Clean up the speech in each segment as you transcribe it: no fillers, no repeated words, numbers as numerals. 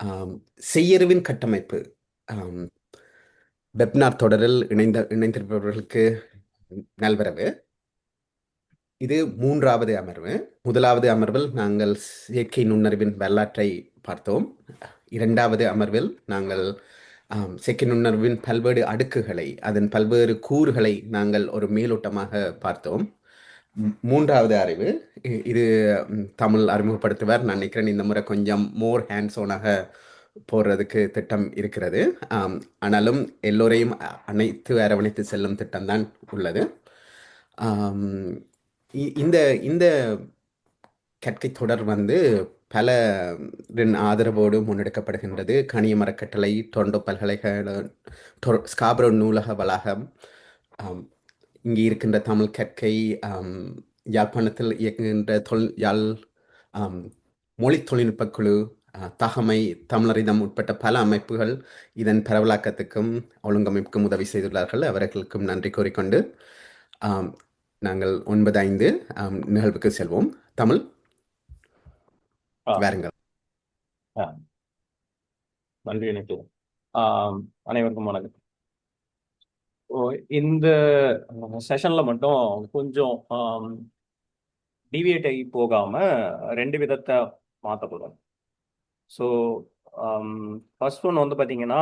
ஆம், செய்யறிவின் கட்டமைப்பு ஆம், வெப்னார் தொடரில் இணைந்திருப்பவர்களுக்கு நல்வரவு. இது மூன்றாவது அமர்வு. முதலாவது அமர்வில் நாங்கள் செயற்கை நுண்ணறிவின் வரலாற்றை பார்த்தோம். இரண்டாவது அமர்வில் நாங்கள் செயற்கை நுண்ணறிவின் பல்வேறு அடுக்குகளை, அதன் பல்வேறு கூறுகளை நாங்கள் ஒரு மேலோட்டமாக பார்த்தோம். மூன்றாவது அறிவு இது தமிழ் அறிமுகப்படுத்துவார். நான் நினைக்கிறேன் இந்த முறை கொஞ்சம் மோர் ஹேண்ட்ஸ் ஓனாக போடுறதுக்கு திட்டம் இருக்கிறது. ஆனாலும் எல்லோரையும் அனைத்து அரவணைத்து செல்லும் திட்டம்தான் உள்ளது. ஆம், இந்த இந்த கற்கை தொடர் பலரின் ஆதரவோடு முன்னெடுக்கப்படுகின்றது. கனிய மரக்கட்டளை, டொரண்டோ பல்கலைக்கழக, ஸ்காபரோ நூலக வளாகம், இங்கே இருக்கின்ற தமிழ் கற்கை, யாழ்ப்பாணத்தில் இயக்குகின்ற யாழ் மொழி தொழில்நுட்ப குழு, தகமை, தமிழரிதம் உட்பட்ட பல அமைப்புகள் இதன் பரவலாக்கத்துக்கும் ஒழுங்கமைப்புக்கும் உதவி செய்துள்ளார்கள். அவர்களுக்கும் நன்றி கூறிக்கொண்டு நாங்கள் 9:05 நிகழ்வுக்கு செல்வோம். தமிழ் வாருங்கள். நன்றி. எனக்கு அனைவருக்கும் வணக்கம். இந்த செஷன்ல மட்டும் கொஞ்சம் டிவியேட் ஆகி போகாம 2 விதத்தை மாற்ற போகிறோம். ஸோ ஃபர்ஸ்ட் ஒன் பார்த்தீங்கன்னா,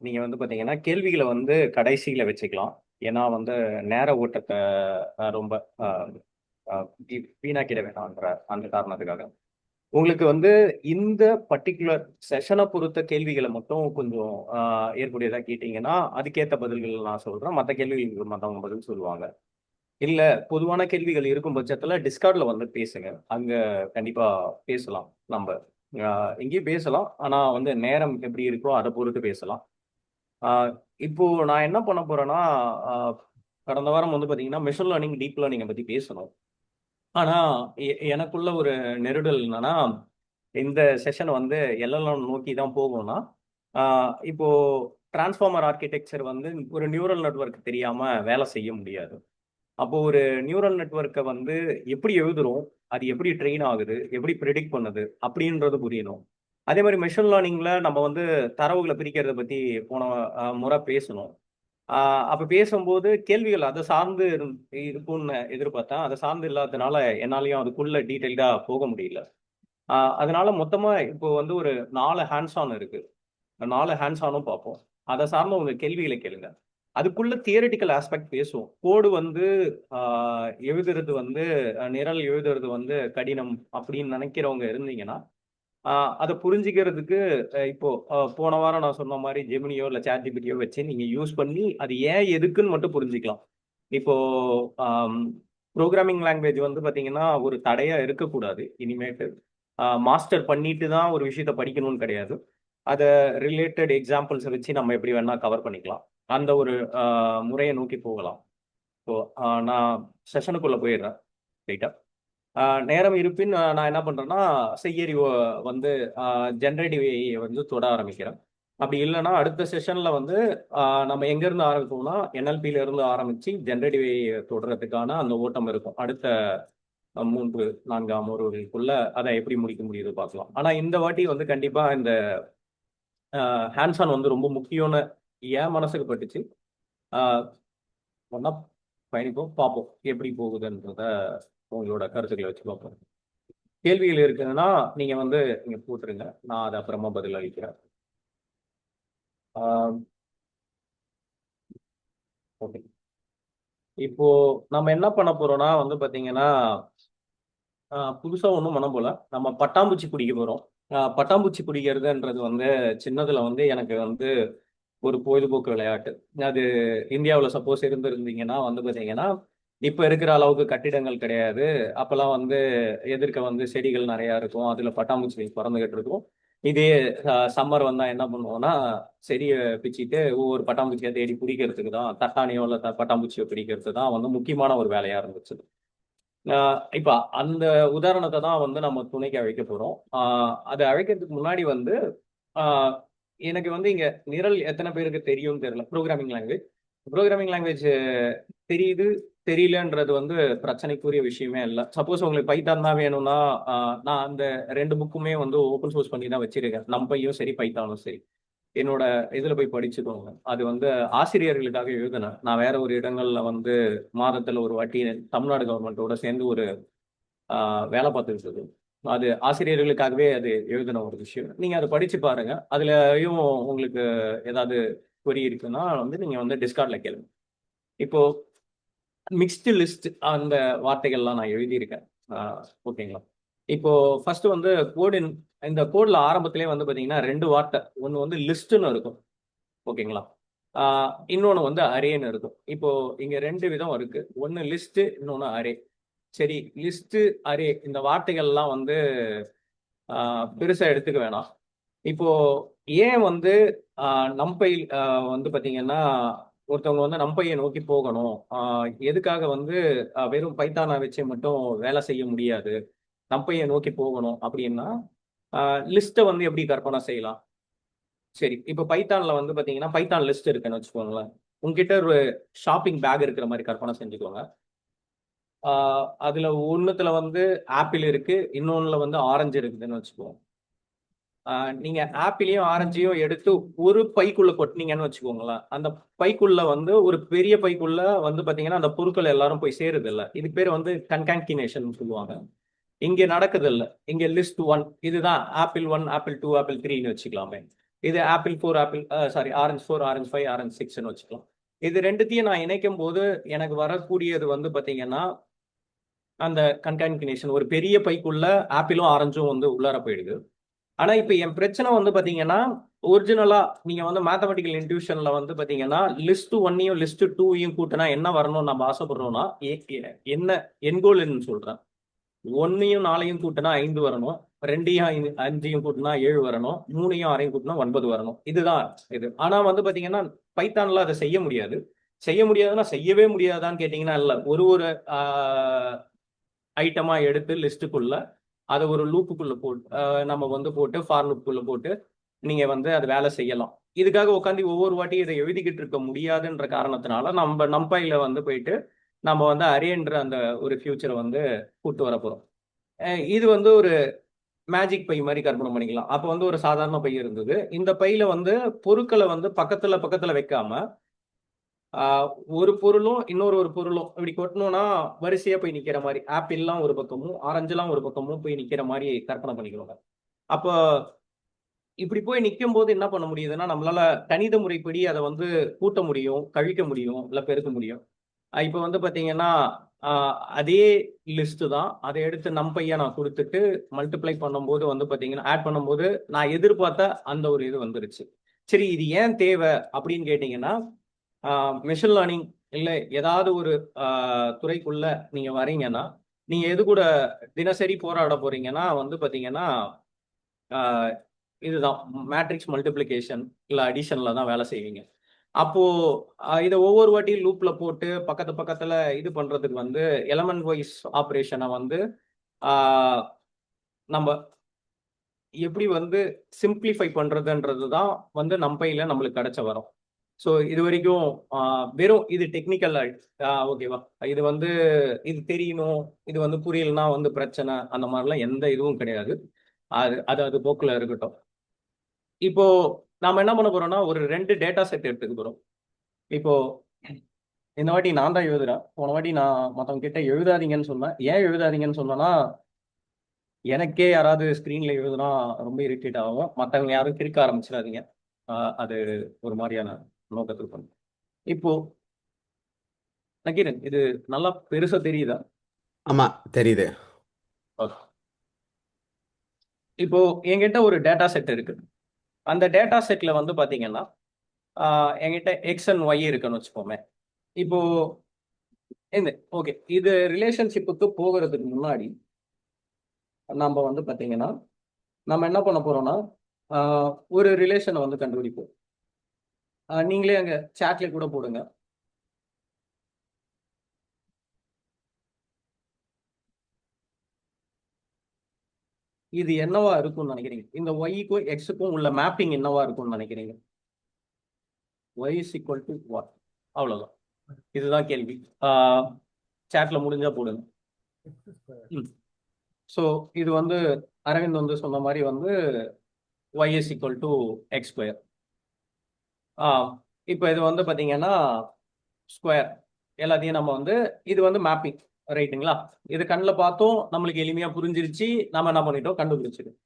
நீங்கள் பார்த்தீங்கன்னா கேள்விகளை கடைசியில் வச்சுக்கலாம். ஏன்னா நேர ஓட்டத்தை ரொம்ப வீணாக்கிட வேணான்ற அந்த காரணத்துக்காக உங்களுக்கு இந்த பர்டிகுலர் செஷனை பொறுத்த கேள்விகளை மட்டும் கொஞ்சம் ஏற்புடையதாக கேட்டீங்கன்னா அதுக்கேற்ற பதில்கள் நான் சொல்கிறேன். மற்ற கேள்விகளுக்கு மற்றவங்க பதில் சொல்லுவாங்க. இல்லை பொதுவான கேள்விகள் இருக்கும் பட்சத்தில் டிஸ்கார்டில் பேசுங்க. அங்கே கண்டிப்பாக பேசலாம். நம்ம இங்கேயும் பேசலாம். ஆனால் நேரம் எப்படி இருக்கோ அதை பொறுத்து பேசலாம். இப்போ நான் என்ன பண்ண போகிறேன்னா, கடந்த வாரம் பார்த்தீங்கன்னா மெஷின் லேர்னிங், டீப் லேர்னிங்கை பற்றி பேசணும். ஆனால் எனக்குள்ள ஒரு நெருடல் என்னன்னா, இந்த செஷன் எல்லாம் நோக்கி தான் போகும்னா, இப்போ டிரான்ஸ்ஃபார்மர் ஆர்கிடெக்சர் ஒரு நியூரல் நெட்வொர்க் தெரியாம வேலை செய்ய முடியாது. அப்போ ஒரு நியூரல் நெட்வொர்க்கை எப்படி எழுதுறோம், அது எப்படி ட்ரெயின் ஆகுது, எப்படி ப்ரெடிக்ட் பண்ணுது அப்படின்றது புரியணும். அதே மாதிரி மெஷின் லேர்னிங்ல நம்ம தரவுகளை பிரிக்கிறத பத்தி போன முறை பேசணும். அப்ப பேசும்போது கேள்விகள் அதை சார்ந்து இருக்கும்னு எதிர்பார்த்தேன். அதை சார்ந்து இல்லாததுனால என்னாலையும் அதுக்குள்ள டீட்டெயில்டா போக முடியல. அதனால மொத்தமா இப்போ ஒரு 4 ஹேண்ட்ஸ் ஆன் இருக்கு. 4 ஹேண்ட்ஸ் ஆனும் பார்ப்போம். அதை சார்ந்த உங்க கேள்விகளை கேளுங்க. அதுக்குள்ள தியரிட்டிக்கல் ஆஸ்பெக்ட் பேசுவோம். கோடு எழுதுறது நிரல் எழுதுறது கடினம் அப்படின்னு நினைக்கிறவங்க இருந்தீங்கன்னா அதை புரிஞ்சுக்கிறதுக்கு இப்போ போன வாரம் நான் சொன்ன மாதிரி ஜெமினியோ இல்லை சாட்ஜிபிட்டியோ வச்சு நீங்க யூஸ் பண்ணி அது ஏன் எதுக்குன்னு மட்டும் புரிஞ்சுக்கலாம். இப்போ ப்ரோக்ராமிங் லாங்குவேஜ் பார்த்தீங்கன்னா ஒரு தடையா இருக்கக்கூடாது. இனிமேட்டு மாஸ்டர் பண்ணிட்டு தான் ஒரு விஷயத்த படிக்கணும்னு கிடையாது. அதை ரிலேட்டட் எக்ஸாம்பிள்ஸை வச்சு நம்ம எப்படி வேணா கவர் பண்ணிக்கலாம். அந்த ஒரு முறையை நோக்கி போகலாம். ஸோ நான் செஷனுக்குள்ள போயிடுறேன் ரைட்டா. நேரம் இருப்பின் நான் என்ன பண்றேன்னா செய்யறி ஜென்ரேட்டிவ் ஏஐ தொட ஆரம்பிக்கிறேன். அப்படி இல்லைன்னா அடுத்த செஷன்ல நம்ம எங்க இருந்து ஆரம்பிப்போம்னா NLP-ல இருந்து ஆரம்பிச்சு ஜென்ரேட்டிவ் ஏஐ தொடர்றதுக்கான அந்த ஓட்டம் இருக்கும். அடுத்த 3-4 அமர்வுகளுக்குள்ள அதை எப்படி முடிக்க முடியுது பார்க்கலாம். ஆனா இந்த வாட்டி கண்டிப்பா இந்த ஹேண்ட்ஸ் ஆன் ரொம்ப முக்கியம்னு என் மனசுக்கு பட்டுச்சு. ஒன்னா பயணிப்போம், பார்ப்போம் எப்படி போகுதுன்றத உங்களோட கருத்துக்களை வச்சு பார்ப்போம். கேள்விகள் இருக்குதுன்னா நீங்க நீங்க போட்டுருங்க, நான் அதை அப்புறமா பதில் அளிக்கிறேன். ஓகே, இப்போ நம்ம என்ன பண்ண போறோம்னா பாத்தீங்கன்னா புதுசா ஒன்றும் பண்ண போல, நம்ம பட்டாம்பூச்சி பிடிக்க போறோம். பட்டாம்பூச்சி பிடிக்கிறதுன்றது சின்னதுல எனக்கு ஒரு பொழுதுபோக்கு விளையாட்டு. அது இந்தியாவில் சப்போஸ் இருந்திருந்தீங்கன்னா பார்த்தீங்கன்னா இப்போ இருக்கிற அளவுக்கு கட்டிடங்கள் கிடையாது. அப்போல்லாம் எதிர்க்க செடிகள் நிறையா இருக்கும். அதில் பட்டாம்பூச்சி பறந்துகிட்டு இருக்கும். இதே சம்மர் வந்தால் என்ன பண்ணுவோம்னா செடியை பிச்சுட்டு ஒவ்வொரு பட்டாம்பூச்சியை தேடி பிடிக்கிறதுக்கு தான், தட்டானியோ இல்லை பட்டாம்பூச்சியை பிடிக்கிறது தான் முக்கியமான ஒரு வேலையாக இருந்துச்சு. இப்போ அந்த உதாரணத்தை தான் நம்ம துணைக்கு அழைக்க போகிறோம். அதை அழைக்கிறதுக்கு முன்னாடி எனக்கு இங்க நிரல் எத்தனை பேருக்கு தெரியும்னு தெரியல. ப்ரோக்ராமிங் லாங்குவேஜ் தெரியுது, தெரியலன்றது வந்து பிரச்சனைக்குரிய விஷயமே இல்லை. சப்போஸ் உங்களுக்கு பைத்தான் தான் வேணும்னா நான் அந்த 2 புக்குமே வந்து ஓப்பன் சோர்ஸ் பண்ணி தான் வச்சிருக்கேன். நம்பையும் சரி பைத்தானும் சரி. என்னோட இதுல போய் படிச்சுக்கோங்க. அது வந்து ஆசிரியர்களுக்காக எழுதினேன். நான் வேற ஒரு இடங்கள்ல வந்து மாதத்துல ஒரு வாட்டி தமிழ்நாடு கவர்மெண்ட்டோட சேர்ந்து ஒரு வேலை பார்த்துட்டு இருக்கு. அது ஆசிரியர்களுக்காகவே அது எழுதின ஒரு விஷயம். நீங்க அதை படிச்சு பாருங்க. அதுலயும் உங்களுக்கு ஏதாவது query இருக்குன்னா வந்து நீங்க வந்து டிஸ்கார்ட்ல கேளுங்க. இப்போ மிக்ஸ்டு லிஸ்ட் அந்த வார்த்தைகள்லாம் நான் எழுதியிருக்கேன். ஓகேங்களா? இப்போ ஃபர்ஸ்ட் வந்து இந்த கோட்ல ஆரம்பத்திலே வந்து பாத்தீங்கன்னா 2 வார்த்தை. ஒன்று வந்து லிஸ்ட்னு இருக்கும். ஓகேங்களா? இன்னொன்று வந்து அரேன்னு இருக்கும். இப்போ இங்க 2 விதம் இருக்கு. ஒன்று லிஸ்ட், இன்னொன்று அரே. சரி, லிஸ்ட் அரே இந்த வார்த்தைகள்லாம் வந்து பெருசா எடுத்துக்க வேணாம். இப்போ ஏன் வந்து நம்பை வந்து பாத்தீங்கன்னா ஒருத்தவங்க வந்து நம்பையை நோக்கி போகணும், எதுக்காக வந்து வெறும் பைத்தானை வச்சு மட்டும் வேலை செய்ய முடியாது, நம்பையை நோக்கி போகணும் அப்படின்னா லிஸ்ட்டை வந்து எப்படி கற்பனை செய்யலாம். சரி, இப்போ பைத்தான்ல வந்து பாத்தீங்கன்னா பைத்தான் லிஸ்ட் இருக்குன்னு வச்சுக்கோங்களேன். உங்ககிட்ட ஒரு ஷாப்பிங் பேக் இருக்கிற மாதிரி கற்பனை செஞ்சுக்கோங்க. அதுல ஒண்ணுத்துல வந்து ஆப்பிள் இருக்கு, இன்னொன்னுல வந்து ஆரஞ்சு இருக்குதுன்னு வச்சுக்கோங்க. நீங்க ஆப்பிளையும் ஆரஞ்சையும் எடுத்து ஒரு பைக்குள்ள கொட்டினீங்கன்னு வச்சுக்கோங்களேன். அந்த பைக்குள்ள வந்து ஒரு பெரிய பைக்குள்ள வந்து பாத்தீங்கன்னா அந்த பொருட்கள் எல்லாரும் போய் சேருது இல்ல. இது பேர் வந்து கன்கான்கினேஷன் சொல்லுவாங்க. இங்க நடக்குது இல்ல. இங்க லிஸ்ட் 1 இதுதான் ஆப்பிள் 1, ஆப்பிள் 2, ஆப்பிள் 3ன்னு வச்சுக்கலாமே. இது ஆப்பிள் 4, ஆரஞ்சு 4, ஆரஞ்சு 5, ஆரஞ்சு 6ன்னு வச்சுக்கலாம். இது ரெண்டுத்தையும் நான் இணைக்கும் போது எனக்கு வரக்கூடியது வந்து பாத்தீங்கன்னா அந்த கன்கான்கினேஷன் ஒரு பெரிய பைக்குள்ள ஆப்பிளும் ஆரஞ்சும் வந்து உள்ளார போயிடுது. ஆனா இப்ப என் பிரச்சனை வந்து பாத்தீங்கன்னா ஒரிஜினலா நீங்க வந்து மேத்தமெட்டிக்கல் இன்ட்யூஷன்ல வந்து பாத்தீங்கன்னா லிஸ்ட் 1யும் லிஸ்ட் 2யும் கூட்டினா என்ன வரணும்னு நம்ம ஆசைப்படுறோம்னா என்ன என்கோல்னு சொல்றேன். 1யும் 4யும் கூட்டினா 5 வரணும், 2யும் 5யும் கூட்டினா 7 வரணும், 3யும் 6யும் கூட்டினா 9 வரணும். இதுதான் இது. ஆனா வந்து பாத்தீங்கன்னா பைத்தான்ல அதை செய்ய முடியாது. செய்ய முடியாதுன்னா செய்யவே முடியாதான்னு கேட்டீங்கன்னா இல்ல. ஒரு ஒரு ஐட்டமா எடுத்து லிஸ்ட்டுக்குள்ள அதை ஒரு லூப்புக்குள்ள போட்டு நம்ம வந்து போட்டு ஃபார் லூப்புக்குள்ள போட்டு நீங்க வந்து அது வேலை செய்யலாம். இதுக்காக உட்காந்து ஒவ்வொரு வாட்டி இதை எழுதிக்கிட்டு இருக்க முடியாதுன்ற காரணத்தினால நம்ம நம்பையில வந்து போயிட்டு நம்ம வந்து அரேன்ற அந்த ஒரு ஃபியூச்சரை வந்து கூட்டு வர போறோம். இது வந்து ஒரு மேஜிக் பை மாதிரி கற்பனை பண்ணிக்கலாம். அப்போ வந்து ஒரு சாதாரண பை இருந்தது. இந்த பையில வந்து பொருட்களை வந்து பக்கத்துல பக்கத்துல வைக்காம ஒரு பொருளும் ஒரு பொருளும் இப்படி கொட்டணும்னா வரிசையா போய் நிக்கிற மாதிரி ஆப்பிள்லாம் ஒரு பக்கமும் ஆரஞ்சுலாம் ஒரு பக்கமும் போய் நிக்கிற மாதிரி கற்பனை பண்ணிக்கிறோங்க. அப்போ இப்படி போய் நிற்கும் போது என்ன பண்ண முடியுதுன்னா நம்மளால கணித முறைப்படி அதை வந்து கூட்ட முடியும், கழிக்க முடியும், இல்லை பெருக்க முடியும். இப்போ வந்து பாத்தீங்கன்னா அதே லிஸ்ட் தான். அதை எடுத்து நம்பையா நான் கொடுத்துட்டு மல்டிப்ளை பண்ணும்போது வந்து பாத்தீங்கன்னா ஆட் பண்ணும்போது நான் எதிர்பார்த்த அந்த ஒரு இது வந்துருச்சு. சரி, இது ஏன் தேவை அப்படின்னு கேட்டீங்கன்னா மெஷின் லேர்னிங் இல்லை ஏதாவது ஒரு துறைக்குள்ள நீங்க வரீங்கன்னா நீங்க எது கூட தினசரி போராட போறீங்கன்னா வந்து பாத்தீங்கன்னா இதுதான் மேட்ரிக்ஸ் மல்டிப்ளிகேஷன் இல்லை அடிஷன்ல தான் வேலை செய்வீங்க. அப்போ இதை ஒவ்வொரு வாட்டியும் லூப்ல போட்டு பக்கத்துல இது பண்றதுக்கு வந்து எலமெண்ட் வைஸ் ஆப்ரேஷனை வந்து நம்ம எப்படி வந்து சிம்பிளிஃபை பண்றதுன்றது தான் வந்து நம்பையில நம்மளுக்கு கிடைச்ச வரும். ஸோ இது வரைக்கும் வெறும் இது டெக்னிக்கல் ஓகேவா, இது வந்து இது தெரியணும், இது வந்து புரியலன்னா வந்து பிரச்சனை, அந்த மாதிரிலாம் எந்த இதுவும் கிடையாது. அது போக்குல இருக்கட்டும். இப்போ நாம என்ன பண்ண போறோம்னா ஒரு 2 டேட்டா செட் எடுத்துக்க போறோம். இப்போ இந்த வாட்டி நான் தான் எழுதுறேன். போன வாட்டி நான் மற்றவங்க கிட்ட எழுதாதீங்கன்னு சொன்னேன். ஏன் எழுதாதீங்கன்னு சொன்னேன்னா எனக்கே யாராவது ஸ்க்ரீன்ல எழுதுனா ரொம்ப இரிட்டேட் ஆகும். மற்றவங்க யாரும் கிறுக்க ஆரம்பிச்சிடாதீங்க. அது ஒரு மாதிரியான நோக்கத்துக்கு பண்ணும். இப்போ நக்கீரன், இது நல்லா பெருசா தெரியுதா? ஆமா, தெரியுது. இப்போ என்கிட்ட ஒரு டேட்டா செட் இருக்கு. அந்த டேட்டா செட்ல வந்து பாத்தீங்கன்னா என்கிட்ட எக்ஸ் அண்ட் ஒய் இருக்குன்னு வச்சுக்கோமே. இப்போ ஓகே, இது ரிலேஷன்ஷிப்புக்கு போகிறதுக்கு முன்னாடி நம்ம வந்து பாத்தீங்கன்னா நம்ம என்ன பண்ண போறோம்னா ஒரு ரிலேஷனை வந்து கண்டுபிடிப்போம். நீங்களே அங்க சாட்ல கூட போடுங்க. இது என்னவா இருக்கும்னு நினைக்கிறீங்க? இந்த ஒய்க்கும் எக்ஸுக்கும் உள்ள மேப்பிங் என்னவா இருக்கும்னு நினைக்கிறீங்க? y is equal to what? அவ்வளவுதான். இதுதான் கேள்வி. சேட்ல முடிஞ்சா போடுங்க. ஸோ இது வந்து அரவிந்த் வந்து சொன்ன மாதிரி வந்து y is equal to x square. இப்போ இது வந்து பார்த்தீங்கன்னா ஸ்கொயர் எல்லாத்தையும் நம்ம வந்து இது வந்து மேப்பிங் ரைட்டுங்களா. இது கண்ணில் பார்த்தோம், நம்மளுக்கு எளிமையாக புரிஞ்சிருச்சு, நம்ம என்ன பண்ணிட்டோம் கண்டுபிடிச்சிடும்.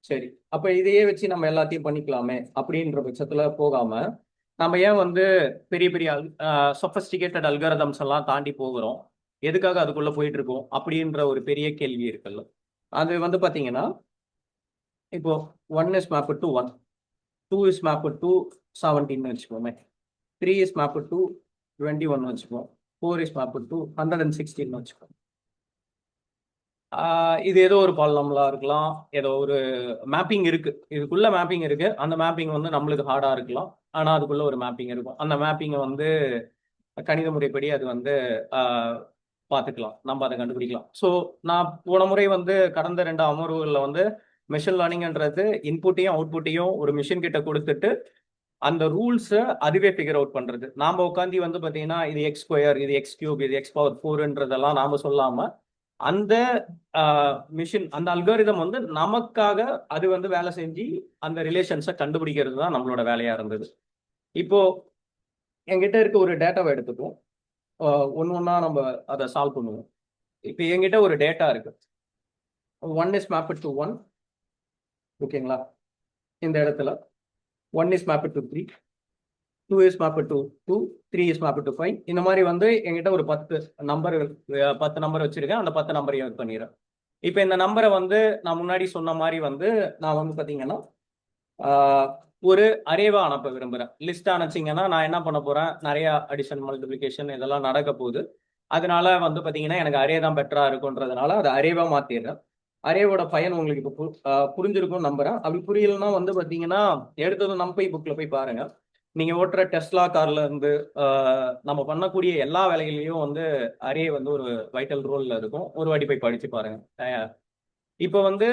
சரி, அப்போ இதையே வச்சு நம்ம எல்லாத்தையும் பண்ணிக்கலாமே அப்படின்ற பட்சத்தில் போகாம நம்ம ஏன் வந்து பெரிய பெரிய சொஃபஸ்டிகேட்டட் அல்காரதம்ஸ் எல்லாம் தாண்டி போகிறோம், எதுக்காக அதுக்குள்ள போயிட்டு இருக்கோம் அப்படின்ற ஒரு பெரிய கேள்வி இருக்குல்ல. அது வந்து பார்த்தீங்கன்னா இப்போ 1 is mapped to 1, 2 is mapped to 17 வச்சுக்கோமே, 3 is mapped to 21 வச்சுக்கோம், 4 is mapped to 116 வச்சுக்கோம். இது ஏதோ ஒரு பாலினாமியலா இருக்கலாம், ஏதோ ஒரு மேப்பிங் இருக்கு, இதுக்குள்ள மேப்பிங் இருக்கு. அந்த மேப்பிங் வந்து நம்மளுக்கு ஹார்டா இருக்கலாம், ஆனா அதுக்குள்ள ஒரு மேப்பிங் இருக்கும். அந்த மேப்பிங்கை வந்து கணித முறைப்படி அது வந்து பார்த்துக்கலாம், நம்ம அதை கண்டுபிடிக்கலாம். ஸோ நான் போன முறை வந்து கடந்த 2 அமர்வுகளில் வந்து மெஷின் லேர்னிங்ன்றது இன்புட்டையும் அவுட்புட்டையும் ஒரு மிஷின் கிட்ட கொடுத்துட்டு அந்த ரூல்ஸை அதுவே ஃபிகர் அவுட் பண்றது. நாம உட்காந்து வந்து பார்த்தீங்கன்னா இது எக்ஸ் ஸ்கொயர், இது எக்ஸ் கியூப், இது எக்ஸ் பவர் 4ன்றதெல்லாம் நாம சொல்லாம அந்த மிஷின் அந்த அல்காரிதம் வந்து நமக்காக அது வந்து வேலை செஞ்சு அந்த ரிலேஷன்ஸை கண்டுபிடிக்கிறது தான் நம்மளோட வேலையா இருந்தது. இப்போ என்கிட்ட இருக்க ஒரு டேட்டாவை எடுத்துப்போம், ஒன்று ஒன்றா நம்ம அதை சால்வ் பண்ணுவோம். இப்போ என்கிட்ட ஒரு டேட்டா இருக்கு, 1 is mapped to 1, ஓகேங்களா. இந்த இடத்துல 1 is mapped to 3, 2 is mapped to 2, 3 is mapped to 5. இந்த மாதிரி வந்து என்கிட்ட ஒரு 10 நம்பர் வச்சிருக்கேன். அந்த 10 நம்பரையும் இது பண்ணிடுறேன். இப்போ இந்த நம்பரை வந்து நான் முன்னாடி சொன்ன மாதிரி வந்து நான் வந்து பார்த்தீங்கன்னா ஒரு அரேவா அனுப்ப விரும்புகிறேன். லிஸ்ட் அனுப்பிச்சிங்கன்னா நான் என்ன பண்ண போகிறேன், நிறைய அடிஷன் மல்டிபிளிகேஷன் இதெல்லாம் நடக்க போகுது. அதனால வந்து பார்த்தீங்கன்னா எனக்கு அரே தான் பெட்டராக இருக்குன்றதுனால அதை அரேவா மாற்றிடுறேன். அரேவோட பயன் உங்களுக்கு இப்போ புரிஞ்சிருக்கும்னு நம்புறேன். அப்படி புரியலன்னா வந்து பார்த்தீங்கன்னா எடுத்ததும் நம்பை புக்கில் போய் பாருங்க. நீங்கள் ஓட்டுற டெஸ்லா கார்ல இருந்து நம்ம பண்ணக்கூடிய எல்லா வேலைகளையும் வந்து அரே வந்து ஒரு வைட்டல் ரோல்ல இருக்கும். ஒரு வாட்டி போய் படிச்சு பாருங்க. இப்போ வந்து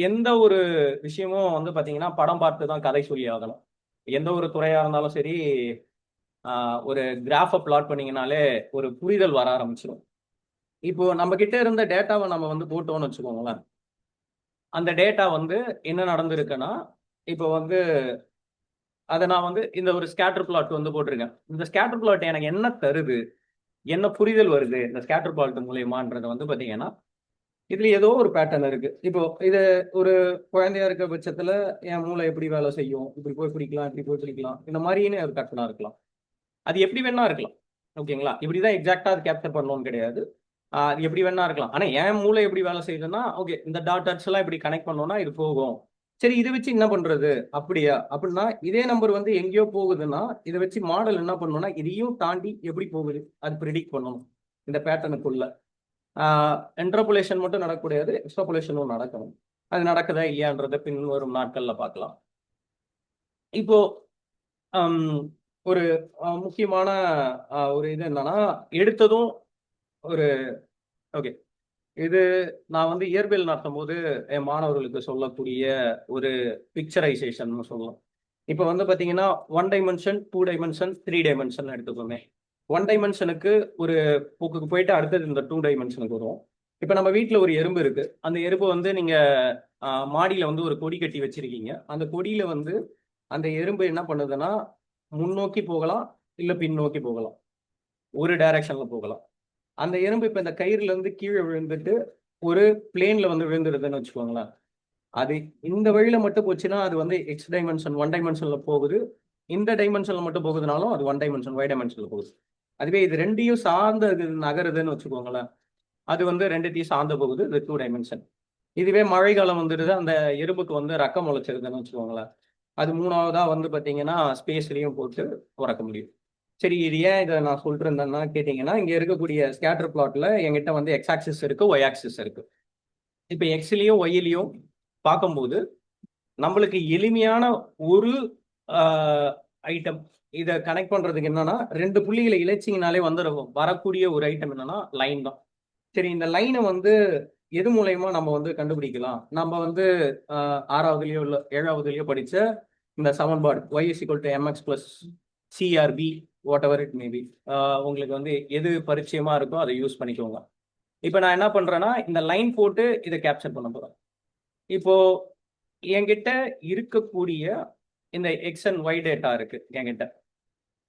எந்த ஒரு விஷயமும் வந்து பார்த்தீங்கன்னா படம் பார்த்து தான் கதை சொல்லி ஆகணும். எந்த ஒரு துறையாக இருந்தாலும் சரி, ஒரு கிராஃபை பிளாட் பண்ணீங்கனாலே ஒரு புரிதல் வர ஆரம்பிச்சிடும். இப்போ நம்ம கிட்ட இருந்த டேட்டாவை நம்ம வந்து போட்டோம்னு வச்சுக்கோங்களேன், அந்த டேட்டா வந்து என்ன நடந்திருக்குன்னா இப்போ வந்து அதை நான் வந்து இந்த ஒரு ஸ்கேட்டர் பிளாட் வந்து போட்டிருக்கேன். இந்த ஸ்கேட்டர் பிளாட் எனக்கு என்ன தருது, என்ன புரிதல் வருது இந்த ஸ்கேட்டர் பிளாட் மூலியமான்றது வந்து பார்த்தீங்கன்னா இதுல ஏதோ ஒரு பேட்டர்ன் இருக்கு. இப்போ இது ஒரு குழந்தையா இருக்க பட்சத்துல என் மூளை எப்படி வேலை செய்யும், இப்படி போய் பிடிக்கலாம், இப்படி போய் பிடிக்கலாம், இந்த மாதிரின்னு ஒரு கற்பனை இருக்கலாம். அது எப்படி வேணா இருக்கலாம், ஓகேங்களா. இப்படிதான் எக்ஸாக்டா அது கேப்சர் பண்ணணும்னு கிடையாது, அது எப்படி வேணா இருக்கலாம். ஆனா என் மூளை எப்படி வேலை செய்யுதுன்னா, ஓகே இந்த டாட்டர்ஸ் எல்லாம் இப்படி கனெக்ட் பண்ணோம்னா இது போகும், சரி இதை வச்சு என்ன பண்றது அப்படியா அப்படின்னா இதே நம்பர் வந்து எங்கேயோ போகுதுன்னா இதை வச்சு மாடல் என்ன பண்ணணும்னா இதையும் தாண்டி எப்படி போகுது அது ப்ரிடிக்ட் பண்ணணும் இந்த பேட்டர்னுக்குள்ள. இன்டர்போலேஷன் மட்டும் நடக்கக்கூடாது, எக்ஸ்ட்ராபோலேஷனும் நடக்கணும். அது நடக்குதா இல்லையான்றதை பின்வரும் நாட்கள்ல பார்க்கலாம். இப்போ ஒரு முக்கியமான ஒரு இது என்னன்னா எடுத்ததும் ஒரு ஓகே, இது நான் வந்து இயற்பியல் நடத்தும் போது என் மாணவர்களுக்கு சொல்லக்கூடிய ஒரு பிக்சரைசேஷன் சொல்லலாம். இப்போ வந்து பார்த்தீங்கன்னா 1 டைமென்ஷன், 2 டைமென்ஷன், 3 டைமென்ஷன் எடுத்துக்கோமே. 1 டைமென்ஷனுக்கு ஒரு போக்குக்கு போயிட்டு அடுத்தது இந்த 2 டைமென்ஷனுக்கு வரும். இப்போ நம்ம வீட்டில் ஒரு எறும்பு இருக்கு, அந்த எறும்பு வந்து நீங்க மாடியில் வந்து ஒரு கொடி கட்டி வச்சிருக்கீங்க. அந்த கொடியில வந்து அந்த எறும்பு என்ன பண்ணுதுன்னா முன்னோக்கி போகலாம், இல்லை பின்னோக்கி போகலாம், ஒரு டைரக்ஷன்ல போகலாம். அந்த எறும்பு இப்போ இந்த கயிறுல இருந்து கீழே விழுந்துட்டு ஒரு பிளேன்ல வந்து விழுந்துருதுன்னு வச்சுக்கோங்களேன். அது இந்த வழியில மட்டும் போச்சுன்னா அது வந்து எக்ஸ் டைமென்ஷன் 1 டைமென்ஷன்ல போகுது, இந்த டைமென்ஷன்ல மட்டும் போகுதுனாலும் அது 1 டைமென்ஷன் ஒய் டைமென்ஷன்ல போகுது. அதுவே இது ரெண்டையும் சார்ந்து அது நகருதுன்னு வச்சுக்கோங்களேன், அது வந்து ரெண்டுத்தையும் சார்ந்து போகுது, இது 2 டைமென்ஷன். இதுவே மழை காலம் வந்துடுது, அந்த எறும்புக்கு வந்து ரக்கம் முளைச்சிருதுன்னு வச்சுக்கோங்களேன், அது மூணாவதா வந்து பார்த்தீங்கன்னா ஸ்பேஸ்லையும் போட்டு உறக்க முடியும். சரி, இது ஏன் இதை நான் சொல்லிட்டு இருந்தேன்னா கேட்டிங்கன்னா, இங்கே இருக்கக்கூடிய ஸ்கேட்டர் பிளாட்ல எங்கிட்ட வந்து எக்ஸ் ஆக்சிஸ் இருக்கு, ஒய் ஆக்சிஸ் இருக்கு. இப்போ எக்ஸ்லையும் ஒய்லையும் பார்க்கும்போது நம்மளுக்கு எளிமையான ஒரு ஐட்டம் இதை கனெக்ட் பண்றதுக்கு என்னன்னா 2 புள்ளிகளை இழைச்சிங்கனாலே வந்து வரக்கூடிய ஒரு ஐட்டம் என்னன்னா லைன் தான். சரி, இந்த லைனை வந்து எது மூலயமா நம்ம வந்து கண்டுபிடிக்கலாம், நம்ம வந்து 6வதுலயோ இல்லை 7வதுலயோ படிச்ச இந்த சமன்பாடு y = mx + CRP, what ever it maybe. உங்களுக்கு வந்து எது பரிச்சயமா இருக்கோ அதை யூஸ் பண்ணிக்கோங்க. இப்போ நான் என்ன பண்றேன்னா இந்த லைன் போட்டு இதை கேப்சர் பண்ண போறேன். இப்போ என்கிட்ட இருக்கக்கூடிய இந்த எக்ஸ் அண்ட் ஒய் டேட்டா இருக்கு என்கிட்ட.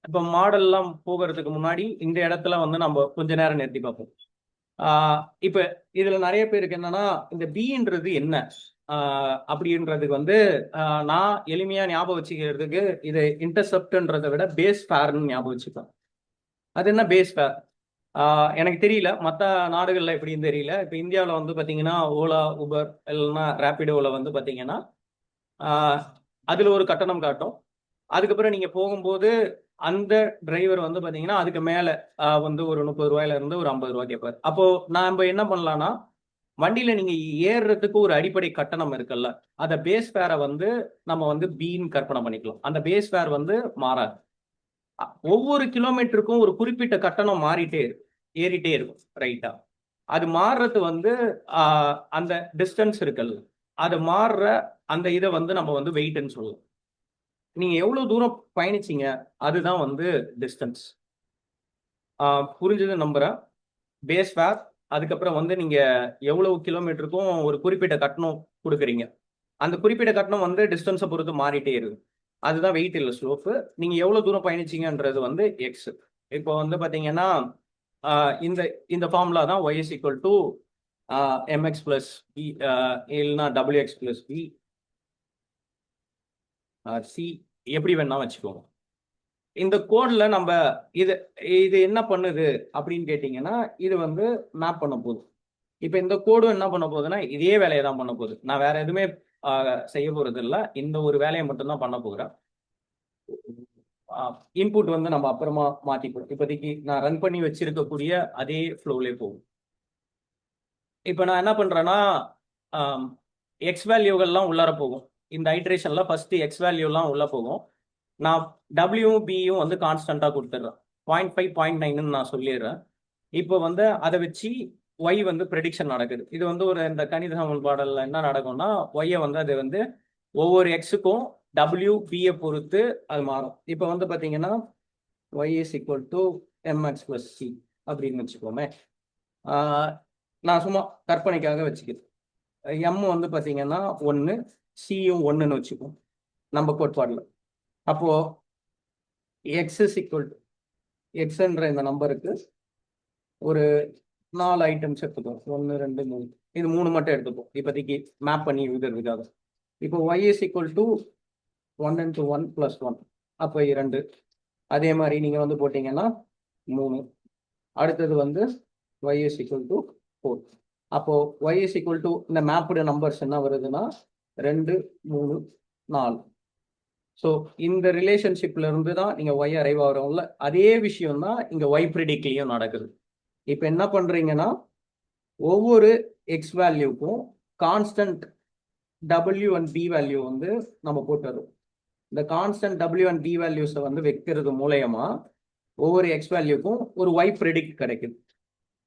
இப்போ மாடல்லாம் போகிறதுக்கு முன்னாடி இந்த இடத்துல வந்து நம்ம கொஞ்ச நேரம் நிறுத்தி பார்ப்போம். இப்போ இதுல நிறைய பேருக்கு என்னன்னா இந்த பின்றது என்ன அப்படின்றதுக்கு வந்து நான் எளிமையா ஞாபகம் வச்சுக்கிறதுக்கு இது இன்டர்செப்ட்ன்றதை விட பேஸ் ஃபேர்னு ஞாபகம் வச்சுப்பேன். அது என்ன பேஸ் ஃபேர் எனக்கு தெரியல, மற்ற நாடுகளில் எப்படின்னு தெரியல. இப்போ இந்தியாவில் வந்து பார்த்தீங்கன்னா ஓலா, உபர் இல்லைன்னா ரேப்பிடோவில் வந்து பார்த்தீங்கன்னா அதில் ஒரு கட்டணம் காட்டும். அதுக்கப்புறம் நீங்கள் போகும்போது அந்த டிரைவர் வந்து பார்த்தீங்கன்னா அதுக்கு மேலே வந்து ஒரு 30 ரூபாயில இருந்து ஒரு 50 ரூபா கேட்பார். அப்போ நம்ம என்ன பண்ணலாம்னா வண்டியில நீங்க ஏறுறதுக்கு ஒரு அடிப்படை கட்டணம் இருக்குல்ல, அந்த பேஸ் ஃபேரை வந்து நம்ம வந்து பின்னு கற்பனை பண்ணிக்கலாம். அந்த பேஸ் ஃபேர் வந்து மாறாது. ஒவ்வொரு கிலோமீட்டருக்கும் ஒரு குறிப்பிட்ட கட்டணம் மாறிட்டே இருக்கும், ஏறிட்டே இருக்கும், ரைட்டா? அது மாறுறது வந்து அந்த டிஸ்டன்ஸ் இருக்குல்ல, அது மாறுற அந்த இதை வந்து நம்ம வந்து வெயிட்னு சொல்லலாம். நீங்க எவ்வளவு தூரம் பயணிச்சீங்க அதுதான் வந்து டிஸ்டன்ஸ். புரிஞ்சது நம்புறேன். பேஸ் ஃபேர், அதுக்கப்புறம் வந்து நீங்க எவ்வளவு கிலோமீட்டருக்கும் ஒரு குறிப்பிட்ட கட்டணம் கொடுக்குறீங்க. அந்த குறிப்பிட்ட கட்டணம் வந்து டிஸ்டன்ஸை பொறுத்து மாறிட்டே இருக்கு. அதுதான் வெயிட் இல்லை ஸ்லோப்பு. நீங்க எவ்வளவு தூரம் பயணிச்சீங்கன்றது வந்து எக்ஸ். இப்போ வந்து பாத்தீங்கன்னா இந்த இந்த ஃபார்முலா தான் y is equal to m x plus b இல்லைன்னா டபிள்யூஎக்ஸ் பிளஸ் பி சி, எப்படி வேணா வச்சுக்கோங்க. இந்த கோட்ல நம்ம இது இது என்ன பண்ணுது அப்படின்னு கேட்டீங்கன்னா இது வந்து மேப் பண்ண போகுது. இப்போ இந்த கோடும் என்ன பண்ண போகுதுன்னா இதே வேலையை தான் பண்ண போகுது. நான் வேற எதுவுமே செய்ய போறது இல்லை, இந்த ஒரு வேலையை மட்டும்தான் பண்ண போகிறேன். இன்புட் வந்து நம்ம அப்புறமா மாத்திப்போம். இப்போதைக்கு நான் ரன் பண்ணி வச்சிருக்கக்கூடிய அதே ஃப்ளோலே போகும். இப்போ நான் என்ன பண்றேன்னா எக்ஸ் வேல்யூகள்லாம் உள்ளார போகும். இந்த ஐட்ரேஷன்ல ஃபர்ஸ்ட் எக்ஸ் வேல்யூலாம் உள்ள போகும். நான் டபிள்யூவும் பியும் வந்து கான்ஸ்டன்டா கொடுத்துட்றேன். 0.5 0.9 நான் சொல்லிடுறேன். இப்போ வந்து அதை வச்சு ஒய் வந்து ப்ரெடிக்ஷன் நடக்குது. இது வந்து ஒரு இந்த கணித சமன்பாடல்ல என்ன நடக்கும்னா ஒய்யை வந்து அது வந்து ஒவ்வொரு எக்ஸுக்கும் டபிள்யூ பியை பொறுத்து அது மாறும். இப்போ வந்து பார்த்தீங்கன்னா y is equal to m x plus c அப்படின்னு வச்சுக்கோமே. நான் சும்மா கற்பனைக்காக வச்சுக்கிறேன். எம் வந்து பார்த்தீங்கன்னா 1, சியும் 1ன்னு வச்சுக்கோம் நம்ம கோட்பாடில். அப்போ எக்ஸ் இஸ் ஈக்குவல் டு எக்ஸ்ன்ற இந்த நம்பருக்கு ஒரு 4 ஐட்டம்ஸ் எடுத்துப்போம். 1 2 3, இது 3 மட்டும் எடுத்துப்போம் இப்போதைக்கு மேப் பண்ணி எழுதுறதுக்காக. இப்போ y is equal to 1 into 1 + 1, அப்போ 2. அதே மாதிரி நீங்கள் வந்து போட்டிங்கன்னா 3. அடுத்தது வந்து y இஸ் ஈக்குவல் டு 4. அப்போ y இஸ் ஈக்குவல் டு இந்த மேப்டு நம்பர்ஸ் என்ன வருதுன்னா 2 3 4. ஸோ இந்த ரிலேஷன்ஷிப்ல இருந்து தான் நீங்கள் ஒய் அரைவ் ஆகிறோம்ல, அதே விஷயம் தான் இங்கே ஒய் ப்ரிடிக்ட்லையும் நடக்குது. இப்போ என்ன பண்ணுறீங்கன்னா ஒவ்வொரு எக்ஸ் வேல்யூக்கும் constant W and B value வந்து நம்ம போட்டுறோம். இந்த கான்ஸ்டன்ட் டபிள்யூ அண்ட் பி வேல்யூஸை வந்து வைக்கிறது மூலயமா ஒவ்வொரு எக்ஸ் வேல்யூக்கும் ஒரு ஒய் ப்ரிடிக்ட் கிடைக்குது.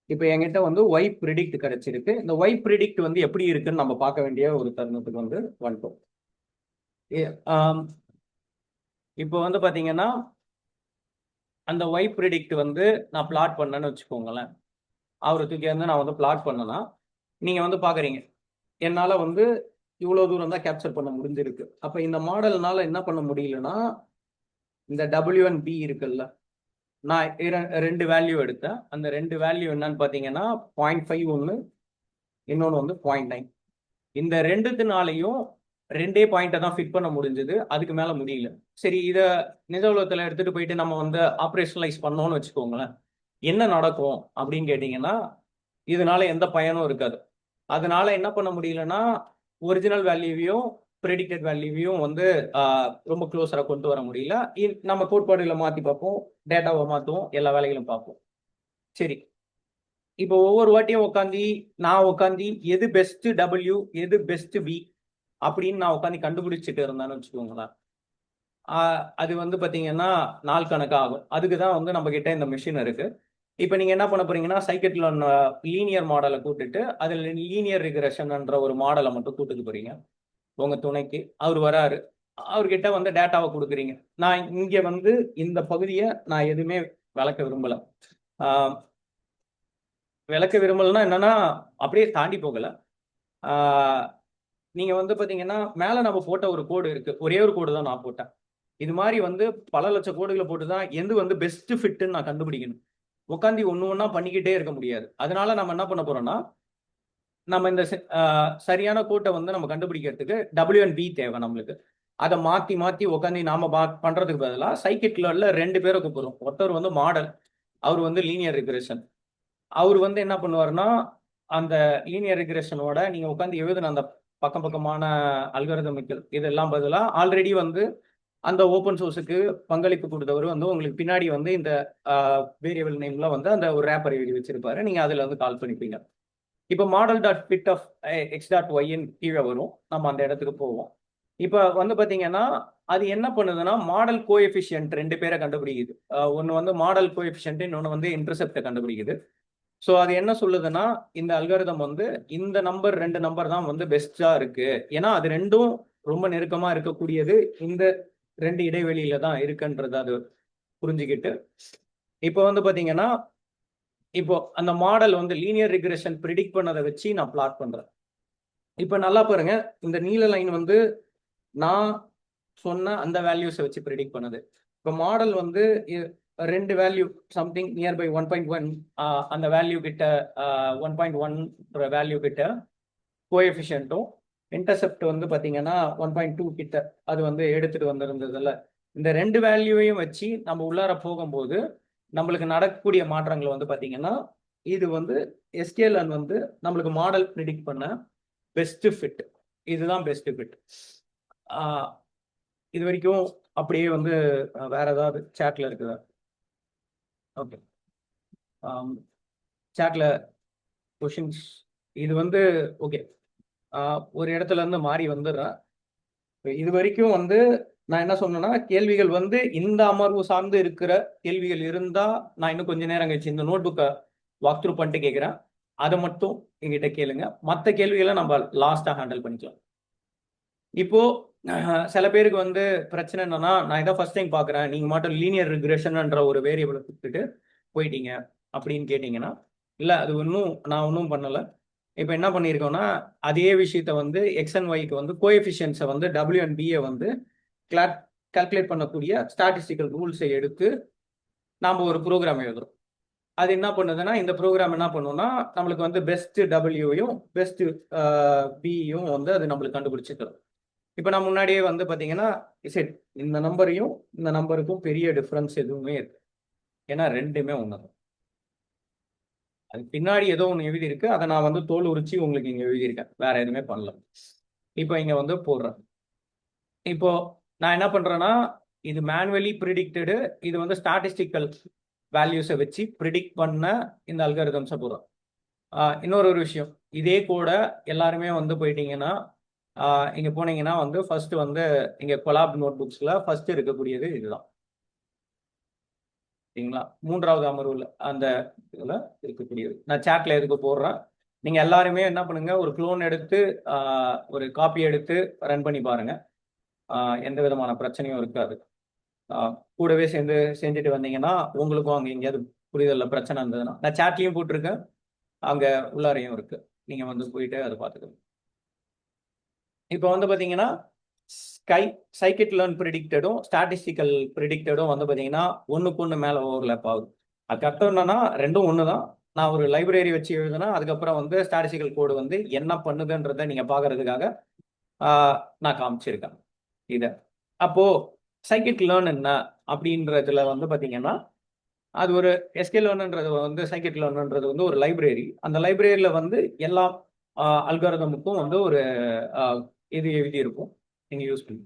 இப்போ என்கிட்ட வந்து ஒய் ப்ரிடிக்ட் கிடைச்சிருக்கு. இந்த ஒய் ப்ரிடிக்ட் வந்து எப்படி இருக்குன்னு நம்ம பார்க்க வேண்டிய ஒரு தருணத்துக்கு வந்து வந்துட்டோம். இப்போ வந்து பார்த்தீங்கன்னா அந்த ஒய் ப்ரிடிக்ட் வந்து நான் பிளாட் பண்ணேன்னு வச்சுக்கோங்களேன். அவரை தூக்கி வந்து நான் வந்து பிளாட் பண்ணேன்னா நீங்கள் வந்து பார்க்குறீங்க என்னால் வந்து இவ்வளோ தூரம் தான் கேப்சர் பண்ண முடிஞ்சிருக்கு. அப்போ இந்த மாடல்னால என்ன பண்ண முடியலன்னா இந்த டபிள்யூ அண்ட் பி இருக்குல்ல, நான் 2 வேல்யூ எடுத்தேன். அந்த 2 வேல்யூ என்னன்னு பார்த்தீங்கன்னா 0.5 ஒன்று, இன்னொன்று வந்து 0.9. இந்த ரெண்டுத்தினாலையும் 2 பாயிண்ட்டை தான் ஃபிட் பண்ண முடிஞ்சது, அதுக்கு மேலே முடியல. சரி, இதை நிஜ உலகத்தில் எடுத்துகிட்டு போயிட்டு நம்ம வந்து ஆப்ரேஷனலைஸ் பண்ணோன்னு வச்சுக்கோங்களேன், என்ன நடக்கும் அப்படின்னு கேட்டிங்கன்னா இதனால எந்த பயனும் இருக்காது. அதனால என்ன பண்ண முடியலன்னா ஒரிஜினல் வேல்யூவையும் ப்ரெடிக்டட் வேல்யூவையும் வந்து ரொம்ப க்ளோஸராக கொண்டு வர முடியல. நம்ம கோட்பாடுகளை மாற்றி பார்ப்போம், டேட்டாவை மாற்றுவோம், எல்லா வேலைகளும் பார்ப்போம். சரி, இப்போ ஒவ்வொரு வாட்டியும் நான் உட்காந்து எது பெஸ்ட் டபிள்யூ எது பெஸ்ட் பி அப்படின்னு நான் உட்காந்து கண்டுபிடிச்சிட்டு இருந்தேன்னு வச்சுக்கோங்களேன், அது வந்து பார்த்தீங்கன்னா நாள் கணக்காகும். அதுக்கு தான் வந்து நம்ம கிட்ட இந்த மிஷின் இருக்கு. இப்போ நீங்கள் என்ன பண்ண போறீங்கன்னா சைக்கிள் லீனியர் மாடலை கூட்டுட்டு அதில் லீனியர் ரிக்ரெஷன்ன்ற ஒரு மாடலை மட்டும் கூட்டுக்கு போறீங்க உங்க துணைக்கு. அவர் வராரு, அவர்கிட்ட வந்து டேட்டாவை கொடுக்குறீங்க. நான் இங்க வந்து இந்த பகுதியை நான் எதுவுமே விளக்க விரும்பல. ஆஹ் விளக்க விரும்பலன்னா என்னன்னா, அப்படியே தாண்டி போகல. ஆஹ் நீங்க வந்து பாத்தீங்கன்னா மேல நம்ம போட்ட ஒரு கோடு இருக்கு, ஒரே ஒரு கோடு தான் நான் போட்டேன். இது மாதிரி வந்து பல லட்சம் கோடுகளை போட்டு தான் எது வந்து பெஸ்ட் ஃபிட்னு நான் கண்டுபிடிக்கணும். உட்காந்து ஒன்று ஒன்றா பண்ணிக்கிட்டே இருக்க முடியாது. அதனால நம்ம என்ன பண்ண போறோம்னா, நம்ம இந்த சரியான கோட்டை வந்து நம்ம கண்டுபிடிக்கிறதுக்கு WNB தேவை நம்மளுக்கு. அதை மாத்தி மாத்தி உட்காந்து நாம பண்றதுக்கு பதிலாக சைக்கிட்ல 2 பேரை கூப்பிடுறோம். ஒருத்தர் வந்து மாடல், அவர் வந்து லீனியர் ரிக்ரெஷன். அவர் வந்து என்ன பண்ணுவாருன்னா, அந்த லீனியர் ரிக்ரெஷனோட நீங்க உட்காந்து எழுதுன அந்த பக்கம் பக்கமான அல்காரிதமிக்கல் இதெல்லாம் பதிலாக ஆல்ரெடி வந்து அந்த ஓப்பன் சோர்ஸுக்கு பங்களிப்பு கொடுத்தவர் வந்து உங்களுக்கு பின்னாடி வந்து இந்த வேரியபிள் நேம்ல வந்து அந்த ஒரு ரேப்பர் எழுதி வச்சிருப்பாரு. நீங்க அதுல வந்து கால் பண்ணிப்பீங்க. இப்போ model dot fit of x dot ஒய்ன்னு கீழே வரும். நம்ம அந்த இடத்துக்கு போவோம். இப்போ வந்து பார்த்தீங்கன்னா அது என்ன பண்ணுதுன்னா, மாடல் கோஎஃபிஷியன்ட் 2 பேரை கண்டுபிடிக்குது. ஒன்று வந்து மாடல் கோஎஃபிஷியன்ட், இன்னொன்று வந்து இன்டர்செப்டை கண்டுபிடிக்குது. ஸோ அது என்ன சொல்லுதுன்னா, இந்த அல்காரிதம் வந்து இந்த நம்பர் 2 நம்பர் தான் வந்து பெஸ்டா இருக்கு. ஏன்னா அது ரெண்டும் ரொம்ப நெருக்கமா இருக்கக்கூடியது, இந்த 2 இடைவெளியில தான் இருக்குன்றது அது புரிஞ்சுக்கிட்டு, இப்போ வந்து பாத்தீங்கன்னா, இப்போ அந்த மாடல் வந்து லீனியர் ரிக்ரெஷன் ப்ரிடிக்ட் பண்ணதை வச்சு நான் பிளாட் பண்றேன். இப்போ நல்லா பாருங்க, இந்த நீல லைன் வந்து நான் சொன்ன அந்த வேல்யூஸை வச்சு ப்ரிடிக்ட் பண்ணுது. இப்போ மாடல் வந்து 2 வேல்யூ சம்திங் நியர்பை 1.1, அந்த வேல்யூ கிட்ட 1.1 வேல்யூ கிட்ட கோஎஃபிஷியன்ட்டும், இன்டர்செப்ட் வந்து பார்த்தீங்கன்னா 1.2 கிட்ட அது வந்து எடுத்துட்டு வந்திருந்ததுல, இந்த 2 வேல்யூவையும் வச்சு நம்ம உள்ளார போகும்போது நம்மளுக்கு நடக்கக்கூடிய மாற்றங்கள் வந்து பார்த்தீங்கன்னா, இது வந்து எஸ்கேஎல்என் வந்து நம்மளுக்கு மாடல் ப்ரிடிக்ட் பண்ண பெஸ்ட் ஃபிட். இதுதான் பெஸ்ட் ஃபிட். இது வரைக்கும் அப்படியே வந்து வேற ஏதாவது சேட்ல இருக்குதா? ஓகே, சேட்ல கொஷின்ஸ் இது வந்து ஓகே. ஒரு இடத்துல இருந்து மாறி வந்துடுறேன். இது வரைக்கும் வந்து நான் என்ன சொன்னேன்னா, கேள்விகள் வந்து இந்த அமர்வு சார்ந்து இருக்கிற கேள்விகள் இருந்தா நான் இன்னும் கொஞ்ச நேரம் கழிச்சு இந்த நோட் புக்கை வாக் த்ரூ பண்ணிட்டு கேட்குறேன். அதை மட்டும் எங்கிட்ட கேளுங்க. மற்ற கேள்விகளை நம்ம லாஸ்டா ஹேண்டில் பண்ணிக்கலாம். இப்போ சில பேருக்கு வந்து பிரச்சனை என்னன்னா, நான் இதை ஃபர்ஸ்ட் டைம் பார்க்குறேன், நீங்க மட்டும் லீனியர் ரிக்ரெஷன்ன்ற ஒரு வேரியபிளை கொடுத்துட்டு போயிட்டீங்க அப்படின்னு கேட்டீங்கன்னா, இல்லை அது நான் ஒன்றும் பண்ணலை. இப்போ என்ன பண்ணியிருக்கோம்னா, அதே விஷயத்த வந்து எக்ஸ் அண்ட் ஒய்க்கு வந்து கோஎஃபிஷியன்ஸை வந்து WNBயை வந்து கால்குலேட் பண்ணக்கூடிய ஸ்டாட்டிஸ்டிக்கல் ரூல்ஸை எடுத்து நாம் ஒரு ப்ரோக்ராம் எழுதுறோம். அது என்ன பண்ணுதுன்னா, இந்த ப்ரோக்ராம் என்ன பண்ணுன்னா, நம்மளுக்கு வந்து பெஸ்ட் டபிள்யூயும் பெஸ்ட் பியும் வந்து அது நம்மளுக்கு கண்டுபிடிச்சிக்கிறோம். இப்போ நான் முன்னாடியே வந்து பார்த்தீங்கன்னா, சரி இந்த நம்பரையும் இந்த நம்பருக்கும் பெரிய டிஃப்ரென்ஸ் எதுவுமே இருக்கு, ஏன்னா 2மே ஒன்று தான். அது பின்னாடி ஏதோ ஒன்று எழுதி இருக்கு, அதை நான் வந்து தோல் உரிச்சு உங்களுக்கு இங்கே எழுதியிருக்கேன், வேற எதுவுமே பண்ணல. இப்போ இங்கே வந்து போடுறேன். இப்போ நான் என்ன பண்றேன்னா, இது மேனுவலி ப்ரிடிக்டடு, இது வந்து ஸ்டாட்டிஸ்டிக்கல் வேல்யூஸை வச்சு ப்ரிடிக்ட் பண்ண இந்த அல்காரிதம்ஸை போடுறோம். இன்னொரு விஷயம், இதே கூட எல்லாருமே வந்து போயிட்டீங்கன்னா, இங்க போனீங்கன்னா வந்து ஃபர்ஸ்ட் வந்து இங்க கொலாப் நோட் புக்ஸ்ல ஃபர்ஸ்ட் இருக்கக்கூடியது இதுதான், சரிங்களா? 3வது அமர்வுல அந்த இதுல இருக்கக்கூடியது நான் சேட்ல எதுக்கு போடுறேன். நீங்க எல்லாருமே என்ன பண்ணுங்க, ஒரு க்ளோன் எடுத்து ஒரு காப்பி எடுத்து ரன் பண்ணி பாருங்க. எந்த விதமான பிரச்சனையும் இருக்காது. கூடவே செஞ்சுட்டு வந்தீங்கன்னா உங்களுக்கும் அங்கே எங்கேயாவது புரிதலில் பிரச்சனை இருந்ததுன்னா நான் சேட்லையும் போட்டிருக்கேன், அங்கே உள்ளாரையும் இருக்கு, நீங்கள் வந்து போயிட்டு அதை பார்த்துக்கணும். இப்போ வந்து பார்த்தீங்கன்னா சைக்கிட் லேர்ன் ப்ரிடிக்டடும் ஸ்டாட்டிஸ்டிக்கல் ப்ரிடிக்டடும் வந்து பார்த்தீங்கன்னா ஒன்றுக்கு ஒன்று மேலே ஓவர்லேப் ஆகுது. அதுக்கு அர்த்தம் என்னன்னா, ரெண்டும் ஒன்று தான். நான் ஒரு லைப்ரரி வச்சு எழுதுனா அதுக்கப்புறம் வந்து ஸ்டாட்டிஸ்டிக்கல் கோடு வந்து என்ன பண்ணுதுன்றதை நீங்கள் பார்க்கறதுக்காக நான் காமிச்சிருக்கேன் இதை. அப்போ சைக்கிட் லேர்ன் என்ன அப்படின்றதுல வந்து பார்த்தீங்கன்னா, அது ஒரு எஸ்கே லேர்ன்ன்றது வந்து சைக்கிட் லேர்ன்ன்றது வந்து ஒரு லைப்ரரி. அந்த லைப்ரரியில் வந்து எல்லா அல்காரிதமுக்கும் வந்து ஒரு இது எழுதி இருக்கும், நீங்கள் யூஸ் பண்ணி.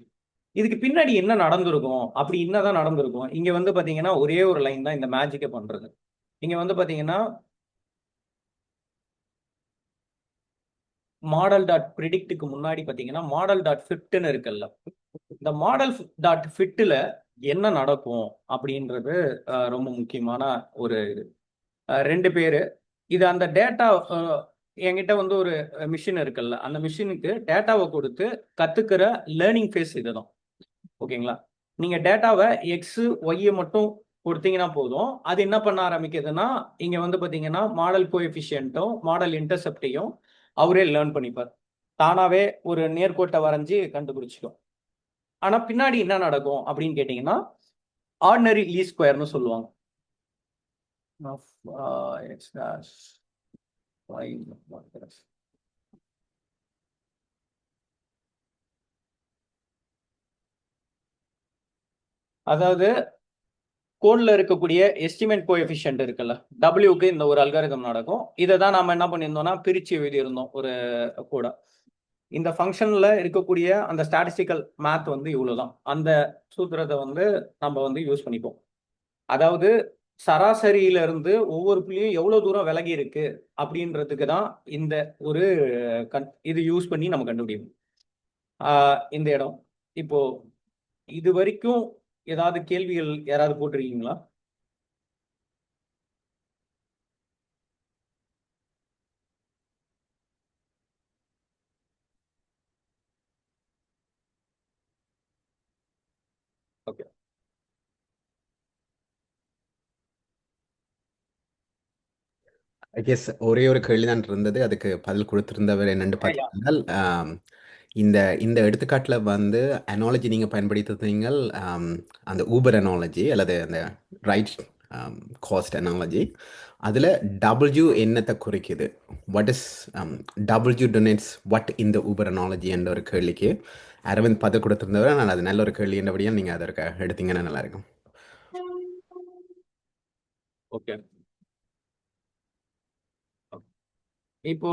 இதுக்கு பின்னாடி என்ன நடந்திருக்கும், அப்படி என்னதான் நடந்திருக்கும்? இங்கே வந்து பார்த்தீங்கன்னா ஒரே ஒரு லைன் தான் இந்த மேஜிக்கை பண்ணுறது. இங்கே வந்து பார்த்தீங்கன்னா மாடல் டாட் ப்ரிடிக்ட்டுக்கு முன்னாடி பார்த்தீங்கன்னா மாடல் டாட் ஃபிட்னு இருக்குல்ல, இந்த மாடல் டாட் ஃபிட்டில் என்ன நடக்கும் அப்படின்றது ரொம்ப முக்கியமான ஒரு இது. 2 பேர் இது அந்த டேட்டா என்கிட்ட வந்து ஒரு மிஷின் இருக்குல்ல, அந்த மிஷினுக்கு டேட்டாவை கொடுத்து கற்றுக்கிற லேர்னிங் ஃபேஸ் இதுதான். ஓகேங்களா? நீங்க டேட்டாவை எக்ஸ் ஒய்யை மட்டும் கொடுத்தீங்கன்னா போதும். அது என்ன பண்ண ஆரம்பிக்குதுன்னா, இங்க வந்து பாத்தீங்கன்னா மாடல் கோஎஃபிஷியன்ட்டும் மாடல் இன்டர்செப்டையும் அவரே லேர்ன் பண்ணிப்பார். தானாவே ஒரு நேர்கோட்டை வரைஞ்சி கண்டுபிடிச்சிடும். ஆனா பின்னாடி என்ன நடக்கும் அப்படின்னு கேட்டீங்கன்னா, ஆர்டினரி லீஸ்ட் ஸ்கொயர்னு சொல்லுவாங்க. எக்ஸ் டேஷ் ஒய் அதாவது கோட்ல இருக்கக்கூடிய எஸ்டிமேட் கோஎஃபிஷியன்ட் இருக்குல்ல, டபிள்யூக்கு இந்த ஒரு அல்காரிதம் நடக்கும். இதை தான் நாம என்ன பண்ணியிருந்தோம்னா பிரிச்சு எழுதியிருந்தோம் ஒரு கூட. இந்த ஃபங்க்ஷன்ல இருக்கக்கூடிய அந்த ஸ்டாட்டிஸ்டிக்கல் மேத் வந்து இவ்வளவுதான். அந்த சூத்திரத்தை வந்து நம்ம வந்து யூஸ் பண்ணிப்போம். அதாவது சராசரியில இருந்து ஒவ்வொரு புள்ளியும் எவ்வளவு தூரம் விலகி இருக்கு அப்படின்றதுக்கு தான் இந்த ஒரு இது யூஸ் பண்ணி நம்ம கண்டுபிடிப்போம். இந்த இடம் இப்போ இது வரைக்கும் ஏதாவது கேள்விகள் யாராவது போட்டிருக்கீங்களா? ஓகே. ஐ கெஸ் ஒரே ஒரு கேள்விதான் இருந்தது. அதுக்கு பதில் கொடுத்திருந்தவர் என்னன்னு ஐயா. பார்த்தீங்கன்னா, இந்த இந்த எடுத்துக்காட்டில் வந்து அனாலஜி நீங்கள் பயன்படுத்தினீங்கள். அந்த ஊபர் அனாலஜி அல்லது அந்த ரைட் காஸ்ட் அனாலஜி. அதில் டபிள்யூ என்னத்தை குறிக்குது? What is W donates what இந்த ஊபர் அனாலஜி என்ற ஒரு கேள்விக்கு அரவிந்த் பதில் கொடுத்திருந்தவர். ஆனால் அது நல்ல ஒரு கேள்வி என்றபடியால் நீங்கள் அதற்கு எடுத்தீங்கன்னா நல்லா இருக்கும். ஓகே. இப்போ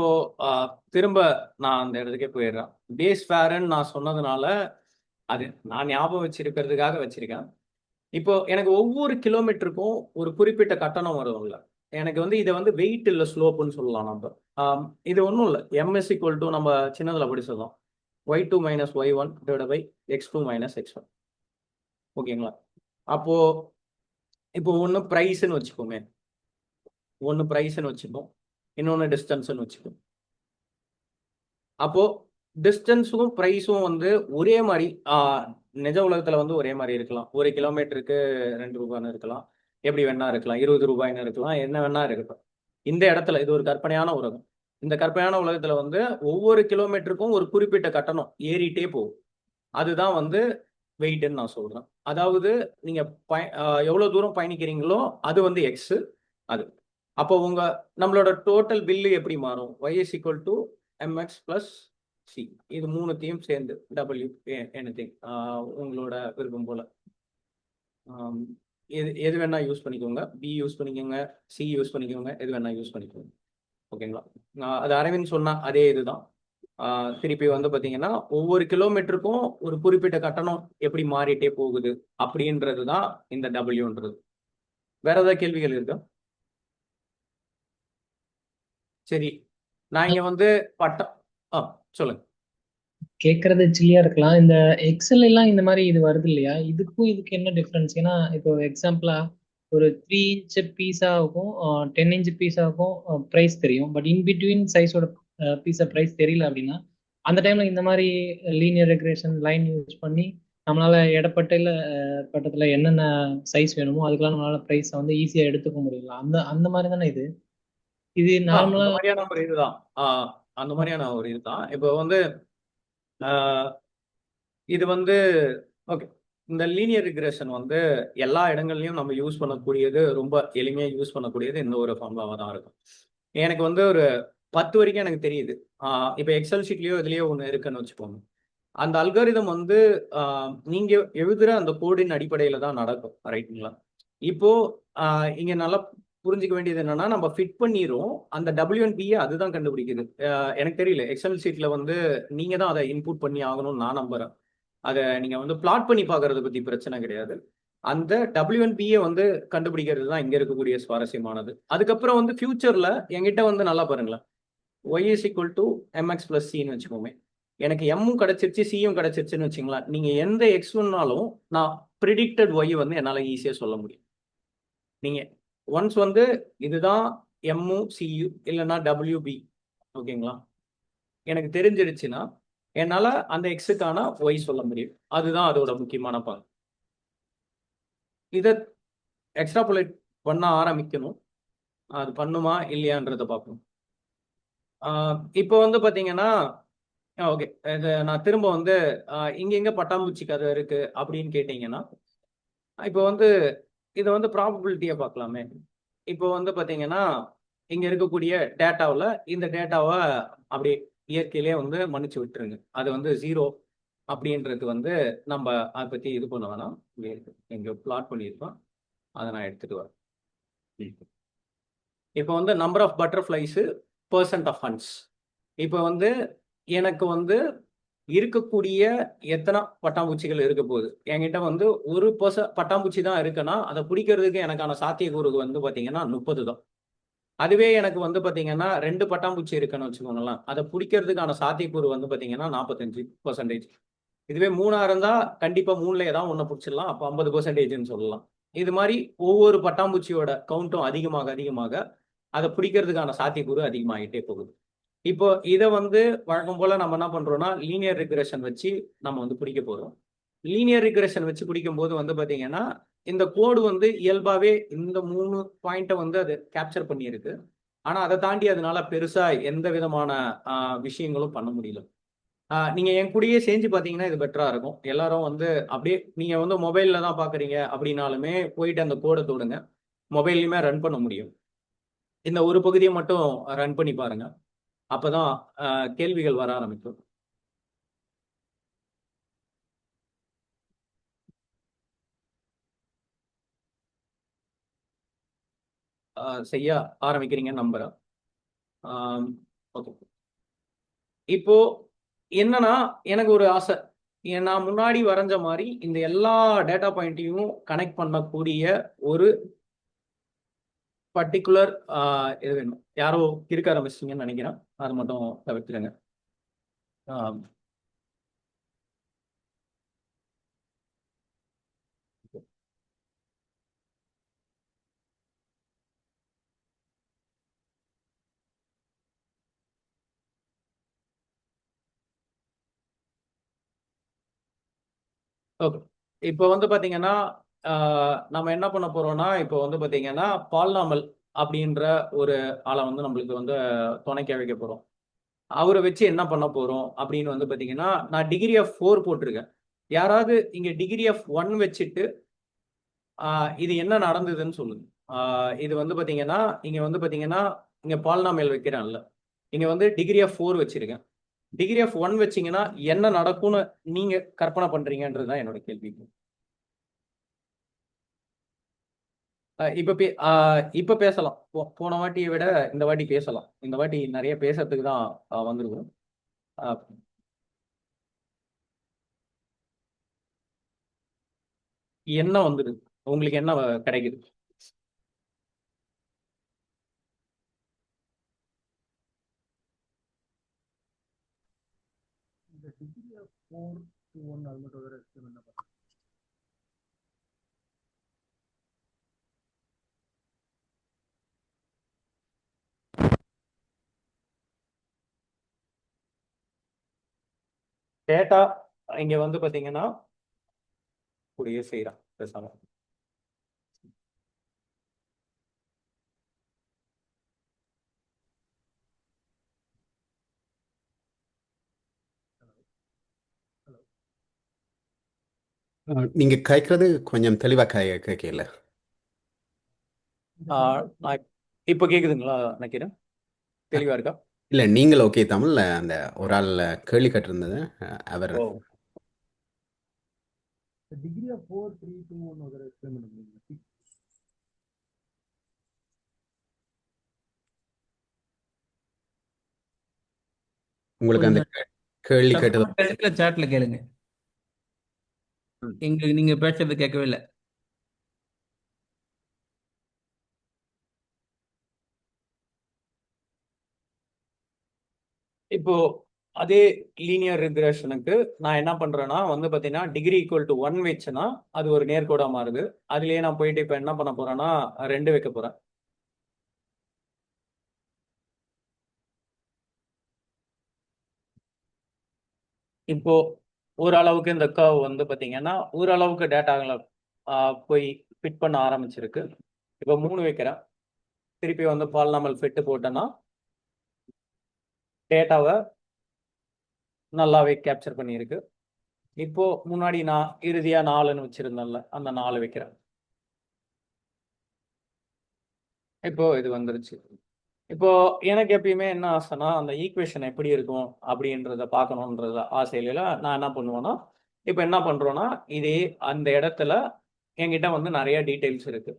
திரும்ப நான் அந்த இடத்துக்கே போயிடுறேன். பேஸ் ஃபேர்ன்னு நான் சொன்னதுனால அது நான் ஞாபகம் வச்சிருக்கிறதுக்காக வச்சிருக்கேன். இப்போ எனக்கு ஒவ்வொரு கிலோமீட்டருக்கும் ஒரு குறிப்பிட்ட கட்டணம் வரும்ல. எனக்கு வந்து இதை வந்து வெயிட் இல்லை ஸ்லோப்புன்னு சொல்லலாம் நம்ம. இது ஒன்றும் இல்லை. எம்எஸ் ஈக்குவல் டு நம்ம சின்னதில் படிச்சதும் y2 minus y1 divide by x2 minus x1. ஓகேங்களா? அப்போ இப்போ ஒன்று ப்ரைஸ்ன்னு வச்சுக்கோங்க. ஒன்று ப்ரைஸ்ன்னு வச்சுப்போம், இன்னொன்று டிஸ்டன்ஸ்ன்னு வச்சுப்போம். அப்போ டிஸ்டன்ஸும் ப்ரைஸும் வந்து ஒரே மாதிரி நிஜ உலகத்துல வந்து ஒரே மாதிரி இருக்கலாம். ஒரு கிலோமீட்டருக்கு 2 ரூபான்னு இருக்கலாம், எப்படி வேணா இருக்கலாம், 20 ரூபாய்ன்னு இருக்கலாம், என்ன வேணா இருக்கட்டும். இந்த இடத்துல இது ஒரு கற்பனையான உலகம். இந்த கற்பனையான உலகத்துல வந்து ஒவ்வொரு கிலோமீட்டருக்கும் ஒரு குறிப்பிட்ட கட்டணம் ஏறிட்டே போகும். அதுதான் வந்து வெயிட்ன்னு நான் சொல்றேன். அதாவது நீங்க எவ்வளவு தூரம் பயணிக்கிறீங்களோ அது வந்து எக்ஸ். அது அப்போ நம்மளோட டோட்டல் பில்லு எப்படி மாறும்? y is equal to mx plus c. இது மூணுத்தையும் சேர்ந்து w anything உங்களோட விருப்பம் போல எது வேணா யூஸ் பண்ணிக்கோங்க. b யூஸ் பண்ணிக்கோங்க, c யூஸ் பண்ணிக்கோங்க, எது வேணா யூஸ் பண்ணிக்கோங்க. ஓகேங்களா? அது அரவிந்த் சொன்னா அதே இதுதான். திருப்பி வந்து பாத்தீங்கன்னா ஒவ்வொரு கிலோமீட்டருக்கும் ஒரு குறிப்பிட்ட கட்டணம் எப்படி மாறிட்டே போகுது அப்படின்றது தான் இந்த டபிள்யூன்றது. வேற ஏதாவது கேள்விகள் இருக்கா? சரி, நான் இங்க வந்து பட்டம் சொல்லுங்க. கேட்கறது சில்லியா இருக்கலாம். இந்த எக்ஸல் எல்லாம் இந்த மாதிரி இது வருது இல்லையா? இதுக்கும் இதுக்கு என்ன டிஃப்ரென்ஸ்? ஏன்னா இப்போ எக்ஸாம்பிளா ஒரு 3 இன்ச் பீஸாவுக்கும் 10 இன்ச் பீஸாவுக்கும் ப்ரைஸ் தெரியும். பட் இன் பிட்வீன் சைஸோட பீஸா ப்ரைஸ் தெரியல அப்படின்னா அந்த டைம்ல இந்த மாதிரி லீனியர் ரெக்ரேஷன் லைன் யூஸ் பண்ணி நம்மளால இடப்பட்ட பட்டத்துல என்னென்ன சைஸ் வேணுமோ அதுக்கெல்லாம் நம்மளால ப்ரைஸை வந்து ஈஸியா எடுத்துக்க முடியல. அந்த அந்த மாதிரி தானே இது. இது நார்மலா அந்த மாதிரியான ஒரு இதுதான். அந்த மாதிரியான ஒரு இதுதான். இப்போ வந்து இது வந்து ஓகே. இந்த லீனியர் ரிக்ரெஷன் வந்து எல்லா இடங்கள்லையும் நம்ம யூஸ் பண்ணக்கூடியது, ரொம்ப எளிமையாக யூஸ் பண்ணக்கூடியது இந்த ஒரு ஃபார்முலாவாக தான் இருக்கும். எனக்கு வந்து ஒரு 10 வரைக்கும் எனக்கு தெரியுது. இப்போ எக்ஸல் ஷீட்லேயோ இதுலேயோ ஒன்று இருக்குன்னு வச்சுக்கோங்க. அந்த அல்காரிதம் வந்து நீங்க எழுதுற அந்த கோடின் அடிப்படையில் தான் நடக்கும். ரைட்டுங்களா? இப்போ இங்க நல்லா புரிஞ்சுக்க வேண்டியது என்னன்னா, நம்ம ஃபிட் பண்ணிரும் அந்த WNP-யை அதுதான் கண்டுபிடிக்குது. எனக்கு தெரியல, எக்ஸல் ஷீட்ல வந்து நீங்க தான் அதை இன்புட் பண்ணி ஆகணும்னு நான் நம்புறேன். அதை நீங்க வந்து பிளாட் பண்ணி பார்க்கறத பத்தி பிரச்சனை கிடையாது. அந்த WNP-யை வந்து கண்டுபிடிக்கிறது தான் இங்க இருக்கக்கூடிய சுவாரஸ்யமானது. அதுக்கப்புறம் வந்து ஃபியூச்சர்ல என்கிட்ட வந்து நல்லா பாருங்களேன், y is equal to mx plus c-ன்னு வச்சுக்கோமே. எனக்கு எம்மும் கிடைச்சிருச்சு, சியும் கிடைச்சிருச்சுன்னு வச்சுங்களேன். நீங்க எந்த x1னாலும் நான் ப்ரிடிக்டட் y வந்து என்னால ஈஸியா சொல்ல முடியும். நீங்க ஒன்ஸ் வந்து இதுதான் எம்மும் சியும் இல்லைன்னா WB, ஓகேங்களா, எனக்கு தெரிஞ்சிருச்சுன்னா என்னால அந்த எக்ஸுக்கான ஒய் சொல்ல முடியும். அதுதான் அதோட முக்கியமான பங்கு. இதை எக்ஸ்ட்ராபுலேட் பண்ண ஆரம்பிக்கணும். அது பண்ணுமா இல்லையான்றத பார்க்கணும். இப்போ வந்து பார்த்தீங்கன்னா ஓகே, இது நான் திரும்ப வந்து இங்க எங்க பட்டாம்பூச்சி கதை இருக்கு அப்படின்னு கேட்டீங்கன்னா, இப்போ வந்து இதை வந்து ப்ராபபிலிட்டியை பார்க்கலாமே. இப்போ வந்து பார்த்தீங்கன்னா இங்க இருக்கக்கூடிய டேட்டாவில் இந்த டேட்டாவை அப்படியே இயற்கையிலே வந்து மன்னிச்சு விட்டுருங்க. அது வந்து 0 அப்படின்றது வந்து நம்ம அதை பற்றி இது பண்ண வேணாம். இங்கே இருக்கு, இங்கே பிளாட் பண்ணியிருக்கோம், அதை நான் எடுத்துட்டு வரேன். இப்போ வந்து number of butterflies percent of ஹன்ஸ். இப்போ வந்து எனக்கு வந்து இருக்கக்கூடிய எத்தனை பட்டாம்பூச்சிகள் இருக்க போகுது, என்கிட்ட வந்து ஒரு பட்டாம்பூச்சி தான் இருக்குன்னா அதை பிடிக்கிறதுக்கு எனக்கான சாத்தியக்கூறு வந்து பார்த்தீங்கன்னா 30 தான். அதுவே எனக்கு வந்து பார்த்தீங்கன்னா 2 பட்டாம்பூச்சி இருக்குன்னு வச்சுக்கோங்களேன், அதை பிடிக்கிறதுக்கான சாத்தியக்கூறு வந்து பார்த்தீங்கன்னா 45%. இதுவே 3 இருந்தால் கண்டிப்பாக 3ல ஏதாவது ஒன்று பிடிச்சிடலாம், அப்போ 50%ன்னு சொல்லலாம். இது மாதிரி ஒவ்வொரு பட்டாம்பூச்சியோட கவுண்ட்டும் அதிகமாக அதிகமாக அதை பிடிக்கிறதுக்கான சாத்தியக்கூறு அதிகமாகிட்டே போகுது. இப்போ இதை வந்து வழக்கம் போல நம்ம என்ன பண்றோம்னா லீனியர் ரிக்ரெஷன் வச்சு நம்ம வந்து பிடிக்க போறோம். லீனியர் ரிக்ரெஷன் வச்சு பிடிக்கும் போது வந்து பாத்தீங்கன்னா இந்த கோடு வந்து இயல்பாவே இந்த 3 பாயிண்ட்டை வந்து அது கேப்சர் பண்ணியிருக்கு. ஆனா அதை தாண்டி அதனால பெருசா எந்த விதமான விஷயங்களும் பண்ண முடியல. நீங்க என் கூடயே செஞ்சு பாத்தீங்கன்னா இது பெட்டரா இருக்கும். எல்லாரும் வந்து அப்படியே நீங்க வந்து மொபைல்ல தான் பாக்குறீங்க அப்படின்னாலுமே போயிட்டு அந்த கோடை தொடுங்க, மொபைல்லையுமே ரன் பண்ண முடியும். இந்த ஒரு பகுதியை மட்டும் ரன் பண்ணி பாருங்க, அப்பதான் கேள்விகள் வர ஆரம்பிக்கும். செய்ய ஆரம்பிக்கிறீங்கன்னு நம்புறேன். ஓகே, இப்போ என்னன்னா எனக்கு ஒரு ஆசை, நான் முன்னாடி வரைஞ்ச மாதிரி இந்த எல்லா டேட்டா பாயிண்ட்டையும் கனெக்ட் பண்ணக்கூடிய ஒரு பர்டிகுலர் இது வேணும். யாரோ இருக்க ஆரம்பிச்சிங்கன்னு நினைக்கிறேன், அது மட்டும் தவிர்த்துடுங்க. ஓகே, இப்போ வந்து பார்த்தீங்கன்னா நம்ம என்ன பண்ண போறோம்னா இப்போ வந்து பார்த்தீங்கன்னா பால்நாமல் அப்படின்ற ஒரு ஆளை வந்து நம்மளுக்கு வந்து துணைக்க வைக்க போறோம். அவரை வச்சு என்ன பண்ண போறோம் அப்படின்னு வந்து பார்த்தீங்கன்னா நான் டிகிரி ஆஃப் 4 போட்டிருக்கேன். யாராவது இங்க டிகிரி ஆஃப் 1 வச்சுட்டு இது என்ன நடந்ததுன்னு சொல்லுங்க. இது வந்து பார்த்தீங்கன்னா இங்க வந்து பார்த்தீங்கன்னா இங்க பால்நாமல் வைக்கிறேன்ல, இங்க வந்து டிகிரி ஆஃப் 4 வச்சிருக்கேன். டிகிரி ஆஃப் 1 வச்சீங்கன்னா என்ன நடக்கும்னு நீங்க கற்பனை பண்றீங்கன்றது தான் என்னோட கேள்வி. இப்ப பேசலாம். போன வாட்டியை விட இந்த வாட்டி பேசலாம். இந்த வாட்டி நிறைய பேசுறதுக்கு தான் வந்திருக்கும். என்ன வந்துடுது, உங்களுக்கு என்ன கிடைக்குது? டேட்டா இங்க வந்து பாத்தீங்கன்னா கூடிய செய்யறான் பேசாம. நீங்க கேட்கறது கொஞ்சம் தெளிவா கேட்கல. இப்ப கேக்குதுங்களா? நினைக்கிறேன் தெளிவா இருக்கா? இல்ல, நீங்கள் ஓகே. தமிழ் அந்த ஒரு ஆள் கேள்வி கேட்டிருந்தது, அவர் ஓ, டிகிரி ஆஃப் 4 3 2 1 वगैरह एक्सप्लेन பண்ண முடியுமா? உங்களுக்கு அந்த கொஞ்சம் கேள்வி கேட்டது. சத்தமா பேசுங்க, சாட்ல கேளுங்க. எங்களுக்கு நீங்க பேசுறது கேட்கவே இல்லை. இப்போ அதே லீனியர் ரிக்ரெஷனுக்கு நான் என்ன பண்றேன்னா வந்து பாத்தீங்கன்னா டிகிரி ஈக்குவல் டு 1 வச்சுன்னா அது ஒரு நேர்கோடா மாறுது. அதுலயே நான் போயிட்டு இப்ப என்ன பண்ண போறேன்னா 2 வைக்க போறேன். இப்போ ஓரளவுக்கு இந்த கர்வ் வந்து பார்த்தீங்கன்னா ஓரளவுக்கு டேட்டாகளை போய் ஃபிட் பண்ண ஆரம்பிச்சிருக்கு. இப்போ 3 வைக்கிறேன், திருப்பி வந்து பாலினாமல் ஃபிட் போட்டேன்னா டேட்டாவை நல்லாவே கேப்சர் பண்ணியிருக்கு. இப்போ முன்னாடி நான் இறுதியா 4ன்னு வச்சிருந்தேன்ல, அந்த 4 வைக்கிறேன். இப்போ இது வந்துருச்சு. இப்போ எனக்கு எப்பயுமே என்ன ஆசைன்னா, அந்த ஈக்குவேஷன் எப்படி இருக்கும் அப்படின்றத பார்க்கணுன்றத ஆசையில நான் என்ன பண்ணுவேன்னா, இப்போ என்ன பண்றோம்னா, இதே அந்த இடத்துல என்கிட்ட வந்து நிறைய டீடைல்ஸ் இருக்கு.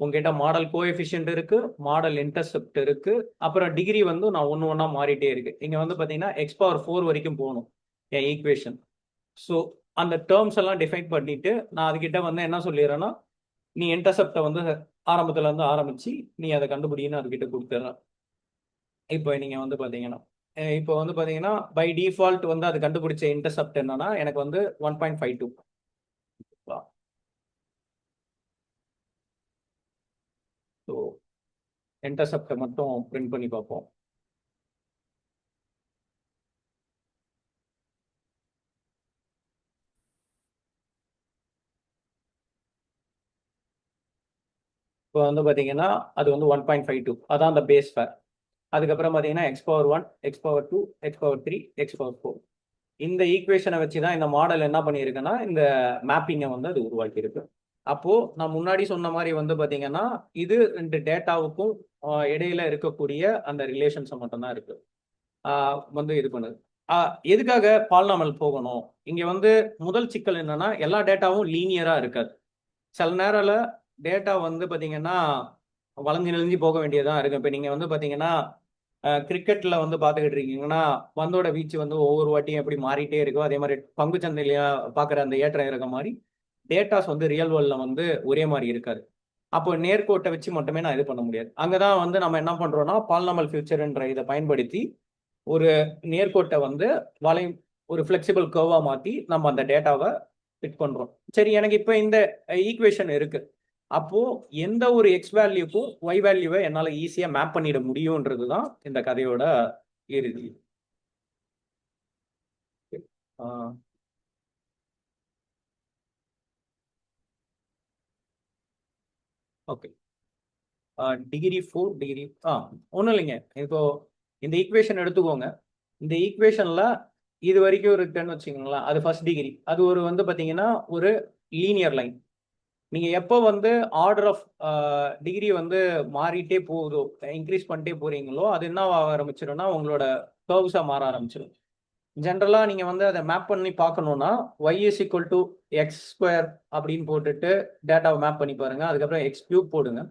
உங்ககிட்ட மாடல் கோஎஃபிஷியன்ட் இருக்கு, மாடல் இன்டர்செப்ட் இருக்கு, அப்புறம் டிகிரி வந்து நான் ஒன்று ஒன்றா மாறிட்டே இருக்கு. இங்க வந்து பார்த்தீங்கன்னா x⁴ வரைக்கும் போகணும் என் ஈக்குவேஷன். ஸோ அந்த டேர்ம்ஸ் எல்லாம் டிஃபைன் பண்ணிட்டு நான் அதுகிட்ட வந்து என்ன சொல்லிடுறேன்னா, நீ இன்டர்செப்டை வந்து ஆரம்பத்துல இருந்து ஆரம்பிச்சு நீ அதை கண்டுபிடின்னு அதுகிட்ட கொடுத்துட்றேன். இப்போ நீங்க வந்து பார்த்தீங்கன்னா இப்போ வந்து பார்த்தீங்கன்னா பை டிஃபால்ட் வந்து அது கண்டுபிடிச்ச இன்டர்செப்ட் என்னன்னா எனக்கு வந்து 1.52. ஸோ இன்டர்செப்டை மட்டும் பிரிண்ட் பண்ணி பார்ப்போம். இப்போ வந்து பார்த்தீங்கன்னா அது வந்து 1.52 அதான் அந்த பேஸ் ஃபேர். அதுக்கப்புறம் பார்த்தீங்கன்னா x⁴1, x⁴2, x⁴3, x⁴4 இந்த ஈக்குவேஷனை வச்சு தான் இந்த மாடல் என்ன பண்ணியிருக்குன்னா இந்த மேப்பிங்கை வந்து அது உருவாக்கியிருக்கு. அப்போ நான் முன்னாடி சொன்ன மாதிரி வந்து பார்த்தீங்கன்னா இது 2 டேட்டாவுக்கும் இடையில இருக்கக்கூடிய அந்த ரிலேஷன்ஸை மட்டும்தான் இருக்கு வந்து இது பண்ணுது. எதுக்காக பாலினாமல் போகணும்? இங்க வந்து முதல் சிக்கல் என்னன்னா எல்லா டேட்டாவும் லீனியரா இருக்காது. சில நேரம்ல டேட்டா வந்து பார்த்தீங்கன்னா வளைஞ்சு நெளிஞ்சு போக வேண்டியதா இருக்கு. இப்போ நீங்க வந்து பார்த்தீங்கன்னா கிரிக்கெட்ல வந்து பார்த்துக்கிட்டு இருக்கீங்கன்னா பந்தோட வீச்சு வந்து ஒவ்வொரு வாட்டியும் எப்படி மாறிட்டே இருக்கோ அதே மாதிரி பங்கு சந்தையில பார்க்குற அந்த ஏற்றம் இருக்க மாதிரி டேட்டாஸ் வந்து ரியல் வேர்ல்ட்ல வந்து ஒரே மாதிரி இருக்காது. அப்போ நேர்கோட்டை வச்சு மட்டுமே நான் இது பண்ண முடியாது. அங்கதான் வந்து நம்ம என்ன பண்றோம்னா பாலினாமல் ஃபியூச்சர்ன்ற இதை பயன்படுத்தி ஒரு நேர்கோட்டை வந்து ஒரு ஃபிளெக்சிபிள் கர்வா மாத்தி நம்ம அந்த டேட்டாவை ஃபிட் பண்றோம். சரி, எனக்கு இப்போ இந்த ஈக்குவேஷன் இருக்கு. அப்போ எந்த ஒரு எக்ஸ் வேல்யூக்கும் ஒய் வேல்யூவை என்னால் ஈஸியாக மேப் பண்ணிட முடியும்ன்றது தான் இந்த கதையோட இறுதி. ஓகே, டிகிரி 4 டிகிரி ஒன்றும் இல்லைங்க. இப்போ இந்த ஈக்குவேஷன் எடுத்துக்கோங்க. இந்த ஈக்குவேஷன்ல இது வரைக்கும் இருக்குன்னு வச்சுக்கோங்களேன், அது ஃபர்ஸ்ட் டிகிரி. அது ஒரு வந்து பார்த்தீங்கன்னா ஒரு லீனியர் லைன். நீங்க எப்போ வந்து ஆர்டர் ஆஃப் டிகிரி வந்து மாறிட்டே போகுதோ இன்க்ரீஸ் பண்ணிட்டே போறீங்களோ அது என்ன ஆரம்பிச்சிடும்னா உங்களோட கர்வ்ஸா மாற ஆரம்பிச்சிடும். ஜென்ரலா நீங்க வந்து அதை மேப் பண்ணி பார்க்கணும்னா y = x² அப்படின்னு போட்டுட்டு டேட்டாவை மேப் பண்ணி பாருங்க. அதுக்கப்புறம் x³ போடுங்க.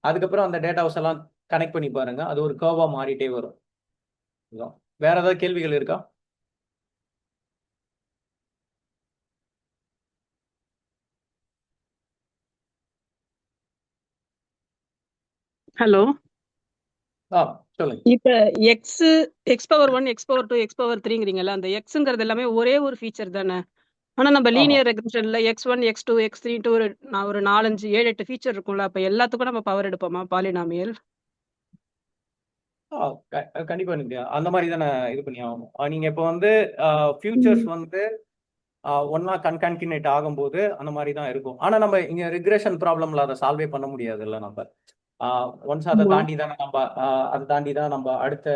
அதுக்கப்புறம் அந்த டேட்டாஸ் எல்லாம் கனெக்ட் பண்ணி பாருங்க. அது ஒரு கர்வா மாறிட்டே வரும். வேற ஏதாவது கேள்விகள் இருக்கா? ஹலோ, சொல்லுங்க. இப்ப x⁴1, x⁴2, x⁴3ங்கிறீங்கல்ல, அந்த எக்ஸ்ங்கிறது எல்லாமே ஒரே ஒரு ஃபீச்சர் தானே? ஆனா நம்ம ஆமா, லீனியர் ரெக்ரெஷன்ல x1, x2, x3 ஒரு 4, 5, 7, 8 ஃபீச்சர் இருக்கும்ல. அப்ப எல்லாத்துக்கும் நம்ம பவர் எடுப்போமா பாலினாமியல்? கண்டிப்பா நீங்க அந்த மாதிரி தானே இது பண்ணி ஆகணும். நீங்க இப்போ வந்து ஃபியூச்சர்ஸ் வந்து ஒன்னா கன்கான்கினேட் ஆகும்போது அந்த மாதிரி தான் இருக்கும். ஆனா நம்ம இங்க ரிக்ரெஷன் ப்ராப்ளம்ல அதை சால்வே பண்ண முடியாது இல்ல நம்ம. ஒன்ஸ் அதை தாண்டி தான் நம்ம அடுத்த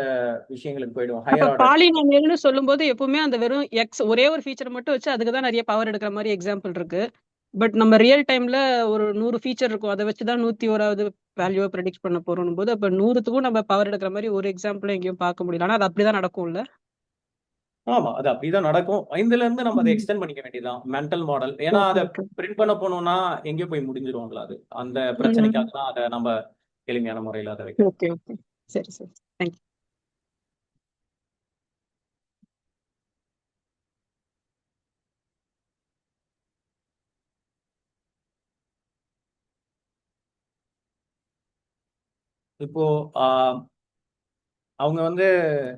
விஷயங்களுக்கு போயிடுவோம். அப்ப ஹையர் ஆர்டர். பாலினாமியல்னு சொல்லும்போது எப்பவுமே அந்த வெறும் எக்ஸ் ஒரே ஒரு ஃபீச்சர் மட்டும் வச்சு அதுக்கு தான் நிறைய பவர் எடுக்கிற மாதிரி எக்ஸாம்பிள் இருக்கு. பட் நம்ம ரியல் டைம்ல ஒரு 100 ஃபீச்சர் இருக்கும். அதை வச்சுதான் 101வது வேல்யூவை ப்ரெடிக்ட் பண்ண போறோம் போது அப்ப 100த்துக்கும் நம்ம பவர் எடுக்கிற மாதிரி ஒரு எக்ஸாம்பிள் எங்கேயும் பார்க்க முடியல. ஆனா அது அப்படிதான் நடக்கும்ல. ஆமா, அது அப்படிதான் நடக்கும். இதுல இருந்து நம்ம அதை எக்ஸ்டெண்ட் பண்ணிக்க வேண்டியதுதான் மென்டல் மாடல். ஏன்னா அதை பிரிண்ட் பண்ண போனோம்னா எங்கேயோ போய் முடிஞ்சிருவாங்களா அது. அந்த பிரச்சனைக்காக தான் அதை நம்ம எளிமையான முறையில் அதை வைக்கிறோம். ஓகே ஓகே, சரி சரி, தேங்க்யூ. இப்போ அவங்க வந்து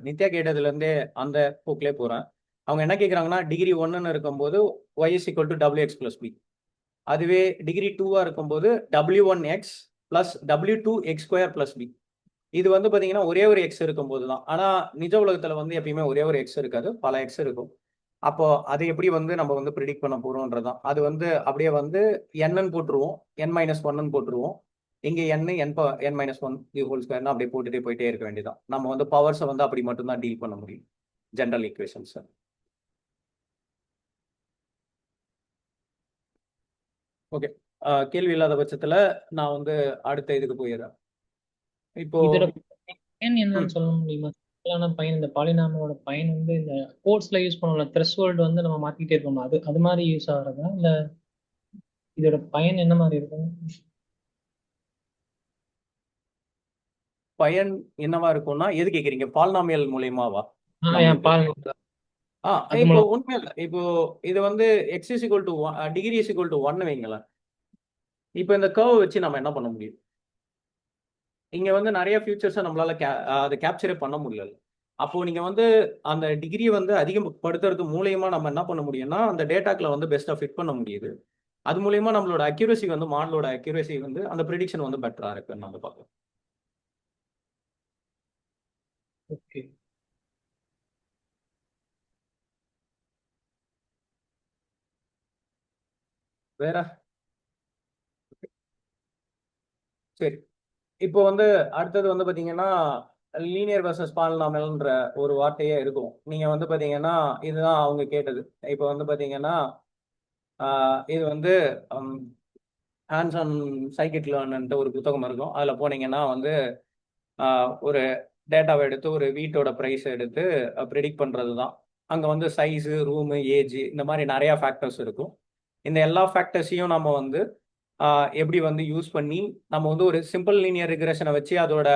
நித்யா கேட்டதுல இருந்தே அந்த போக்கிலே போறேன். அவங்க என்ன கேட்குறாங்கன்னா டிகிரி 1ன்னு இருக்கும்போது y = wx + b. அதுவே டிகிரி 2வா இருக்கும்போது w1x + w2x² + b. இது வந்து பார்த்தீங்கன்னா ஒரே ஒரு எக்ஸ் இருக்கும்போது தான். ஆனால் நிஜ உலகத்தில் வந்து எப்பயுமே ஒரே ஒரு எக்ஸ் இருக்காது, பல எக்ஸ் இருக்கும். அப்போ அதை எப்படி வந்து நம்ம வந்து ப்ரிடிக்ட் பண்ண போறோம்ன்றதான். அது வந்து அப்படியே வந்து என்னன்னு போட்டுருவோம், n-1 போட்டுருவோம். இங்க n-1 தி ஹோல் ஸ்கொயர்னா அப்படியே போட்டுட்டே போயிட்டே இருக்க வேண்டியதான். நம்ம வந்து பவர்ஸை வந்து அப்படி மட்டும் தான் டீல் பண்ண முடியும் ஜெனரல் ஈக்குவேஷன்ஸ். ஓகே, கேள்வி இல்லாத பட்சத்துல நான் வந்து அடுத்த இதுக்கு போயிடுறேன். இப்போ இதோட பயன் ம், என்னன்னு சொல்ல முடியுமா? சிக்கலான பயன், இந்த பாலினாமோட பயன் வந்து இந்த கோட்ஸ்ல யூஸ் பண்ணல த்ரெஷ்ஹோல்டு வந்து நம்ம மாத்திக்கிட்டே இருக்கோம், அது மாதிரி யூஸ் ஆகுறதா இல்ல இதோட பயன் என்ன மாதிரி இருக்கும்? பயன் என்னவா இருக்கும்னா எது கேக்குறீங்க? பாலினாமியல் மூலியமாவா என் நம்மளுக்கு? பால் அது இப்போ மூலம் உண்மை இல்லை. இப்போ இது வந்து X is equal to degree is equal to 1 வைங்களேன். இப்போ இந்த கர்வ் வச்சு நம்ம என்ன பண்ண முடியும்? இங்க வந்து நிறைய ஃபியூச்சர்ஸை நம்மளால அதை கேப்சரே பண்ண முடியல. அப்போ நீங்க வந்து அந்த டிகிரியை வந்து அதிகப்படுத்துறது மூலியமா நம்ம என்ன பண்ண முடியும்னா அந்த டேட்டாக்களை வந்து பெஸ்ட்டாக ஃபிட் பண்ண முடியுது. அது மூலியமா நம்மளோட அக்யூரசி வந்து மாடலோட அக்யூரசி வந்து அந்த ப்ரிடிக்ஷன் வந்து பெட்டரா இருக்குன்னு நம்ம பார்க்கலாம். ஓகே. வேற சரி, இப்போ வந்து அடுத்தது வந்து பாத்தீங்கன்னா லீனியர் வர்சஸ் பாலினாமியல்ன்ற ஒரு வார்த்தையே இருக்கும். நீங்க வந்து பாத்தீங்கன்னா இதுதான் அவங்க கேட்டது. இப்போ வந்து பாத்தீங்கன்னா இது வந்து ஹேண்ட்ஸ் ஆன் சைக்கிட் லேர்ன்ட்டு ஒரு புத்தகம் இருக்கும். அதுல போனீங்கன்னா வந்து ஒரு டேட்டாவை எடுத்து ஒரு வீட்டோட ப்ரைஸ் எடுத்து ப்ரிடிக்ட் பண்றது தான். அங்க வந்து சைஸு, ரூமு, ஏஜ் இந்த மாதிரி நிறைய ஃபேக்டர்ஸ் இருக்கும். இந்த எல்லா ஃபேக்டர்ஸையும் நம்ம வந்து எப்படி வந்து யூஸ் பண்ணி நம்ம வந்து ஒரு சிம்பிள் லீனியர் ரிக்ரெஷனை வச்சு அதோட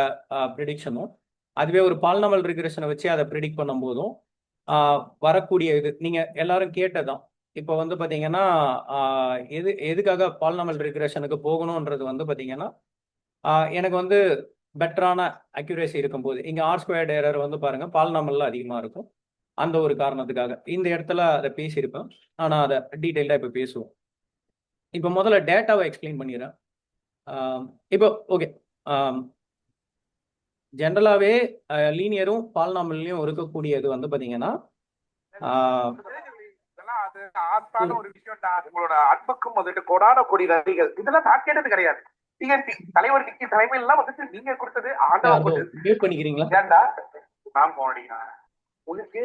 ப்ரிடிக்ஷனும், அதுவே ஒரு பாலினாமியல் ரிக்ரெஷனை வச்சு அதை ப்ரிடிக்ட் பண்ணும்போதும் வரக்கூடிய இது நீங்க எல்லாரும் கேட்டதான். இப்போ வந்து பாத்தீங்கன்னா எதுக்காக பாலினாமியல் ரிக்ரெஷனுக்கு போகணுன்றது வந்து பாத்தீங்கன்னா எனக்கு வந்து பெட்டரான அக்யூரேசி இருக்கும்போது இங்க R² எரர் வந்து பாருங்க பாலினாமியல்ல அதிகமா இருக்கும். அந்த ஒரு காரணத்துக்காக இந்த இடத்துல அதை பேசியிருப்பேன். ஆனா அதை டீட்டெயில்டா இப்போ பேசுவோம். இப்போ முதல்ல டேட்டாவை எக்ஸ்பிளைன் பண்ணிடுறேன். இப்போ ஓகே, ஜென்ரலாகவே லீனியரும் பாலினாமியல்லையும் இருக்கக்கூடியது வந்து பார்த்தீங்கன்னா அது ஆஸ்தான ஒரு விஷயம் தான். உங்களோட அன்புக்கும் வந்துட்டு கொடான கொடி நன்றிகள். இதெல்லாம் நான் கேட்டது கிடையாது. நீங்க தலைவர் நிக்கி தலைமையில வந்துட்டு நீங்க கொடுத்தது ஆண்டவன் மியூட் பண்ணிக்கிறீங்களா? ஏன்டா நான் போனீங்க உனக்கு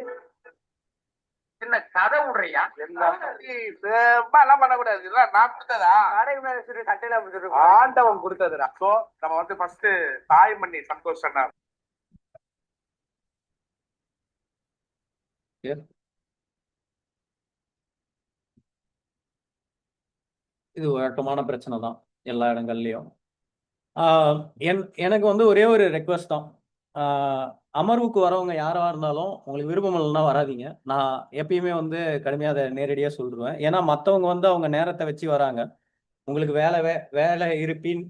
சின்ன கதை விடுறியா? எல்லாம் பண்ணக்கூடாது. நான் கொடுத்ததா? ஆண்டவன் கொடுத்ததுடா. சோ நம்ம வந்து ஃபர்ஸ்ட் தாய் மண்ணி சந்தோஷ் சொன்னார். இது வழக்கமான பிரச்சனை தான் எல்லா இடங்கள்லயும். எனக்கு வந்து ஒரே ஒரு ரெக்வஸ்ட் தான். அமர்வுக்கு வரவங்க யாரா இருந்தாலும் உங்களுக்கு விருப்பம் இல்லைன்னா வராதீங்க. நான் எப்பயுமே வந்து கடுமையாக அதை நேரடியாக சொல்லிடுவேன். ஏன்னா மற்றவங்க வந்து அவங்க நேரத்தை வச்சு வராங்க. உங்களுக்கு வேலை இருப்பின்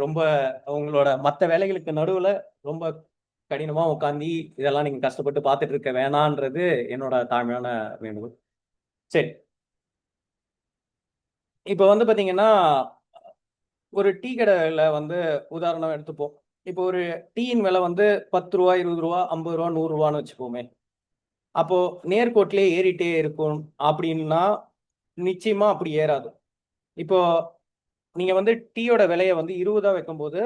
ரொம்ப உங்களோட மற்ற வேலைகளுக்கு நடுவில் ரொம்ப கடினமாக உட்காந்து இதெல்லாம் நீங்கள் கஷ்டப்பட்டு பார்த்துட்டு இருக்க வேணான்றது என்னோட தாழ்மையான வேண்டுகோள். சரி, இப்போ வந்து பார்த்தீங்கன்னா ஒரு டீ கடையில் வந்து உதாரணம் எடுத்துப்போம். இப்போ ஒரு டீயின் விலை வந்து 10 ரூபா, 20 ரூபா, 50 ரூபா, 100 ரூபான்னு வச்சுப்போமே. அப்போ நேர்கோட்டிலே ஏறிட்டே இருக்கும் அப்படின்னா நிச்சயமா அப்படி ஏறாது. இப்போ நீங்க வந்து டீயோட விலையை வந்து 20 வைக்கும்போது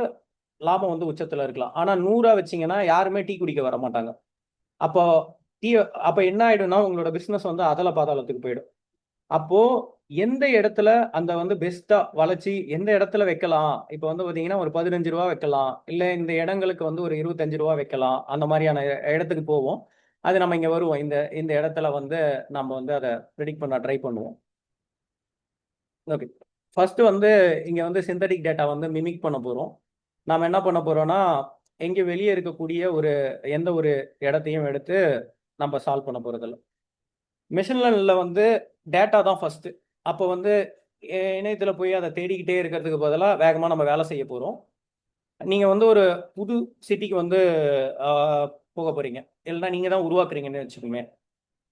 லாபம் வந்து உச்சத்துல இருக்கலாம். ஆனா 100 வச்சீங்கன்னா யாருமே டீ குடிக்க வர மாட்டாங்க. அப்போ அப்ப என்ன ஆயிடும்னா உங்களோட பிசினஸ் வந்து அதல பாதாளத்துக்கு போயிடும். அப்போ எந்த இடத்துல அந்த வந்து பெஸ்டா வளர்ச்சி எந்த இடத்துல வைக்கலாம்? இப்போ வந்து பாத்தீங்கன்னா ஒரு 15 ரூபா வைக்கலாம், இல்ல இந்த இடங்களுக்கு வந்து ஒரு 25 ரூபா வைக்கலாம். அந்த மாதிரியான இடத்துக்கு போவோம். அது நம்ம இங்க வருவோம். இந்த இடத்துல வந்து நம்ம வந்து அதை ப்ரெடிக்ட் பண்ண ட்ரை பண்ணுவோம். ஓகே, ஃபர்ஸ்ட் வந்து இங்க வந்து சிந்தட்டிக் டேட்டா வந்து மிமிக் பண்ண போறோம். நாம என்ன பண்ண போறோம்னா எங்க வெளியே இருக்கக்கூடிய எந்த ஒரு இடத்தையும் எடுத்து நம்ம சால்வ் பண்ண போறதில்ல. மெஷின் லேர்னிங்ல வந்து டேட்டா தான் ஃபர்ஸ்ட். அப்போ வந்து இணையத்துல போய் அதை தேடிக்கிட்டே இருக்கிறதுக்கு பதிலாக வேகமா நம்ம வேலை செய்ய போறோம். நீங்க வந்து ஒரு புது சிட்டிக்கு வந்து போக போறீங்க, இல்லைன்னா நீங்க தான் உருவாக்குறீங்கன்னு வச்சுக்கோங்க.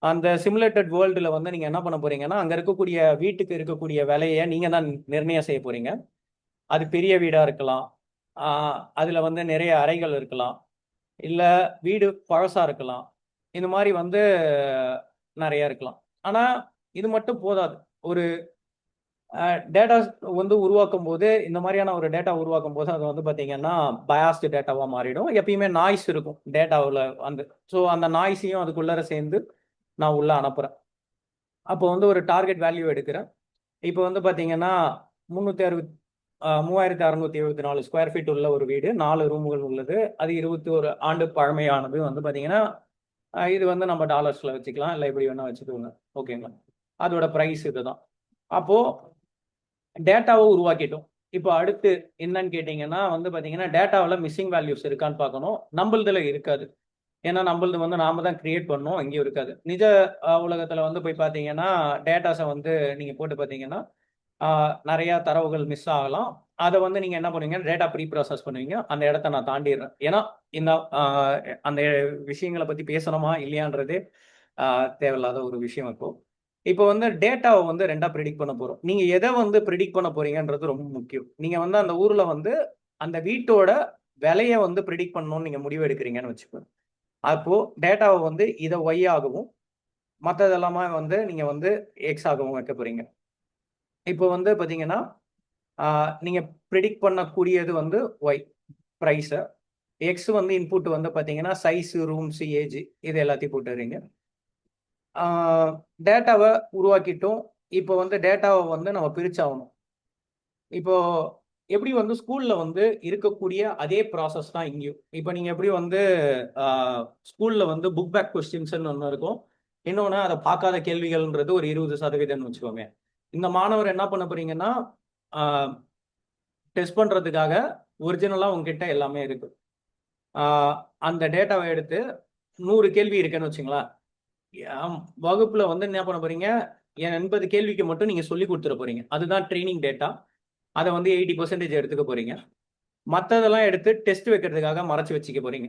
அந்த சிமுலேட்டட் வேர்ல்டுல வந்து நீங்க என்ன பண்ண போறீங்கன்னா அங்க இருக்கக்கூடிய வீட்டுக்கு இருக்கக்கூடிய விலையை நீங்க தான் நிர்ணயம் செய்ய போறீங்க. அது பெரிய வீடா இருக்கலாம், அதுல வந்து நிறைய அறைகள் இருக்கலாம், இல்ல வீடு பழசா இருக்கலாம். இந்த மாதிரி வந்து நிறைய இருக்கலாம். ஆனா இது மட்டும் போதாது. ஒரு டேட்டா வந்து உருவாக்கும் போது, இந்த மாதிரியான ஒரு டேட்டா உருவாக்கும் போது அது வந்து பார்த்தீங்கன்னா பயாஸ்டு டேட்டாவா மாறிடும். எப்பயுமே நாய்ஸ் இருக்கும் டேட்டாவில் வந்து. ஸோ அந்த நாய்ஸையும் அதுக்குள்ளார சேர்ந்து நான் உள்ள அனுப்புறேன். அப்போ வந்து ஒரு டார்கெட் வேல்யூ எடுக்கிறேன். இப்போ வந்து பார்த்தீங்கன்னா 3674 ஸ்கொயர் ஃபீட் உள்ள ஒரு வீடு, 4 ரூம்கள் உள்ளது. அது 21 ஆண்டு பழமையானது வந்து பார்த்தீங்கன்னா இது வந்து நம்ம டாலர்ஸ்ல வச்சுக்கலாம், இல்லை எப்படி வேணா வச்சுக்கோங்க. ஓகேங்களா? அதோட ப்ரைஸ் இதுதான். அப்போ டேட்டாவை உருவாக்கிட்டோம். இப்போ அடுத்து என்னன்னு கேட்டிங்கன்னா வந்து பார்த்தீங்கன்னா டேட்டாவில் மிஸ்ஸிங் வேல்யூஸ் இருக்கான்னு பார்க்கணும். நம்மளதுல இருக்காது. ஏன்னா நம்மளது வந்து நாம தான் கிரியேட் பண்ணோம், எங்கேயும் இருக்காது. நிஜ உலகத்தில் வந்து போய் பார்த்தீங்கன்னா டேட்டாஸை வந்து நீங்கள் போட்டு பார்த்தீங்கன்னா நிறைய தரவுகள் மிஸ் ஆகலாம். அதை வந்து நீங்கள் என்ன பண்ணுவீங்க, டேட்டா ப்ரீ ப்ராசஸ் பண்ணுவீங்க. அந்த இடத்த நான் தாண்டிடுறேன். ஏன்னா இந்த அந்த விஷயங்களை பற்றி பேசணுமா இல்லையான்றதே தேவையில்லாத ஒரு விஷயம். இப்போ வந்து டேட்டாவை வந்து ரெண்டா ப்ரிடிக்ட் பண்ண போறோம். நீங்க எதை வந்து ப்ரிடிக்ட் பண்ண போறீங்கன்றது ரொம்ப முக்கியம். நீங்க வந்து அந்த ஊர்ல வந்து அந்த வீட்டோட விலையை வந்து ப்ரிடிக்ட் பண்ணணும்னு நீங்க முடிவு எடுக்கிறீங்கன்னு வச்சுக்கோங்க. அப்போ டேட்டாவை வந்து இதை ஒய் ஆகவும் மற்றதெல்லாமே வந்து நீங்க வந்து எக்ஸ் ஆகவும் வைக்க போறீங்க. இப்போ வந்து பாத்தீங்கன்னா நீங்க ப்ரிடிக்ட் பண்ணக்கூடியது வந்து ஒய் ப்ரைஸை, எக்ஸ் வந்து இன்புட் வந்து பாத்தீங்கன்னா சைஸ், ரூம்ஸ், ஏஜ், இது எல்லாத்தையும் போட்டுறீங்க. டேட்டாவை உருவாக்கிட்டோம். இப்போ வந்து டேட்டாவை வந்து நம்ம பிரிச்சாகணும். இப்போ எப்படி வந்து ஸ்கூல்ல வந்து இருக்கக்கூடிய அதே ப்ராசஸ் தான் இங்கேயும். இப்போ நீங்க எப்படி வந்து ஸ்கூல்ல வந்து புக் பேக் கொஸ்டின்ஸ்ன்னு ஒன்று இருக்கும், இன்னொன்று அதை பார்க்காத கேள்விகள்ன்றது ஒரு 20% வச்சுக்கோங்க. இந்த மாணவர் என்ன பண்ண போறீங்கன்னா டெஸ்ட் பண்றதுக்காக ஒரிஜினலா உங்ககிட்ட எல்லாமே இருக்கு. அந்த டேட்டாவை எடுத்து 100 கேள்வி இருக்குன்னு வச்சுங்களேன். வகுப்புல வந்து என்ன பண்ண போறீங்க, 80 கேள்விக்கு மட்டும் நீங்க சொல்லி கொடுத்துட போறீங்க. அதுதான் ட்ரைனிங் டேட்டா. அதை வந்து 80% எடுத்துக்க போறீங்க. மற்றதெல்லாம் எடுத்து டெஸ்ட் வைக்கிறதுக்காக மறைச்சு வச்சுக்க போறீங்க.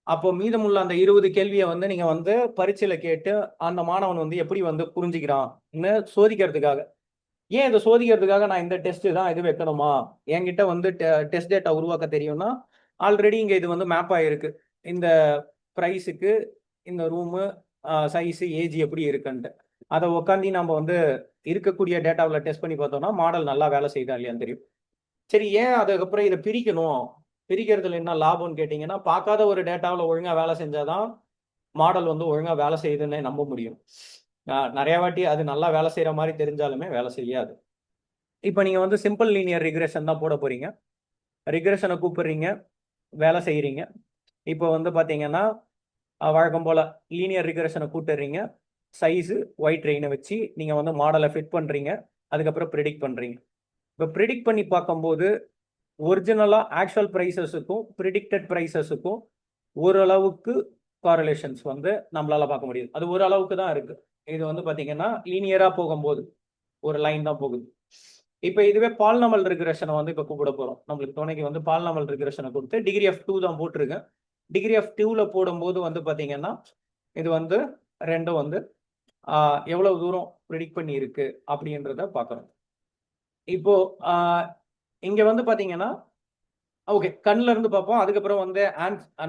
அப்போ மீதமுள்ள அந்த 20 கேள்வியை வந்து நீங்க வந்து பரீட்சையில கேட்டு அந்த மாணவன் வந்து எப்படி வந்து புரிஞ்சுக்கிறான்னு சோதிக்கிறதுக்காக. ஏன் இதை சோதிக்கிறதுக்காக நான் இந்த டெஸ்ட் தான் இது வைக்கணுமா, என்கிட்ட வந்து டெஸ்ட் டேட்டா உருவாக்க தெரியும்னா ஆல்ரெடி இங்க இது வந்து மேப் ஆயிருக்கு. இந்த ப்ரைஸுக்கு இந்த ரூமு சைஸு, ஏஜ் எப்படி இருக்குன்ட்டு அதை உட்காந்து நம்ம வந்து இருக்கக்கூடிய டேட்டாவில் டெஸ்ட் பண்ணி பார்த்தோம்னா மாடல் நல்லா வேலை செய்யுதா இல்லையான்னு தெரியும். சரி, ஏன் அதுக்கப்புறம் இதை பிரிக்கணும், பிரிக்கிறதுல என்ன லாபம்னு கேட்டிங்கன்னா, பார்க்காத ஒரு டேட்டாவில் ஒழுங்காக வேலை செஞ்சாதான் மாடல் வந்து ஒழுங்காக வேலை செய்யுதுன்னு நம்ப முடியும். நிறைய வாட்டி அது நல்லா வேலை செய்கிற மாதிரி தெரிஞ்சாலுமே வேலை செய்யாது. இப்போ நீங்கள் வந்து சிம்பிள் லீனியர் ரிக்ரெஷன் தான் போட போகிறீங்க. ரிக்ரெஷனை கூப்பிடுறீங்க, வேலை செய்கிறீங்க. இப்போ வந்து பார்த்தீங்கன்னா வழக்கம் போல் லீனியர் ரிக்ரெஷனை கூட்டுறீங்க, சைஸு ஒயிட் ட்ரெயினை வச்சு நீங்கள் வந்து மாடலை ஃபிட் பண்ணுறீங்க, அதுக்கப்புறம் ப்ரிடிக்ட் பண்ணுறீங்க. இப்போ ப்ரிடிக்ட் பண்ணி பார்க்கும்போது ஒரிஜினலாக ஆக்சுவல் ப்ரைஸஸுக்கும் ப்ரிடிக்டட் ப்ரைஸஸுக்கும் ஓரளவுக்கு காரலேஷன்ஸ் வந்து நம்மளால பார்க்க முடியுது. அது ஓரளவுக்கு தான் இருக்குது. இது வந்து பார்த்தீங்கன்னா லீனியராக போகும்போது ஒரு லைன் தான் போகுது. இப்போ இதுவே பாலினாமல் ரிக்ரெஷனை வந்து இப்போ கூப்பிட போகிறோம். நம்மளுக்கு துணைக்கு வந்து பாலினாமல் ரிக்ரெஷனை கொடுத்து டிகிரி ஆஃப் 2 தான் போட்டிருக்கேன். டிகிரி ஆஃப் 2ல போடும்போது வந்து பார்த்தீங்கன்னா இது வந்து ரெண்டும் வந்து எவ்வளவு தூரம் ப்ரிடிக்ட் பண்ணி இருக்கு அப்படின்றத பார்க்குறோம். இப்போ இங்க வந்து பார்த்தீங்கன்னா ஓகே, கண்ணில் இருந்து பார்ப்போம். அதுக்கப்புறம் வந்து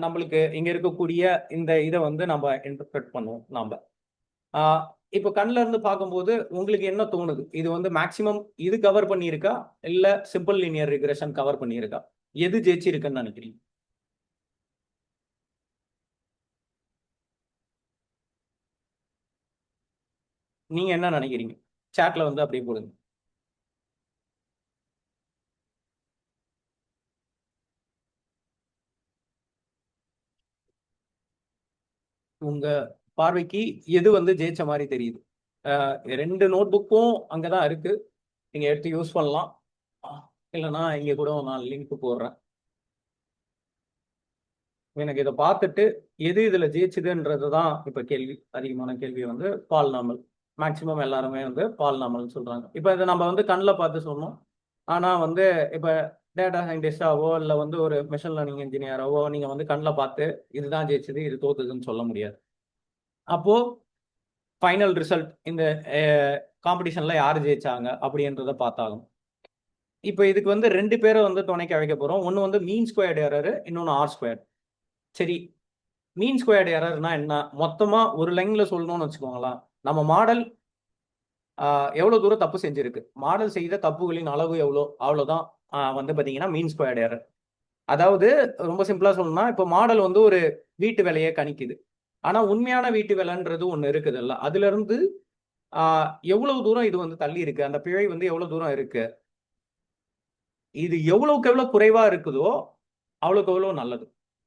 நம்மளுக்கு இங்க இருக்கக்கூடிய இந்த இதை வந்து நம்ம இன்டர்பிரட் பண்ணுவோம். நாம இப்போ கண்ணில் இருந்து பார்க்கும்போது உங்களுக்கு என்ன தோணுது, இது வந்து மேக்சிமம் இது கவர் பண்ணியிருக்கா இல்ல சிம்பிள் லீனியர் ரிக்ரெஷன் கவர் பண்ணியிருக்கா, எது ஜெயிச்சிருக்குன்னு நினைக்கிறீங்க? நீங்க என்ன நினைக்கிறீங்க? சாட்ல வந்து அப்படியே போடுங்க. உங்க பார்வைக்கு எது வந்து ஜெயிச்ச மாதிரி தெரியுது? 2 நோட் புக்கும் அங்கதான் இருக்கு, நீங்க எடுத்து யூஸ் பண்ணலாம். இல்லைன்னா இங்க கூட நான் லிங்க் போடுறேன். எனக்கு இதை பார்த்துட்டு எது இதுல ஜெயிச்சுதுன்றது தான் இப்ப கேள்வி. அதிகமான கேள்வி வந்து பாலினாமல். மேக்சிமம் எல்லாருமே வந்து பாலினாமல் சொல்றாங்க. இப்ப இதை நம்ம வந்து கண்ணில் பார்த்து சொன்னோம். ஆனா வந்து இப்ப டேட்டா சயின்டிஸ்டாவோ இல்லை வந்து ஒரு மெஷின் லேர்னிங் இன்ஜினியராவோ நீங்க வந்து கண்ணில் பார்த்து இதுதான் ஜெயிச்சது, இது தோத்துதுன்னு சொல்ல முடியாது. அப்போ ஃபைனல் ரிசல்ட் இந்த காம்படிஷன்ல யார் ஜெயிச்சாங்க அப்படின்றத பார்த்தாகும். இப்போ இதுக்கு வந்து 2 பேரை வந்து துணைக்கு அழைக்க போறோம். ஒன்று வந்து மீன் ஸ்கொயர்டு எரர், இன்னொன்று ஆர் ஸ்கொயர். சரி, மீன் ஸ்கொயர்டு எரர்னா என்ன? மொத்தமா ஒரு லைன்ல சொல்லணும்னு வச்சுக்கோங்களேன். நம்ம மாடல் எவ்வளவு தூரம் தப்பு செஞ்சிருக்கு, மாடல் செய்த தப்புகளின் அளவு எவ்வளோ, அவ்வளவுதான் வந்து பாத்தீங்கன்னா மீன் ஸ்கொயர்டு எரர். அதாவது ரொம்ப சிம்பிளா சொல்லணும்னா, இப்போ மாடல் வந்து ஒரு வீட்டு வேலையை கணிக்குது. ஆனா உண்மையான வீட்டு வேலைன்றது ஒண்ணு இருக்குதுல்ல, அதுல இருந்து எவ்வளவு தூரம் இது வந்து தள்ளி இருக்கு, அந்த பிழை வந்து எவ்வளவு தூரம் இருக்கு, இது எவ்வளவுக்கு எவ்வளவு குறைவா இருக்குதோ அவ்வளவுக்கு எவ்வளவு நல்லது.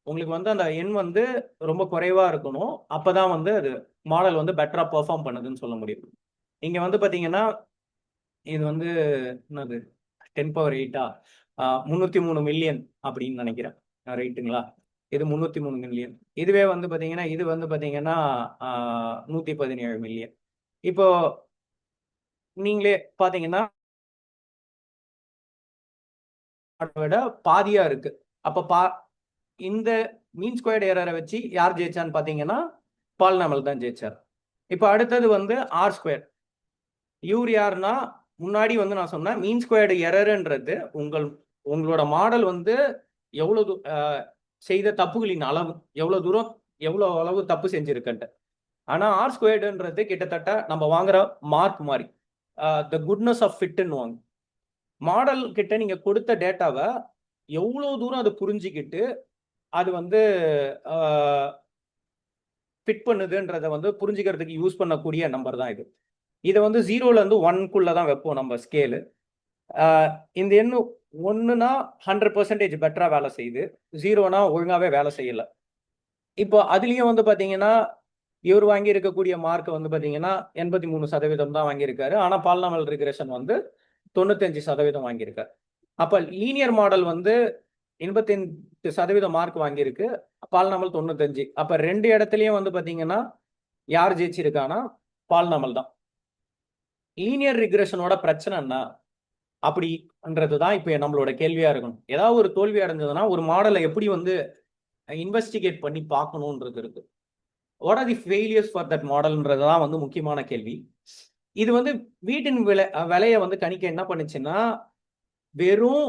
உங்களுக்கு வந்து அந்த எண் வந்து ரொம்ப குறைவா இருக்கணும், அப்பதான் வந்து அது மாடல் வந்து பெட்டரா பெர்ஃபார்ம் பண்ணுதுன்னு சொல்ல முடியும். இங்க வந்து பாத்தீங்கன்னா இது வந்து என்னது 10⁸ 303 மில்லியன் அப்படின்னு நினைக்கிறேன், ரைட்டுங்களா? இது 303 மில்லியன். இதுவே வந்து பாத்தீங்கன்னா இது வந்து பாத்தீங்கன்னா 117 மில்லியன். இப்போ நீங்களே பாத்தீங்கன்னா அதை விட பாதியா இருக்கு. அப்ப இந்த மீன் ஸ்கொயர்டு எரரை வச்சு யார் ஜெயிச்சான்னு பாத்தீங்கன்னா பாலினாமல் தான் ஜெயிச்சார். இப்போ அடுத்தது வந்து ஆர் ஸ்கொயர். இவர் யாருன்னா, முன்னாடி வந்து நான் சொன்னேன் மீன் ஸ்கொயர்டு எரர்ன்றது உங்களோட மாடல் வந்து எவ்வளவு செய்த தப்புகளின் அளவு, எவ்வளவு அளவு தப்பு செஞ்சிருக்குன்ட்டு. ஆனா ஆர் ஸ்கொயர்டுன்றது கிட்டத்தட்ட நம்ம வாங்குற மார்க் மாதிரி, த குட்னஸ் ஆஃப் ஃபிட்னு வாங்க. மாடல் கிட்ட நீங்க கொடுத்த டேட்டாவை எவ்வளவு தூரம் அது புரிஞ்சுக்கிட்டு அது வந்து ஃபிட் பண்ணுதுன்றதை வந்து புரிஞ்சுக்கிறதுக்கு யூஸ் பண்ணக்கூடிய நம்பர் தான் இது. இதை வந்து 0ல இருந்து 1க்குள்ள தான் வைப்போம் நம்ம ஸ்கேலு. இந்த எண்ணு 1னா 100% பெட்டரா வேலை செய்யுது, 0னா ஒழுங்காவே வேலை செய்யல. இப்போ அதுலயும் வந்து பாத்தீங்கன்னா இவர் வாங்கி இருக்கக்கூடிய மார்க் வந்து பாத்தீங்கன்னா 83% தான் வாங்கியிருக்காரு. ஆனா பாலினாமல் ரிக்ரெஷன் வந்து 95% வாங்கியிருக்காரு. அப்ப லீனியர் மாடல் வந்து 85% மார்க் வாங்கியிருக்கு, பாலினாமல் 95. அப்ப 2 இடத்துலயும் வந்து பாத்தீங்கன்னா யார் ஜெயிச்சிருக்கானா பாலினாமல் தான். லீனியர் ரிக்ரெஷனோட பிரச்சனை என்ன அப்படின்றதுதான் இப்ப நம்மளோட கேள்வியா இருக்கணும். ஏதாவது ஒரு தோல்வி அடைஞ்சதுன்னா ஒரு மாடலை எப்படி வந்து இன்வெஸ்டிகேட் பண்ணி பார்க்கணும்ன்றது இருக்கு. What are the failures for that மாடல்ன்றதுதான் வந்து முக்கியமான கேள்வி. இது வந்து வீட்டின் விலையை வந்து கணிக்க என்ன பண்ணுச்சுன்னா வெறும்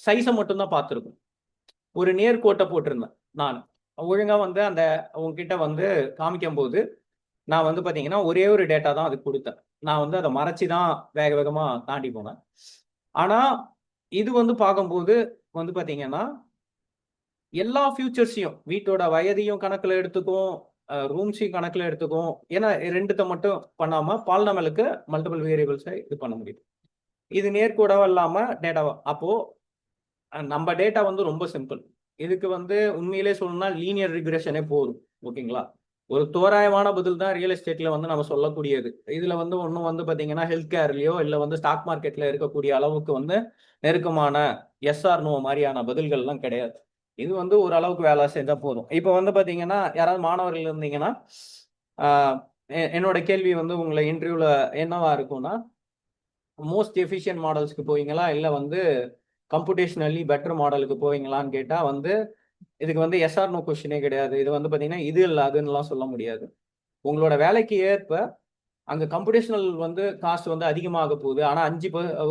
சைஸை மட்டும்தான் பார்த்துருக்கும். ஒரு நேர்கோட்டை போட்டிருந்தேன் நான் ஒழுங்கா வந்து அந்த உங்ககிட்ட வந்து காமிக்கும் போது நான் வந்து பாத்தீங்கன்னா ஒரே ஒரு டேட்டா தான் அதுக்கு கொடுத்தேன். நான் வந்து அதை மறைச்சிதான் வேக வேகமா தாண்டி போனேன். ஆனா இது வந்து பார்க்கும்போது வந்து பாத்தீங்கன்னா எல்லா ஃபியூச்சர்ஸையும், வீட்டோட வயதையும் கணக்குல எடுத்துக்கும், ரூம்ஸையும் கணக்குல எடுத்துக்கும். ஏன்னா 2த்தை மட்டும் பண்ணாம பாலினாமலுக்கு மல்டிபிள் வேரியபிள்ஸை இது பண்ண முடியும். இது நேர்கோடாவா இல்லாம டேட்டாவா. அப்போ நம்ம டேட்டா வந்து ரொம்ப சிம்பிள். இதுக்கு வந்து உண்மையிலே சொல்லணும்னா லீனியர் ரிக்ரெஷனே போதும். ஓகேங்களா? ஒரு தோராயமான பதில் தான் ரியல் எஸ்டேட்ல வந்து நம்ம சொல்லக்கூடியது. இதுல வந்து ஒன்றும் வந்து பாத்தீங்கன்னா ஹெல்த் கேர்லயோ இல்லை வந்து ஸ்டாக் மார்க்கெட்ல இருக்கக்கூடிய அளவுக்கு வந்து நெருக்கமான எஸ்ஆர் நோ மாதிரியான பதில்கள்லாம் கிடையாது. இது வந்து ஒரு அளவுக்கு வேலை செஞ்சா போதும். இப்போ வந்து பாத்தீங்கன்னா யாராவது மாணவர்கள் இருந்தீங்கன்னா என்னோட கேள்வி வந்து உங்களை இன்டர்வியூல என்னவா இருக்கும்னா, மோஸ்ட் எஃபிஷியன்ட் மாடல்ஸ்க்கு போவீங்களா இல்லை வந்து கம்ப்யூட்டேஷனலி பெட்டர் மாடலுக்கு போவீங்களான்னு கேட்டா வந்து இதுக்கு வந்து எஸ்ஆர் நோ கொஸ்டினே கிடையாது. இது வந்து பாத்தீங்கன்னா இது இல்லை அதுன்னுலாம் சொல்ல முடியாது. உங்களோட வேலைக்கு ஏற்ப அங்க கம்ப்யூட்டேஷனல் வந்து காஸ்ட் வந்து அதிகமாக போகுது, ஆனா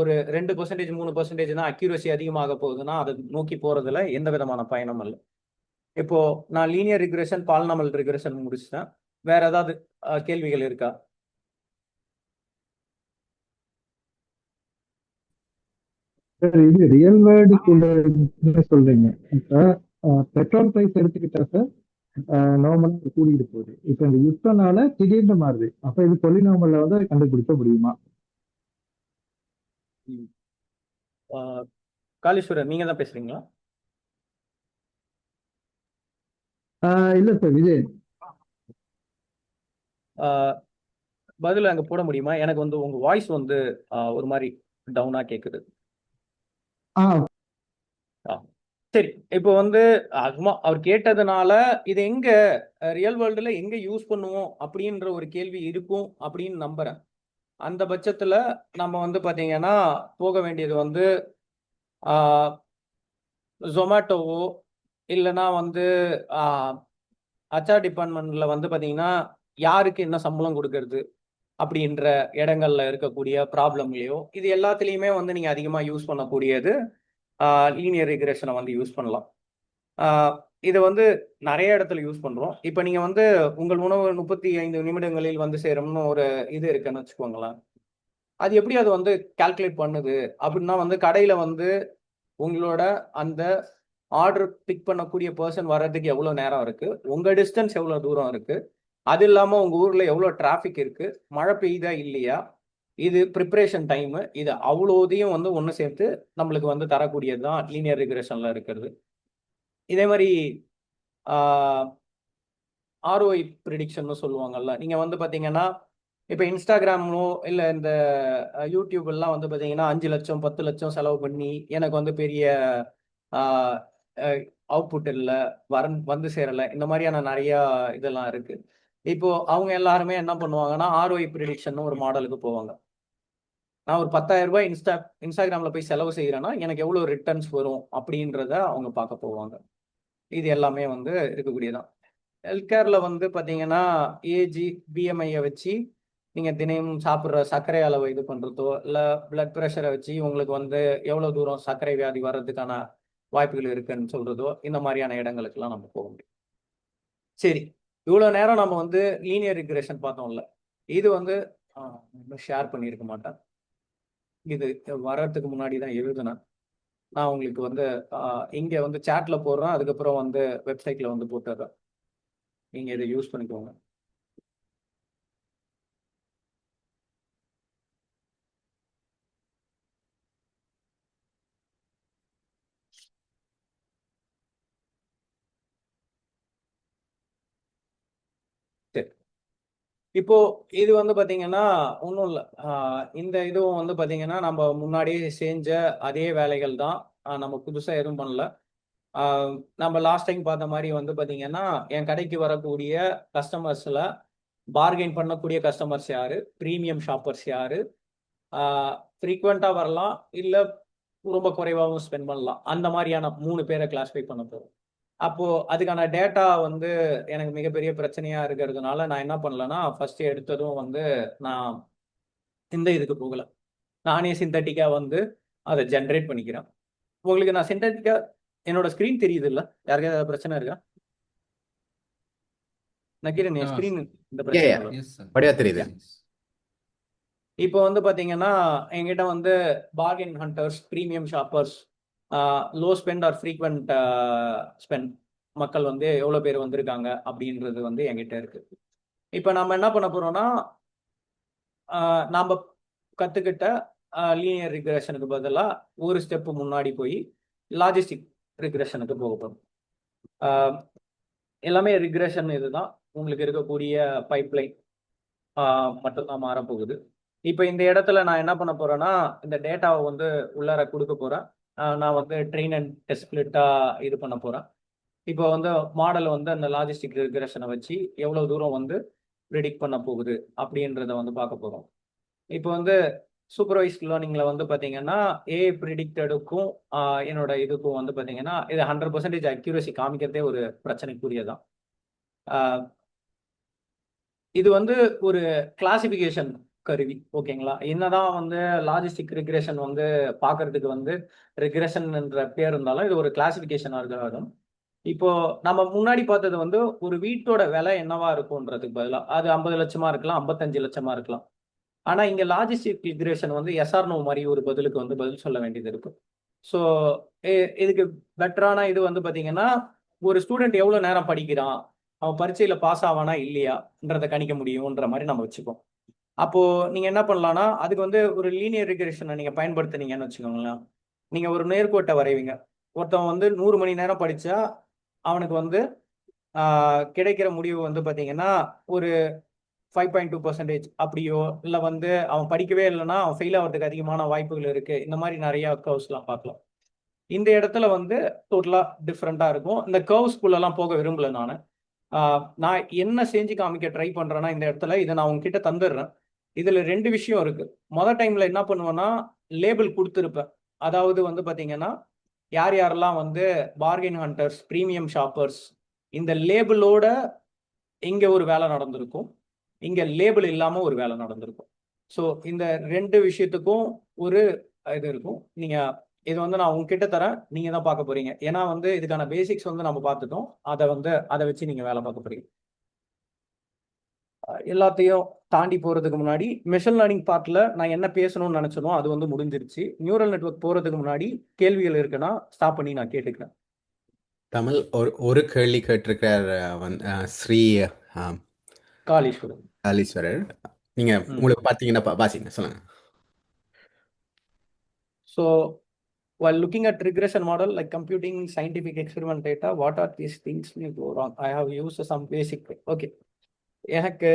ஒரு 2% 3% தான் அக்யூரசி அதிகமாக போகுதுன்னா அதை நோக்கி போறதுல எந்த விதமான பயணம் இல்லை. இப்போ நான் லீனியர் ரிக்ரெஷன் பாலினாமல் ரிக்ரெஷன் முடிச்சிட்டேன். வேற ஏதாவது கேள்விகள் இருக்கா? இது ரியல் வேர்ல்டுக்குள்ள சொல்றீங்க. இப்ப பெட்ரோல் பிரைஸ் எடுத்துக்கிட்டா சார் நார்மலா கூடிட்டு போகுது. இப்ப இந்த யுத்தனால திடீர்னு மாறுது. அப்ப இது பொலினாமல்ல வந்து கண்டுபிடிக்க முடியுமா? காளீஸ்வரர் நீங்க தான் பேசுறீங்களா? இல்ல சார் விஜய். பதில் அங்க போட முடியுமா? எனக்கு வந்து உங்க வாய்ஸ் வந்து ஒரு மாதிரி டவுனா கேக்குது. சரி, இப்போ வந்து அவர் கேட்டதுனால இது எங்க ரியல் வேர்ல்டுல எங்க யூஸ் பண்ணுவோம் அப்படின்ற ஒரு கேள்வி இருக்கும் அப்படின்னு நம்புறேன். அந்த பட்சத்துல நம்ம வந்து பாத்தீங்கன்னா போக வேண்டியது வந்து ஜொமேட்டோவோ இல்லைன்னா வந்து HR டிபார்ட்மெண்ட்ல வந்து பாத்தீங்கன்னா யாருக்கு என்ன சம்பளம் கொடுக்கறது அப்படின்ற இடங்கள்ல இருக்கக்கூடிய ப்ராப்ளம்லையோ இது எல்லாத்துலேயுமே வந்து நீங்க அதிகமா யூஸ் பண்ணக்கூடியது லீனியர் ரிக்ரெஷனை வந்து யூஸ் பண்ணலாம். இதை வந்து நிறைய இடத்துல யூஸ் பண்றோம். இப்போ நீங்க வந்து உங்கள் உணவு 35 நிமிடங்களில் வந்து சேரும்னு ஒரு இது இருக்குன்னு வச்சுக்கோங்களேன். அது எப்படி அது வந்து கால்குலேட் பண்ணுது அப்படின்னா வந்து கடையில வந்து உங்களோட அந்த ஆர்டர் பிக் பண்ணக்கூடிய பர்சன் வர்றதுக்கு எவ்வளோ நேரம் இருக்கு, உங்க டிஸ்டன்ஸ் எவ்வளோ தூரம் இருக்கு, அது இல்லாம உங்க ஊர்ல எவ்வளோ டிராஃபிக் இருக்கு, மழை பெய்யுதா இல்லையா, இது ப்ரிப்பரேஷன் டைமு, இது அவ்வளோதையும் வந்து ஒன்று சேர்த்து நம்மளுக்கு வந்து தரக்கூடியது தான் லீனியர் ரிக்ரெஷன்ல இருக்கிறது. இதே மாதிரி ஆர்ஓஐ ப்ரிடிக்ஷன் சொல்லுவாங்கல்ல. நீங்க வந்து பாத்தீங்கன்னா இப்போ இன்ஸ்டாகிராமோ இல்லை இந்த யூடியூப் எல்லாம் வந்து பாத்தீங்கன்னா 5 லட்சம் 10 லட்சம் செலவு பண்ணி எனக்கு வந்து பெரிய அவுட்புட் இல்லை, வந்து சேரலை, இந்த மாதிரியான நிறைய இதெல்லாம் இருக்கு. இப்போ அவங்க எல்லாருமே என்ன பண்ணுவாங்கன்னா ஆர்ஓஐ ப்ரிடிக்ஷன் ஒரு மாடலுக்கு போவாங்க. நான் ஒரு 10,000 ரூபாய் இன்ஸ்டாகிராம்ல போய் செலவு செய்யறேன்னா எனக்கு எவ்வளவு ரிட்டர்ன்ஸ் வரும் அப்படின்றத அவங்க பார்க்க போவாங்க. இது எல்லாமே வந்து இருக்கக்கூடியதான். ஹெல்த் கேர்ல வந்து பாத்தீங்கன்னா ஏஜி பிஎம்ஐயை வச்சு நீங்க தினமும் சாப்பிட்ற சர்க்கரை அளவை இது பண்றதோ இல்லை பிளட் ப்ரெஷரை வச்சு உங்களுக்கு வந்து எவ்வளவு தூரம் சர்க்கரை வியாதி வர்றதுக்கான வாய்ப்புகள் இருக்குன்னு சொல்றதோ இந்த மாதிரியான இடங்களுக்கெல்லாம் நம்ம போக முடியும். சரி, இவ்வளவு நேரம் நம்ம வந்து லீனியர் ரிக்ரெஷன் பார்த்தோம்ல, இது வந்து ஷேர் பண்ணியிருக்க மாட்டேன். இது வர்றதுக்கு முன்னாடி தான் எழுதுனேன். நான் உங்களுக்கு வந்து இங்க வந்து சாட்ல போடுறேன், அதுக்கப்புறம் வந்து வெப்சைட்ல வந்து போட்டுடுறேன். நீங்க இதை யூஸ் பண்ணிக்கோங்க. சரி, இப்போ இது வந்து பாத்தீங்கன்னா ஒன்றும் இல்லை. இந்த இதுவும் வந்து பாத்தீங்கன்னா நம்ம முன்னாடியே செஞ்ச அதே வேலைகள் தான். நம்ம புதுசா எதுவும் பண்ணல. நம்ம லாஸ்ட் டைம் பார்த்த மாதிரி வந்து பாத்தீங்கன்னா என் கடைக்கு வரக்கூடிய கஸ்டமர்ஸ்ல பார்கெயின் பண்ணக்கூடிய கஸ்டமர்ஸ் யாரு, ப்ரீமியம் ஷாப்பர்ஸ் யாரு, ஃப்ரீக்வெண்ட்டாக வரலாம், இல்லை ரொம்ப குறைவாகவும் ஸ்பெண்ட் பண்ணலாம், அந்த மாதிரியான 3 பேரை கிளாஸிஃபை பண்ண போகிறோம். அப்போது அதுக்கான டேட்டா வந்து எனக்கு மிகப்பெரிய பிரச்சனையாக இருக்கிறதுனால நான் என்ன பண்ணலன்னா ஃபர்ஸ்ட் எடுத்ததும் வந்து நான் இந்த இதுக்கு போகல, நானே சிந்தட்டிக்காக வந்து அதை ஜென்ரேட் பண்ணிக்கிறேன். உங்களுக்கு நான் சிந்தட்டிக்காக என்னோட ஸ்க்ரீன் தெரியுது இல்லை? யாருக்காவது ஏதாவது பிரச்சனை இருக்கா? நக்கீரன் என் ஸ்க்ரீன் இந்த பிரச்சனை இல்லை. படியா தெரியுது. இப்போ வந்து பாத்தீங்கன்னா என்கிட்ட வந்து bargain hunters, premium shoppers, low spend or frequent spend மக்கள் வந்து எவ்வளோ பேர் வந்திருக்காங்க அப்படின்றது வந்து என்கிட்ட இருக்கு. இப்போ நம்ம என்ன பண்ண போறோம்னா நாம் கற்றுக்கிட்ட லீனியர் ரிக்ரெஷனுக்கு பதிலாக ஒரு ஸ்டெப்பு முன்னாடி போய் லாஜிஸ்டிக் ரிக்ரெஷனுக்கு போக போகிறோம். எல்லாமே ரிக்ரெஷன் இதுதான், உங்களுக்கு இருக்கக்கூடிய பைப்லைன் மட்டும்தான் மாறப்போகுது. இப்போ இந்த இடத்துல நான் என்ன பண்ண போறேன்னா இந்த டேட்டாவை வந்து உள்ளார கொடுக்க போறேன். நான் வந்து ட்ரெயின் அண்ட் டெஸ்ட் ஸ்பிளிட்டா இது பண்ண போறேன். இப்போ வந்து மாடல் வந்து அந்த லாஜிஸ்டிக் ரிக்ரெஷனை வச்சு எவ்வளவு தூரம் வந்து ப்ரிடிக்ட் பண்ண போகுது அப்படின்றத வந்து பார்க்க போறோம். இப்போ வந்து சூப்பர்வைஸ்ட் லேர்னிங்ல வந்து பார்த்தீங்கன்னா ஏஐ ப்ரிடிக்டடுக்கும் என்னோட இதுக்கும் வந்து பார்த்தீங்கன்னா இது 100% அக்யூரசி காமிக்கிறதே ஒரு பிரச்சனைக்குரியதான். இது வந்து ஒரு கிளாசிஃபிகேஷன் கருவி, ஓகேங்களா? என்னதான் வந்து லாஜிஸ்டிக் ரிக்ரெஷன் வந்து பார்க்கறதுக்கு வந்து ரிக்ரெஷன் என்ற பேர் இருந்தாலும் இது ஒரு கிளாசிஃபிகேஷன் ஆகும். இப்போ நம்ம முன்னாடி பார்த்தது வந்து ஒரு வீட்டோட விலை என்னவா இருக்கும்ன்றதுக்கு பதிலாக அது 50 லட்சமா இருக்கலாம், 55 லட்சமா இருக்கலாம். ஆனா இங்க லாஜிஸ்டிக் ரிக்ரெஷன் வந்து எஸ்ஆர்னோ மாதிரி ஒரு பதிலுக்கு வந்து பதில் சொல்ல வேண்டியது இருக்கும். ஸோ இதுக்கு பெட்டரான இது வந்து பார்த்தீங்கன்னா ஒரு ஸ்டூடெண்ட் எவ்வளோ நேரம் படிக்கிறான், அவன் பரீட்சையில் பாஸ் ஆவானா இல்லையான்றதை கணிக்க முடியும்ன்ற மாதிரி நம்ம வச்சுப்போம். அப்போ நீங்க என்ன பண்ணலாம்னா அதுக்கு வந்து ஒரு லீனியர் ரிக்ரெஷனை நீங்க பயன்படுத்தினீங்கன்னு வச்சுக்கோங்களேன். நீங்க ஒரு நேர்கோட்டை வரைவீங்க. ஒருத்தவன் வந்து 100 மணி நேரம் படிச்சா அவனுக்கு வந்து கிடைக்கிற முடிவு வந்து பார்த்தீங்கன்னா ஒரு 5.2% அப்படியோ, இல்லை வந்து அவன் படிக்கவே இல்லைன்னா அவன் ஃபெயில் ஆகிறதுக்கு அதிகமான வாய்ப்புகள் இருக்கு. இந்த மாதிரி நிறைய கர்வ்ஸ்லாம் பார்க்கலாம். இந்த இடத்துல வந்து டோட்டலா டிஃப்ரெண்டா இருக்கும். இந்த கர்வ்ஸ்குள்ளெல்லாம் போக விரும்பல நான் என்ன செஞ்சு காமிக்க ட்ரை பண்றேன்னா இந்த இடத்துல இதை நான் உங்ககிட்ட தந்துடுறேன். இதுல 2 விஷயம் இருக்கு. மொதல் டைம்ல என்ன பண்ணுவேன்னா லேபிள் கொடுத்துருப்பேன். அதாவது வந்து பாத்தீங்கன்னா யார் யாரெல்லாம் வந்து பார்கெயின் ஹண்டர்ஸ், ப்ரீமியம் ஷாப்பர்ஸ், இந்த லேபிளோட இங்க ஒரு வேலை நடந்திருக்கும், இங்க லேபிள் இல்லாம ஒரு வேலை நடந்திருக்கும். ஸோ இந்த 2 விஷயத்துக்கும் ஒரு இது இருக்கும். நீங்க இது வந்து நான் உங்ககிட்ட தரேன், நீங்க தான் பார்க்க போறீங்க. ஏன்னா வந்து இதுக்கான பேசிக்ஸ் வந்து நம்ம பார்த்துட்டோம். அதை வச்சு நீங்க வேலை பார்க்க போறீங்க. எல்லாத்தையும் தாண்டி போறதுக்கு முன்னாடி மெஷின் லேர்னிங் பார்ட்ல நான் என்ன பேசணும்னு நினைச்சனோ அது வந்து முடிஞ்சிருச்சு. நியூரல் நெட்வொர்க் போறதுக்கு முன்னாடி கேள்விகள் இருக்குன்னா ஸ்டாப் பண்ணி நான் கேட்டுக்கிறேன். தமிழ் ஒரு கேள்வி கேட்டிருக்கிறார் ஸ்ரீ காளீஸ்வரன். காளீஸ்வரர். நீங்க உங்களுக்கு பார்த்தீங்கன்னா வாசிங்க, சொல்லுங்க. So while looking at regression model like computing scientific experiment data, what are these things may go wrong? I have used some basic. Okay. எனக்கு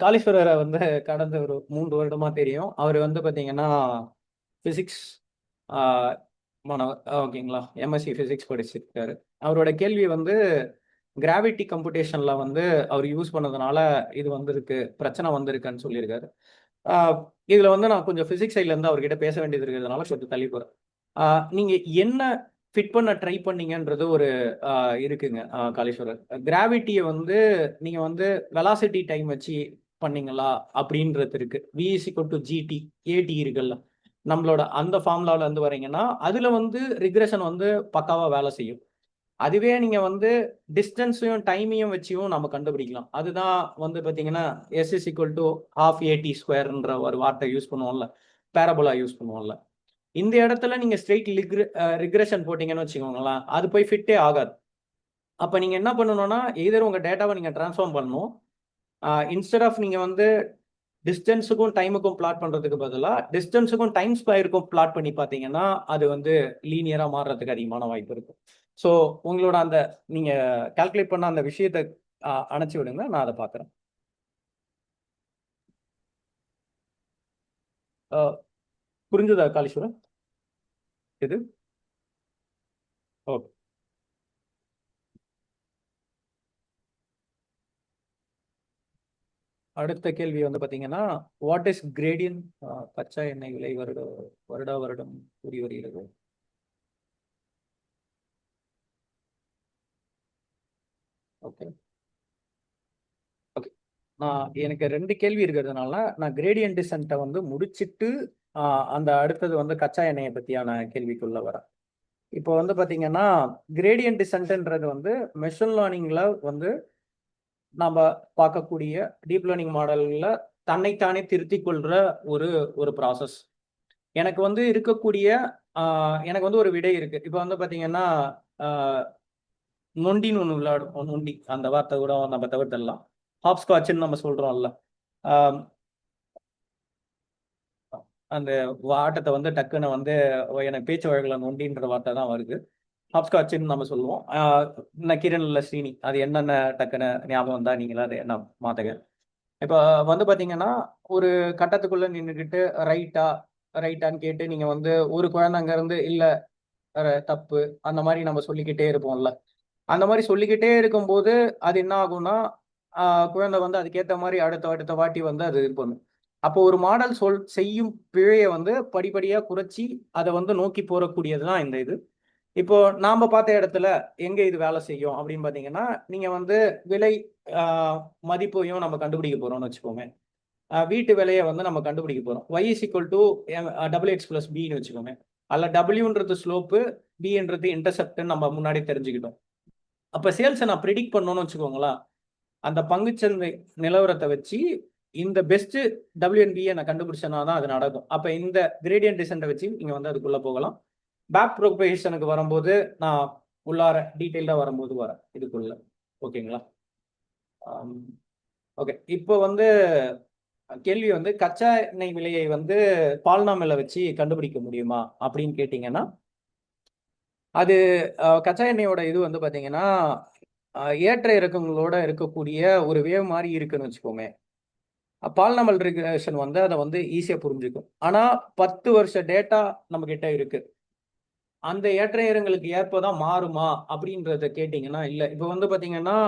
காளீஸ்வரரை வந்து கடந்த ஒரு 3 வருடமா தெரியும். அவர் வந்து பார்த்தீங்கன்னா ஃபிசிக்ஸ் மாணவர், ஓகேங்களா, எம்எஸ்சி ஃபிசிக்ஸ் படிச்சிருக்காரு. அவரோட கேள்வி வந்து கிராவிட்டி கம்ப்யூட்டேஷன்ல வந்து அவர் யூஸ் பண்ணதுனால இது வந்திருக்கு, பிரச்சனை வந்திருக்குன்னு சொல்லியிருக்காரு. இதுல வந்து நான் கொஞ்சம் பிசிக்ஸ் சைட்ல இருந்து அவர்கிட்ட பேச வேண்டியது இருக்கிறதுனால கொஞ்சம் தள்ளி போறேன். நீங்க என்ன ஃபிட் பண்ண ட்ரை பண்ணீங்கன்றது ஒரு இருக்குங்க காளீஸ்வரர். கிராவிட்டியை வந்து நீங்க வந்து வெலாசிட்டி டைம் வச்சு பண்ணீங்களா அப்படின்றது இருக்கு. v=gt at இருக்குல்ல, நம்மளோட அந்த ஃபார்முலாவில் இருந்து வரீங்கன்னா அதுல வந்து ரிக்ரெஷன் வந்து பக்காவா வேலை செய்யும். அதுவே நீங்க வந்து டிஸ்டன்ஸையும் டைமையும் வச்சியும் நம்ம கண்டுபிடிக்கலாம். அதுதான் வந்து பார்த்தீங்கன்னா s=12 ஒரு வார்த்தை யூஸ் பண்ணுவோம்ல, பேரபோலா யூஸ் பண்ணுவோம்ல. இந்த இடத்துல நீங்க ஸ்ட்ரெயிட் ரிக்ரெஷன் போட்டீங்கன்னு வச்சுக்கோங்களேன், அது போய் ஃபிட்டே ஆகாது. அப்போ நீங்க என்ன பண்ணணும்னா எதர் உங்க டேட்டாவை நீங்க டிரான்ஸ்ஃபார்ம் பண்ணணும். இன்ஸ்டெட் ஆஃப் நீங்க வந்து டிஸ்டன்ஸுக்கும் டைமுக்கும் பிளாட் பண்றதுக்கு பதிலாக டிஸ்டன்ஸுக்கும் டைம் ஸ்கொயருக்கும் பிளாட் பண்ணி பார்த்தீங்கன்னா அது வந்து லீனியரா மாறுறதுக்கு அதிகமான வாய்ப்பு இருக்கும். ஸோ உங்களோட அந்த நீங்க கால்குலேட் பண்ண அந்த விஷயத்தை அணைச்சி விடுங்க, நான் அதை பார்க்குறேன். புரிஞ்சுதா காளீஸ்வரன்? இது ஓகே. அடுத்த கேள்வி வந்து பார்த்தீங்கன்னா, வாட் இஸ் கிரேடியன்ட்? கச்சா எண்ணெய் விலை வருடம் கூடி வருகிறது. ஓகே ஓகே, எனக்கு 2 கேள்வி இருக்கிறதுனால நான் கிரேடியன்ட் டிசென்ட்டை வந்து முடிச்சிட்டு அந்த அடுத்தது வந்து கச்சா எண்ணெயை பற்றியான கேள்விக்குள்ள வரேன். இப்போ வந்து பார்த்தீங்கன்னா கிரேடியன்ட் டிசென்ட்ன்றது வந்து மெஷின் லேர்னிங்கில் வந்து நம்ம பார்க்கக்கூடிய டீப் லேர்னிங் மாடலில் தன்னைத்தானே திருத்திக் கொள்கிற ஒரு ப்ராசஸ். எனக்கு வந்து இருக்கக்கூடிய எனக்கு வந்து ஒரு விடை இருக்குது. இப்போ வந்து பார்த்தீங்கன்னா நொண்டின்னு ஒன்று விளையாடும், நொண்டி அந்த வார்த்தை கூட நம்ம தவிர்த்தரலாம். ஹாப்ஸ்காட்ச்ன்னு நம்ம சொல்கிறோம்ல, அந்த ஆட்டத்தை வந்து டக்குன்னு வந்து எனக்கு பேச்சு வழக்கில் நொண்டின்ற வார்த்தை தான் வருது. ஹாப்ஸ்காட்ச்ன்னு நம்ம சொல்லுவோம். நக்கீரன் இல்லை ஸ்ரீனி, அது என்னென்ன டக்குன்னு ஞாபகம் வந்தால் நீங்களா அதை என்ன மாற்றுங்க. இப்போ வந்து பார்த்தீங்கன்னா ஒரு கட்டத்துக்குள்ளே நின்றுக்கிட்டு ரைட்டான்னு கேட்டு நீங்கள் வந்து ஒரு குழந்தை அங்கேருந்து இல்லை தப்பு அந்த மாதிரி நம்ம சொல்லிக்கிட்டே இருப்போம்ல. அந்த மாதிரி சொல்லிக்கிட்டே இருக்கும்போது அது என்ன ஆகும்னா குழந்தை வந்து அதுக்கேற்ற மாதிரி அடுத்த வாட்டி வந்து அது இது பண்ணும். அப்போ ஒரு மாடல் செய்யும் பிழையை வந்து படிப்படியாக குறைச்சி அதை வந்து நோக்கி போகக்கூடியது தான் இந்த இது. இப்போ நாம பார்த்த இடத்துல எங்க இது வேலை செய்யும் அப்படின்னு பார்த்தீங்கன்னா, நீங்க வந்து விலை மதிப்பையும் நம்ம கண்டுபிடிக்க போறோம்னு வச்சுக்கோங்க. வீட்டு விலையை வந்து நம்ம கண்டுபிடிக்க போறோம். y=WX + b வச்சுக்கோங்க. அல்ல W-ன்றது ஸ்லோப்பு, B-ன்றது இன்டர்செப்ட்னு நம்ம முன்னாடி தெரிஞ்சுக்கிட்டோம். அப்போ சேல்ஸை நான் ப்ரிடிக்ட் பண்ணணும்னு வச்சுக்கோங்களேன், அந்த பங்குச்சந்தை நிலவரத்தை வச்சு இந்த பெஸ்ட் WNB-யை நான் கண்டுபிடிச்சேன்னா தான் அது நடக்கும். அப்போ இந்த கிரேடியன்ட் டிசென்ட்டை வச்சு நீங்க வந்து அதுக்குள்ள போகலாம். பேக் ப்ரொபகேஷனுக்கு வரும்போது நான் உள்ளார டீட்டெயிலாக வரும்போது வரேன் இதுக்குள்ள. ஓகேங்களா? ஓகே, இப்போ வந்து கேள்வி வந்து கச்சா எண்ணெய் விலையை வந்து பால்நாமில வச்சு கண்டுபிடிக்க முடியுமா அப்படின்னு கேட்டிங்கன்னா, அது கச்சா எண்ணெயோட இது வந்து பார்த்தீங்கன்னா ஏற்ற இறக்கங்களோட இருக்கக்கூடிய ஒரு வேவ் மாதிரி இருக்குன்னு வச்சுக்கோங்க. பால்நாமல் ரிக்ரெஷன் வந்து அதை வந்து ஈஸியாக புரிஞ்சுக்கும். ஆனால் 10 வருஷ டேட்டா நம்ம கிட்ட இருக்கு. அந்த ஏற்ற இறங்களுக்கு ஏற்பதான் மாறுமா அப்படின்றத கேட்டிங்கன்னா இல்லை. இப்போ வந்து பார்த்தீங்கன்னா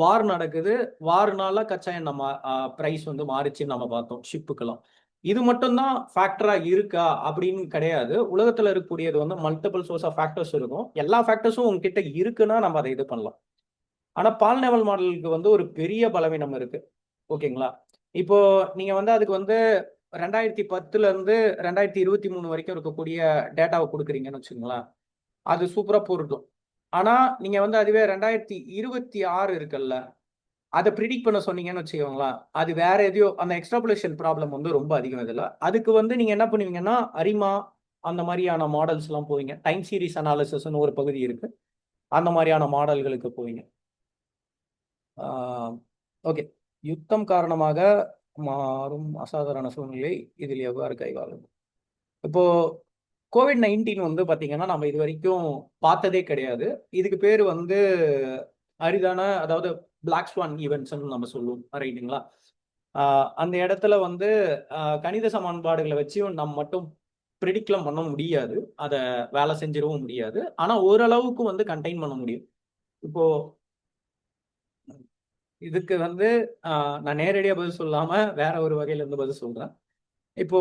வார் நடக்குது, வார்னால கச்சா எண்ணெய் ப்ரைஸ் வந்து மாறிச்சுன்னு நம்ம பார்த்தோம் ஷிப்புக்கெல்லாம். இது மட்டும்தான் ஃபேக்டரா இருக்கா அப்படின்னு கிடையாது. உலகத்தில் இருக்கக்கூடியது வந்து மல்டிபிள் சோர்ஸ் ஆஃப் ஃபேக்டர்ஸ் இருக்கும். எல்லா ஃபேக்டர்ஸும் உங்ககிட்ட இருக்குன்னா நம்ம அதை இது பண்ணலாம். ஆனால் பால்நெவல் மாடலுக்கு வந்து ஒரு பெரிய பலவீனம் இருக்கு. ஓகேங்களா? இப்போ நீங்க வந்து அதுக்கு வந்து 2010ல இருந்து 2023 வரைக்கும் இருக்கக்கூடிய டேட்டாவை கொடுக்குறீங்கன்னு வச்சுக்கோங்களேன், அது சூப்பரா பொருந்தும். ஆனா நீங்க வந்து அதுவே 2026 இருக்குல்ல, அதை ப்ரிடிக்ட் பண்ண சொன்னீங்கன்னு வச்சுக்கோங்களேன், அது வேற எதையோ அந்த எக்ஸ்ட்ராபுலேஷன் ப்ராப்ளம் வந்து ரொம்ப அதிகம் இதுல. அதுக்கு வந்து நீங்க என்ன பண்ணுவீங்கன்னா அரிமா அந்த மாதிரியான மாடல்ஸ் எல்லாம் போவீங்க. டைம் சீரிஸ் அனாலிசிஸ்னு ஒரு பகுதி இருக்கு, அந்த மாதிரியான மாடல்களுக்கு போவீங்க. ஓகே. யுத்தம் காரணமாக மாறும் அசாதாரண சூழ்நிலை இதில் எவ்வாறு கையாளும்? இப்போ COVID-19 வந்து பாத்தீங்கன்னா நம்ம இது வரைக்கும் பார்த்ததே கிடையாது. இதுக்கு பேர் வந்து அரிதான, அதாவது பிளாக் ஸ்வான் ஈவெண்ட்ஸ்ன்னு நம்ம சொல்லுவோம், ரைட்டுங்களா? அந்த இடத்துல வந்து கணித சமன்பாடுகளை வச்சும் நம்ம மட்டும் ப்ரிடிக்ட்லாம் பண்ண முடியாது, அதை வேலை செஞ்சிடவும் முடியாது. ஆனா ஓரளவுக்கு வந்து கண்டெயின் பண்ண முடியும். இப்போ இதுக்கு வந்து நான் நேரடியா பதில் சொல்லாம வேற ஒரு வகையில இருந்து பதில் சொல்றேன். இப்போ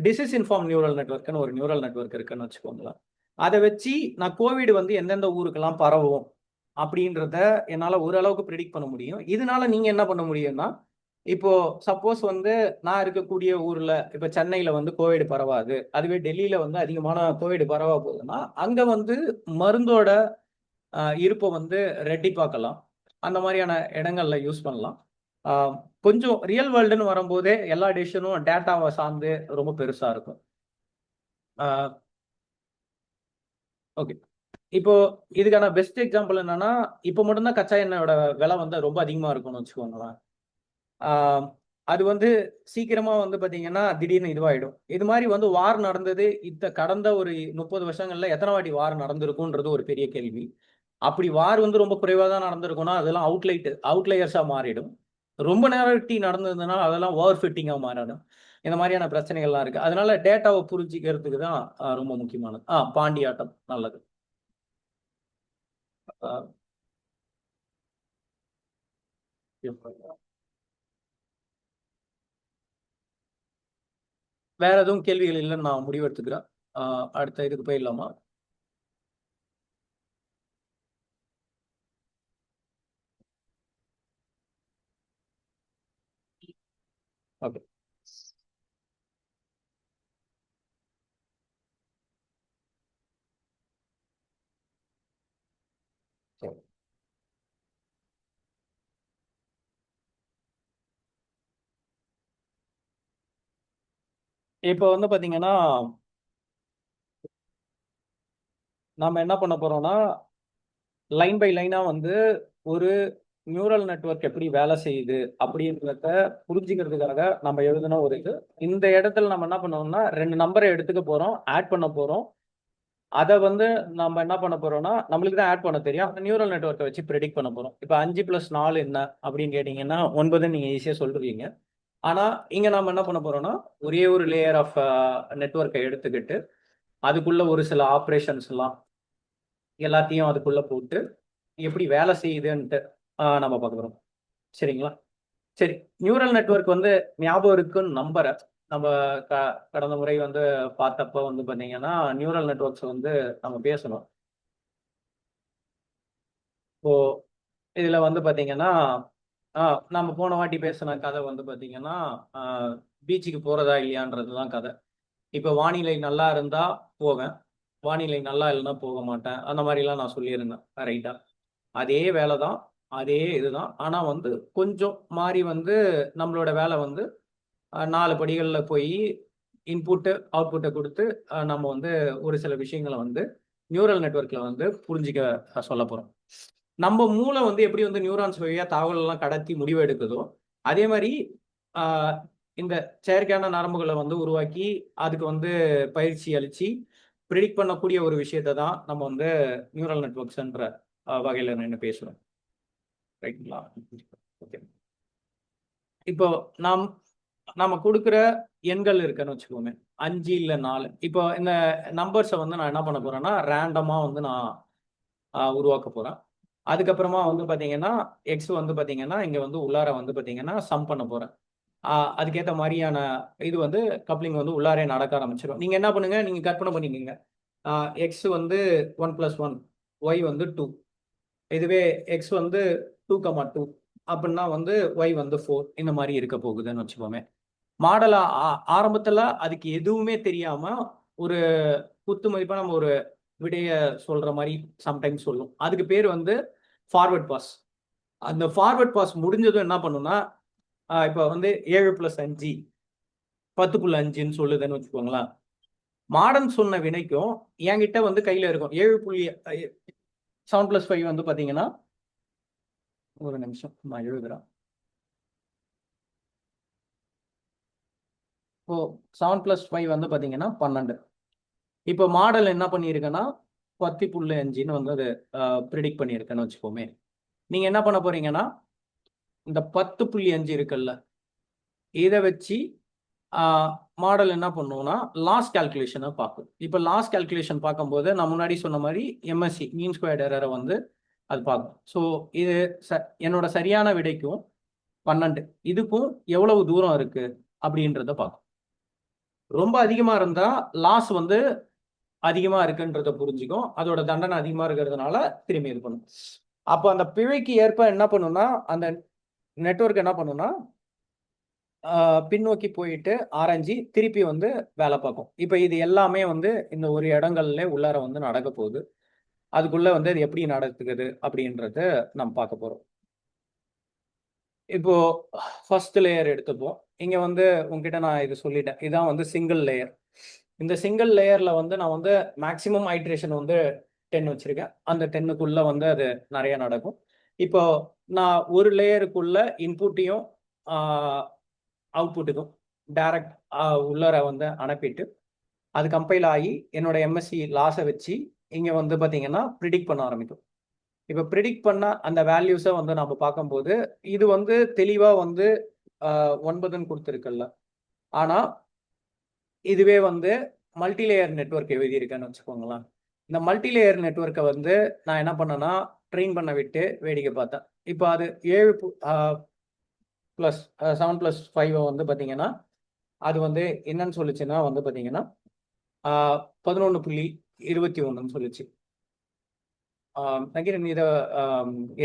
டிசீஸ் இன்ஃபார்ம் நியூரல் நெட்வொர்க்னு ஒரு நியூரல் நெட்வொர்க் இருக்குன்னு வச்சுக்கோங்களேன். அதை வச்சு நான் கோவிட் வந்து எந்தெந்த ஊருக்கெல்லாம் பரவும் அப்படின்றத என்னால் ஓரளவுக்கு ப்ரிடிக்ட் பண்ண முடியும். இதனால நீங்க என்ன பண்ண முடியும்னா, இப்போ சப்போஸ் வந்து நான் இருக்கக்கூடிய ஊர்ல, இப்போ சென்னையில வந்து கோவிட் பரவாது, அதுவே டெல்லியில வந்து அதிகமான கோவிட் பரவ போகுதுன்னா அங்க வந்து மருந்தோட இருப்பை வந்து ரெட்டிப்பாக்கலாம். அந்த மாதிரியான இடங்கள்ல யூஸ் பண்ணலாம். கொஞ்சம் ரியல் வேர்ல்டுன்னு வரும்போதே எல்லா டிசிஷனும் டேட்டாவை சார்ந்து ரொம்ப பெருசா இருக்கும். ஓகே. இப்போ இதுக்கான பெஸ்ட் எக்ஸாம்பிள் என்னன்னா, இப்போ மட்டும்தான் கச்சா எண்ணெயோட விலை வந்து ரொம்ப அதிகமா இருக்கும்னு வச்சுக்கோங்களேன். அது வந்து சீக்கிரமா வந்து பாத்தீங்கன்னா திடீர்னு இதுவாயிடும். இது மாதிரி வந்து வார் நடந்தது கடந்த ஒரு 30 வருஷங்கள்ல எத்தனை வாட்டி வார் நடந்திருக்கும்ன்றது ஒரு பெரிய கேள்வி. அப்படி வார் வந்து ரொம்ப குறைவா தான் நடந்திருக்கும்னா அதெல்லாம் அவுட்லையர்ஸா மாறிடும். ரொம்ப நேரட்டி நடந்ததுன்னா அதெல்லாம் ஓவர் ஃபிட்டிங்கா மாறிடும். இந்த மாதிரியான பிரச்சனைகள்லாம் இருக்கு. அதனால டேட்டாவை புரிஞ்சுக்கிறதுக்கு தான் ரொம்ப முக்கியமானது. பாண்டியாட்டம் நல்லது. வேற எதுவும் கேள்விகள் இல்லைன்னு நான் முடிவெடுத்துக்கிறேன். அடுத்த இதுக்கு போயிடலாமா? ஓகே. சரி. இப்போ வந்து பாத்தீங்கன்னா நாம என்ன பண்ண போறோம்னா, லைன் பை லைனா வந்து ஒரு நியூரல் நெட்வொர்க் எப்படி வேலை செய்யுது அப்படின்றத புரிஞ்சுக்கிறதுக்காக நம்ம எழுதின ஒரு இது. இந்த இடத்துல நம்ம என்ன பண்ணோம்னா 2 நம்பரை எடுத்துக்க போறோம், ஆட் பண்ண போறோம். அதை வந்து நம்ம என்ன பண்ண போறோம்னா, நம்மளுக்கு தான் ஆட் பண்ண தெரியும், அந்த நியூரல் நெட்வொர்க்கை வச்சு ப்ரெடிக்ட் பண்ண போறோம். இப்போ 5 + 4 என்ன அப்படின்னு கேட்டீங்கன்னா 9 நீங்க ஈஸியா சொல்றீங்க. ஆனா இங்க நம்ம என்ன பண்ண போறோம்னா, ஒரே ஒரு லேயர் ஆஃப் நெட்வொர்க்கை எடுத்துக்கிட்டு அதுக்குள்ள ஒரு சில ஆப்ரேஷன்ஸ் எல்லாம் எல்லாத்தையும் அதுக்குள்ள போட்டு எப்படி வேலை செய்யுதுன்ட்டு நம்ம பார்க்குறோம். சரிங்களா? சரி. நியூரல் நெட்வொர்க் வந்து ஞாபகம் இருக்குன்னு நம்புறேன். நம்ம கடந்த முறை வந்து பார்த்தப்ப வந்து பார்த்தீங்கன்னா நியூரல் நெட்வொர்க்ஸ் வந்து நம்ம பேசணும். இப்போ இதுல வந்து பார்த்தீங்கன்னா நம்ம போன வாட்டி பேசின கதை வந்து பார்த்தீங்கன்னா பீச்சுக்கு போறதா இல்லையான்றது தான் கதை. இப்போ வானிலை நல்லா இருந்தா போவேன், வானிலை நல்லா இல்லைன்னா போக மாட்டேன், அந்த மாதிரிலாம் நான் சொல்லியிருந்தேன். ரைட்டா? அதே வேலை தான், அதே இதுதான். ஆனா வந்து கொஞ்சம் மாறி வந்து நம்மளோட வேலை வந்து 4 படிகளில் போய் இன்புட்டு அவுட்புட்டை கொடுத்து நம்ம வந்து ஒரு சில விஷயங்களை வந்து நியூரல் நெட்வொர்க்கில் வந்து புரிஞ்சிக்க சொல்ல போகிறோம். நம்ம மூளை வந்து எப்படி வந்து நியூரான்ஸ் வழியாக தகவல் எல்லாம் கடத்தி முடிவு எடுக்குதோ, அதே மாதிரி இந்த செயற்கையான நரம்புகளை வந்து உருவாக்கி அதுக்கு வந்து பயிற்சி அளித்து ப்ரிடிக்ட் பண்ணக்கூடிய ஒரு விஷயத்தை தான் நம்ம வந்து நியூரல் நெட்வொர்க்ஸ்ன்ற வகையில் என்ன பேசுகிறோம். ரைட்டுங்களா? ஓகே. இப்போ நம்ம கொடுக்குற எண்கள் இருக்குன்னு வச்சுக்கோங்க, 5 இல்லை 4. இப்போ இந்த நம்பர்ஸை வந்து நான் என்ன பண்ண போறேன்னா ரேண்டமாக வந்து நான் உருவாக்க போறேன். அதுக்கப்புறமா வந்து பார்த்தீங்கன்னா எக்ஸ் வந்து பார்த்தீங்கன்னா இங்கே வந்து உள்ளார வந்து பார்த்தீங்கன்னா சம் பண்ண போறேன். அதுக்கேற்ற மாதிரியான இது வந்து கப்ளிங் வந்து உள்ளாரே நடக்க ஆரம்பிச்சிடும். நீங்கள் என்ன பண்ணுங்க, நீங்கள் கற்பனை பண்ணிக்கோங்க, எக்ஸ் வந்து 1 + 1, ஒய் வந்து 2. இதுவே எக்ஸ் வந்து 2, 2 அப்படின்னா வந்து ஒய் வந்து 4 இந்த மாதிரி இருக்க போகுதுன்னு வச்சுக்கோமே. மாடலை ஆரம்பத்துல அதுக்கு எதுவுமே தெரியாம ஒரு குத்து மதிப்பா நம்ம ஒரு விடைய சொல்ற மாதிரி சம்டைம்ஸ் சொல்லும். அதுக்கு பேர் வந்து ஃபார்வர்ட் பாஸ். அந்த ஃபார்வர்ட் பாஸ் முடிஞ்சதும் என்ன பண்ணுன்னா, இப்போ வந்து 7+5 10.5ன்னு சொல்லுதுன்னு வச்சுக்கோங்களேன். மாடர்ன் சொன்ன வினைக்கும் என்கிட்ட வந்து கையில இருக்கும் 7.7+5 வந்து பாத்தீங்கன்னா, ஒரு நிமிஷம் நான் எழுதுறேன். இப்போ 7+5 வந்து பாத்தீங்கன்னா 12. இப்போ மாடல் என்ன பண்ணியிருக்கேன்னா 10.5ன்னு வந்து அது ப்ரிடிக்ட் பண்ணியிருக்கேன்னு வச்சுக்கோமே. நீங்க என்ன பண்ண போறீங்கன்னா, இந்த 10.5 இருக்குல்ல, இதை வச்சு மாடல் என்ன பண்ணுவோம்னா லாஸ் கால்குலேஷனை பார்க்கும். இப்போ லாஸ் கால்குலேஷன் பார்க்கும்போது நான் முன்னாடி சொன்ன மாதிரி எம்எஸ்சி மீன் ஸ்கொயர்ட் எரரை வந்து அது பார்க்கும். ஸோ இது என்னோட சரியான விடைக்கும் 12 இதுக்கும் எவ்வளவு தூரம் இருக்கு அப்படின்றத பார்க்கும். ரொம்ப அதிகமா இருந்தா லாஸ் வந்து அதிகமா இருக்குன்றத புரிஞ்சுக்கும். அதோட தண்டனை அதிகமா இருக்கிறதுனால திரும்பி இது பண்ணும். அப்போ அந்த பிழைக்கு ஏற்ப என்ன பண்ணுன்னா அந்த நெட்வொர்க் என்ன பண்ணுன்னா பின்னோக்கி போயிட்டு ஆராய்ஞ்சி திருப்பி வந்து வேலை பார்க்கும். இப்போ இது எல்லாமே வந்து இந்த ஒரு இடங்கள்ல உள்ளார வந்து நடக்க போகுது. அதுக்குள்ள வந்து அது எப்படி நடக்குது அப்படின்றத நம்ம பார்க்க போறோம். இப்போ ஃபர்ஸ்ட் லேயர் எடுத்துப்போம். இங்க வந்து உங்ககிட்ட நான் இது சொல்லிட்டேன். இதான் வந்து சிங்கிள் லேயர். இந்த சிங்கிள் லேயர்ல வந்து நான் வந்து மேக்சிமம் ஐட்ரேஷன் வந்து 10 வச்சிருக்கேன். அந்த 10க்குள்ள வந்து அது நிறைய நடக்கும். இப்போ நான் ஒரு லேயருக்குள்ள இன்புட்டையும் அவுட்புட்டுக்கும் டைரக்ட் உள்ளார வந்து அனுப்பிட்டு அது கம்பைல் ஆகி என்னோட எம்எஸ்சி லாஸை வச்சு இங்கே வந்து பார்த்தீங்கன்னா ப்ரிடிக்ட் பண்ண ஆரம்பிக்கும். இப்போ ப்ரிடிக்ட் பண்ண அந்த வேல்யூஸை வந்து நம்ம பார்க்கும்போது இது வந்து தெளிவாக வந்து 9ன்னு கொடுத்துருக்குல்ல. ஆனால் இதுவே வந்து மல்டிலேயர் நெட்வொர்க் எழுதியிருக்கேன்னு வச்சுக்கோங்களேன். இந்த மல்டிலேயர் நெட்வொர்க்கை வந்து நான் என்ன பண்ணேன்னா ட்ரெயின் பண்ண விட்டு வேடிக்கை பார்த்தேன். இப்போ அது 7+7+5 வந்து பார்த்தீங்கன்னா அது வந்து என்னன்னு சொல்லுச்சுன்னா வந்து பார்த்தீங்கன்னா 11.21ன்னு சொல்லிச்சு. நகிரன் இதை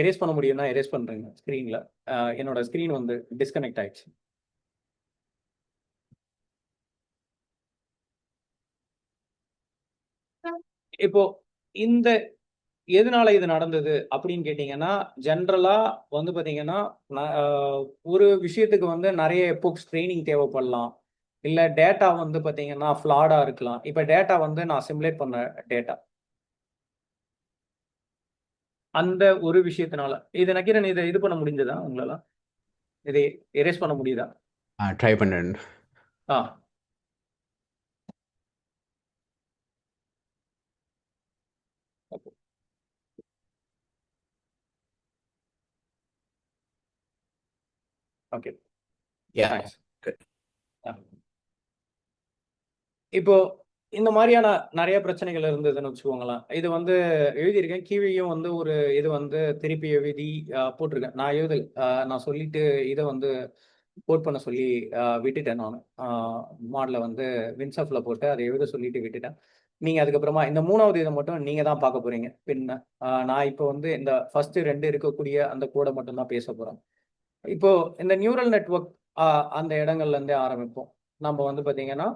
எரேஸ் பண்ண முடியும்னா எரேஸ் பண்ணுறேங்க ஸ்க்ரீனில். என்னோட ஸ்க்ரீன் வந்து டிஸ்கனெக்ட் ஆயிடுச்சு. இப்போ இந்த எதனால இது நடந்தது அப்படின்னு கேட்டிங்கன்னா ஜென்ரலா வந்து பார்த்தீங்கன்னா ஒரு விஷயத்துக்கு வந்து நிறைய எபோக்ஸ் ட்ரைனிங் தேவைப்படலாம். இல்லை டேட்டா வந்து பார்த்தீங்கன்னா ஃப்ளாடா இருக்கலாம். இப்போ டேட்டா வந்து நான் சிமுலேட் பண்ண டேட்டா அந்த ஒரு விஷயத்தினால இது நக்கீரன் இதை இது பண்ண முடிஞ்சதா உங்களால? இதை எரேஸ் பண்ண முடியுதா? ட்ரை பண்ணுறேன். Okay, Yeah. தேங்க்ஸ். இப்போ இந்த மாதிரியான நிறைய பிரச்சனைகள் இருந்ததுன்னு வச்சுக்கோங்களேன். இது வந்து எழுதியிருக்கேன். கீழேயும் வந்து ஒரு இது வந்து திருப்பி எழுதி போட்டிருக்கேன். நான் எழுதல் நான் சொல்லிட்டு இதை வந்து கோட் பண்ண சொல்லி விட்டுட்டேன். நான் மாடலை வந்து வின்சாஃப்ல போட்டு அதை எழுத சொல்லிட்டு விட்டுட்டேன். நீங்க அதுக்கப்புறமா இந்த 3வது இதை மட்டும் நீங்க தான் பார்க்க போறீங்க பின்ன. நான் இப்போ வந்து இந்த ஃபர்ஸ்ட் 2 இருக்கக்கூடிய அந்த கோடை மட்டும் தான் பேச போறேன். இப்போ இந்த நியூரல் நெட்வொர்க் அந்த இடங்கள்ல இருந்தே ஆரம்பிப்போம். நம்ம வந்து பார்த்தீங்கன்னா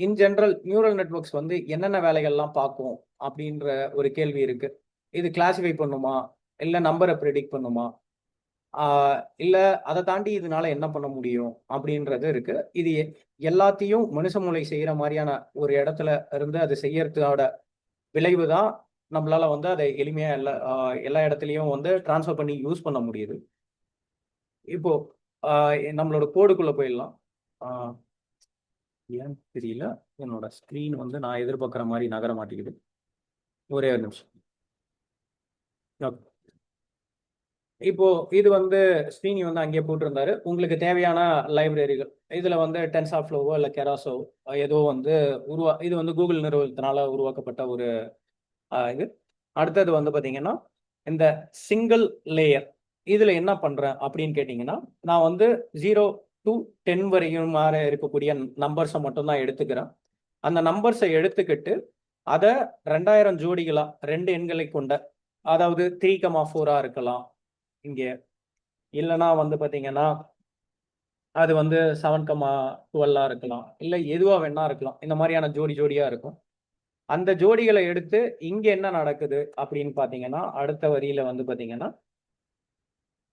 இன் ஜென்ரல் நியூரல் நெட்வொர்க்ஸ் வந்து என்னென்ன வேலைகள்லாம் பார்க்கும் அப்படின்ற ஒரு கேள்வி இருக்கு. இது கிளாசிஃபை பண்ணுமா, இல்லை நம்பரை ப்ரெடிக்ட் பண்ணுமா, இல்லை அதை தாண்டி இதனால என்ன பண்ண முடியும் அப்படின்றது இருக்கு. இது எல்லாத்தையும் மனுஷ மூளை செய்யற மாதிரியான ஒரு இடத்துல இருந்து அது செய்யறதோட விளைவு தான் நம்மளால வந்து அதை எளிமையா எல்லா இடத்துலையும் வந்து டிரான்ஸ்ஃபர் பண்ணி யூஸ் பண்ண முடியுது. இப்போ நம்மளோட கோடுக்குள்ள போயிடலாம். ஏன்னு தெரியல, என்னோட ஸ்க்ரீன் வந்து நான் எதிர்பார்க்குற மாதிரி நகர மாட்டேங்குது. ஒரே ஒரு நிமிஷம். இப்போ இது வந்து ஸ்க்ரீனி வந்து அங்கேயே போட்டிருந்தாரு. உங்களுக்கு தேவையான லைப்ரரிகள் இதில் வந்து டென்சார்ஃப்ளோவோ இல்லை கெராஸோ ஏதோ வந்து இது வந்து கூகுள் நிறுவனத்தினால உருவாக்கப்பட்ட ஒரு இது. அடுத்தது வந்து பார்த்தீங்கன்னா இந்த சிங்கிள் லேயர் இதில் என்ன பண்ணுறேன் அப்படின்னு கேட்டிங்கன்னா நான் வந்து 0 to 10 வரையும் இருக்கக்கூடிய நம்பர்ஸை மட்டும்தான் எடுத்துக்கிறேன். அந்த நம்பர்ஸை எடுத்துக்கிட்டு அதை 2000 ஜோடிகளா 2 எண்களை கொண்ட, அதாவது 3,4 இருக்கலாம் இங்கே, இல்லைன்னா வந்து பார்த்தீங்கன்னா அது வந்து 7,12 இருக்கலாம், இல்லை எதுவாக வேணா இருக்கலாம். இந்த மாதிரியான ஜோடியாக இருக்கும். அந்த ஜோடிகளை எடுத்து இங்கே என்ன நடக்குது அப்படின்னு பார்த்தீங்கன்னா, அடுத்த வரியில வந்து பார்த்தீங்கன்னா,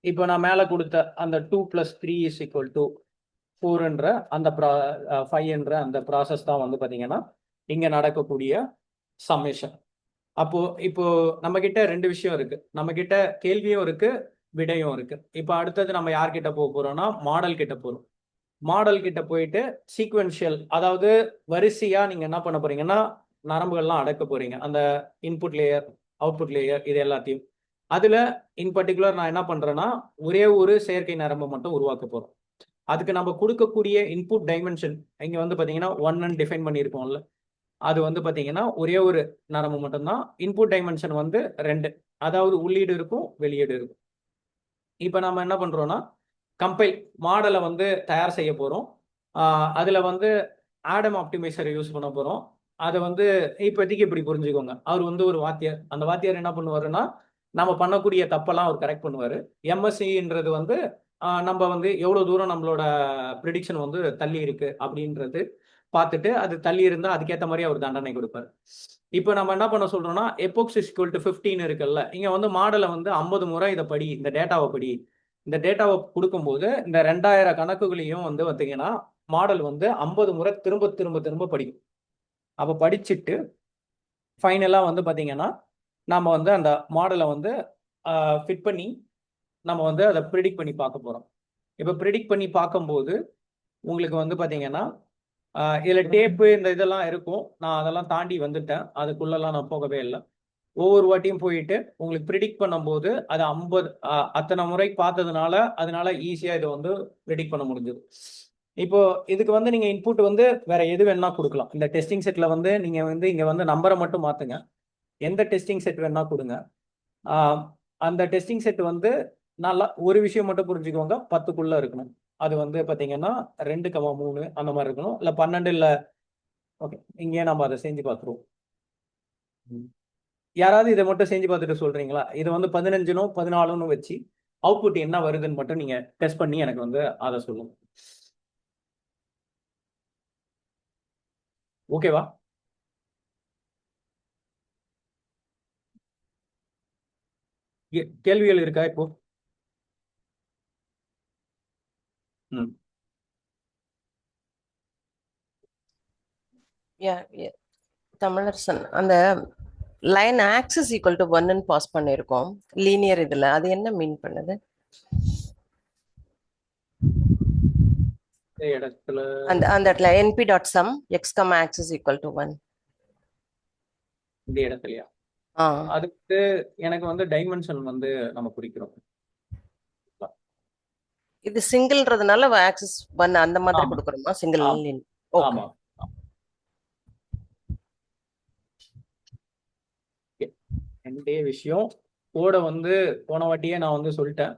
இப்போ நான் மேலே கொடுத்த அந்த 2 + 3 = 4 அந்த 5 அந்த ப்ராசஸ் தான் வந்து பார்த்தீங்கன்னா இங்கே நடக்கக்கூடிய சம்மேஷன். அப்போ இப்போ நம்ம கிட்ட 2 விஷயம் இருக்கு. நம்ம கிட்ட கேள்வியும் இருக்கு, விடையும் இருக்கு. இப்போ அடுத்தது நம்ம யார்கிட்ட போக போறோம்னா மாடல் கிட்ட போறோம். மாடல் கிட்ட போயிட்டு சீக்வென்ஷியல், அதாவது வரிசையா நீங்க என்ன பண்ண போறீங்கன்னா நரம்புகள்லாம் அடக்க போறீங்க. அந்த இன்புட் லேயர், அவுட்புட் லேயர், இது எல்லாத்தையும். அதுல இன் பர்டிகுலர் நான் என்ன பண்றேன்னா ஒரே ஒரு செயற்கை நரம்பு மட்டும் உருவாக்க போறோம். அதுக்கு நம்ம கொடுக்கக்கூடிய இன்புட் டைமென்ஷன் இங்க வந்து பாத்தீங்கன்னா 1 டிஃபைன் பண்ணியிருக்கோம்ல, அது வந்து பாத்தீங்கன்னா ஒரே ஒரு நரம்பு மட்டும்தான். இன்புட் டைமென்ஷன் வந்து 2, அதாவது உள்ளீடு இருக்கும், வெளியீடு இருக்கும். இப்போ நம்ம என்ன பண்றோம்னா கம்பைல் மாடலை வந்து தயார் செய்ய போறோம். அதுல வந்து ஆடம் ஆப்டிமைசரை யூஸ் பண்ண போறோம். அதை வந்து இப்போதைக்கு இப்படி புரிஞ்சுக்கோங்க. அவர் வந்து ஒரு வாத்தியார். அந்த வாத்தியார் என்ன பண்ணுவாருன்னா நம்ம பண்ணக்கூடிய தப்பெல்லாம் அவர் கரெக்ட் பண்ணுவாரு. எம்எஸ்சின்றது வந்து நம்ம வந்து எவ்வளவு தூரம் நம்மளோட ப்ரிடிக்ஷன் வந்து தள்ளி இருக்கு அப்படின்றது பார்த்துட்டு அது தள்ளி இருந்தால் அதுக்கேற்ற மாதிரி அவர் தண்டனை கொடுப்பாரு. இப்போ நம்ம என்ன பண்ண சொல்றோம்னா எபோக்ஸ் = 15 இருக்குல்ல, இங்க வந்து மாடலை வந்து 50 முறை இதை படி, இந்த டேட்டாவை படி. இந்த டேட்டாவை கொடுக்கும்போது இந்த 2000 கணக்குகளையும் வந்து பார்த்தீங்கன்னா மாடல் வந்து 50 முறை திரும்ப திரும்ப திரும்ப படிக்கும். அப்போ படிச்சுட்டு ஃபைனலாக வந்து பார்த்தீங்கன்னா நம்ம வந்து அந்த மாடலை வந்து ஃபிட் பண்ணி நம்ம வந்து அதை ப்ரிடிக்ட் பண்ணி பார்க்க போகிறோம். இப்போ ப்ரிடிக்ட் பண்ணி பார்க்கும்போது உங்களுக்கு வந்து பார்த்தீங்கன்னா இதில் டேப்பு இந்த இதெல்லாம் இருக்கும். நான் அதெல்லாம் தாண்டி வந்துட்டேன், அதுக்குள்ளெல்லாம் நான் போகவே இல்லை. ஒவ்வொரு வாட்டியும் போயிட்டு உங்களுக்கு ப்ரிடிக்ட் பண்ணும்போது அது 50 அத்தனை முறை பார்த்ததுனால அதனால ஈஸியாக இதை வந்து ப்ரிடிக்ட் பண்ண முடிஞ்சது. இப்போ இதுக்கு வந்து நீங்கள் இன்புட் வந்து வேற எது வேணா கொடுக்கலாம். இந்த டெஸ்டிங் செட்டில் வந்து நீங்கள் வந்து இங்கே வந்து நம்பரை மட்டும் மாற்றுங்க, எந்த டெஸ்டிங் செட் வேணா கொடுங்க. அந்த டெஸ்டிங் செட் வந்து நல்லா ஒரு விஷயம் மட்டும் புரிஞ்சுக்கோங்க, 10க்குள்ள இருக்கணும். அது வந்து பார்த்தீங்கன்னா 2,3 அந்த மாதிரி இருக்கணும், இல்லை 12 இல்லை. ஓகே, இங்கே நம்ம அதை செஞ்சு பார்த்துருவோம். யாராவது இதை மட்டும் செஞ்சு பார்த்துட்டு சொல்றீங்களா? இதை வந்து 15 14 வச்சு அவுட்புட் என்ன வருதுன்னு மட்டும் நீங்க டெஸ்ட் பண்ணி எனக்கு வந்து அதை சொல்லுங்க. ஓகேவா? கேள்விகள் இருக்கா இப்போ? தமிழரசன், அந்த லைன் ஆக்சிஸ் = 1 பாஸ் பண்ணிருக்கோம் லீனியர் இதுல, அது என்ன மீன் பண்ணுது? இடத்துல அந்த இடத்துல np.sum x, axis = 1 இந்த இடத்துலயா? அதுக்கு எனக்கு வந்து டைமென்ஷன் வந்து நம்ம குறிக்கிறோம். இது சிங்கிள்ன்றதுனால ஆக்சிஸ் 1 அந்த மாதிரி கொடுக்கறோமா? சிங்கிள். ஆமா. ரெண்டே விஷயம் கோடை வந்து போன வாட்டியே நான் வந்து சொல்லிட்டேன்.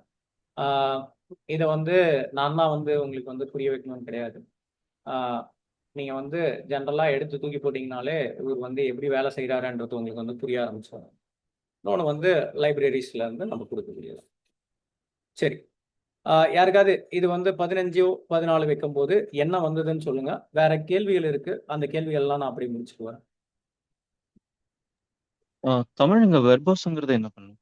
இதை வந்து நான் தான் வந்து உங்களுக்கு வந்து புரிய வைக்கணும்னு கிடையாது. நீங்க வந்து ஜென்ரலா எடுத்து தூக்கி போட்டீங்கனாலே இவர் வந்து எப்படி வேலை செய்யறாருன்றது உங்களுக்கு வந்து புரிய ஆரம்பிச்சிடும். இன்னொன்று வந்து லைப்ரரிஸ்ல இருந்து நம்ம கொடுக்க முடியாது. சரி, யாருக்காவது இது வந்து 15 14 வைக்கும் போது என்ன வந்ததுன்னு சொல்லுங்க. வேற கேள்விகள் இருக்கு, அந்த கேள்விகள்லாம் நான் அப்படியே முடிச்சுக்குவேன். தமிழ்ங்க வெர்போஸ்ங்கிறது என்ன பண்ணும்?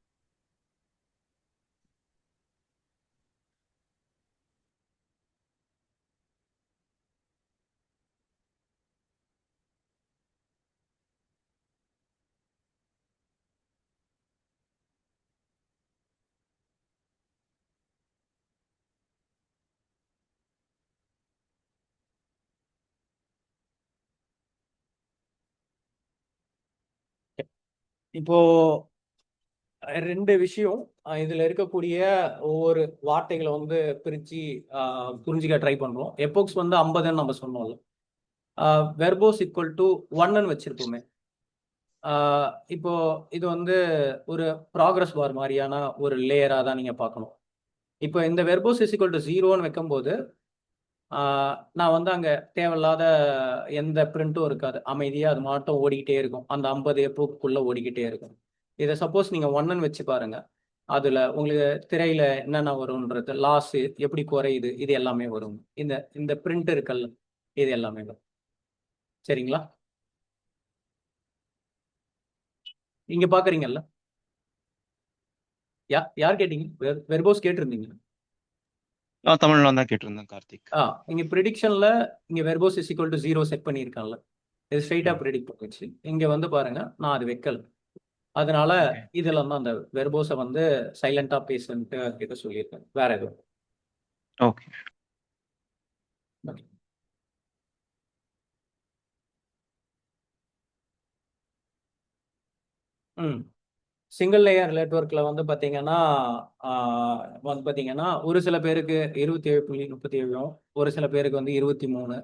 இப்போ 2 விஷயம் இதுல இருக்கக்கூடிய ஒவ்வொரு வார்த்தைகளை வந்து பிரிச்சு புரிஞ்சுக்க ட்ரை பண்றோம். எபோக்ஸ் வந்து 50ன்னு நம்ம சொன்னோம்ல, வெர்போஸ் = 1ன்னு வச்சிருப்போமே. இப்போ இது வந்து ஒரு ப்ராக்ரஸ் பார் மாதிரியான ஒரு லேயரா தான் நீங்க பார்க்கணும். இப்போ இந்த வெர்போஸ் = 0ன்னு வைக்கும்போது நான் வந்து அங்க தேவையில்லாத எந்த பிரிண்ட்டும் இருக்காது, அமைதியா அது மட்டும் ஓடிக்கிட்டே இருக்கும். அந்த 50 எபோக்குள்ள ஓடிக்கிட்டே இருக்கும். இதை சப்போஸ் நீங்க 1ன்னு வச்சு பாருங்க. அதுல உங்களுக்கு திரையில என்னென்ன வரும்ன்றது, லாஸ் எப்படி குறையுது, இது எல்லாமே வரும். இந்த இந்த பிரிண்ட் இருக்கல்ல, இது எல்லாமே வரும். சரிங்களா? இங்க பாக்குறீங்கல்ல, யார் கேட்டீங்க? வெர்போஸ் கேட்டிருந்தீங்க. தமிழ்ல தான் கேட்டிருந்தேன் கார்த்திக். இங்க ப்ரிடிக்ஷன்ல இங்க verbose is equal to 0 set பண்ணியிருக்கான்ல, இது ஸ்ட்ரைட்டா ப்ரிடிக்ட் பண்ணிச்சு. இங்க வந்து பாருங்க, நான் அது வைக்கல. அதனால இதுல தான் அந்த வெர்போஸை வந்து சைலண்டா பேசுன்ட்டு கிட்ட சொல்லியிருக்கேன். வேற எதுவும். ஓகே. சிங்கிள் லேயர் நெட்வொர்க்ல வந்து பாத்தீங்கன்னா ஒரு சில பேருக்கு 27.37, ஒரு சில பேருக்கு வந்து 23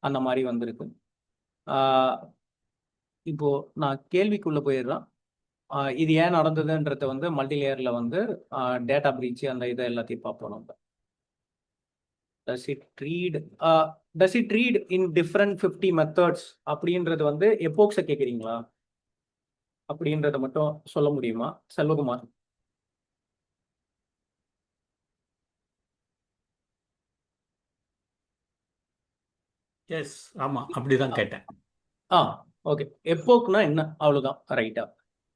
அந்த மாதிரி வந்திருக்கு. இப்போ நான் கேள்விக்குள்ள போயிடுறேன். இது ஏன் நடந்ததுன்றத வந்து மல்டி லேயர்ல வந்து டேட்டா பிரீச் அந்த இதை எல்லாத்தையும் பார்ப்போம் நம்ம. Does it read in different 50 methods அப்படின்றது வந்து எப்போக்ஸை கேட்குறீங்களா அப்படின்றத மட்டும் சொல்ல முடியுமா செல்வகுமார்? எஸ், ஆமா, அப்படிதான் கேட்டேன். ஓகே. எப்போக்னா என்ன, அவ்வளவுதான். ரைட்டா?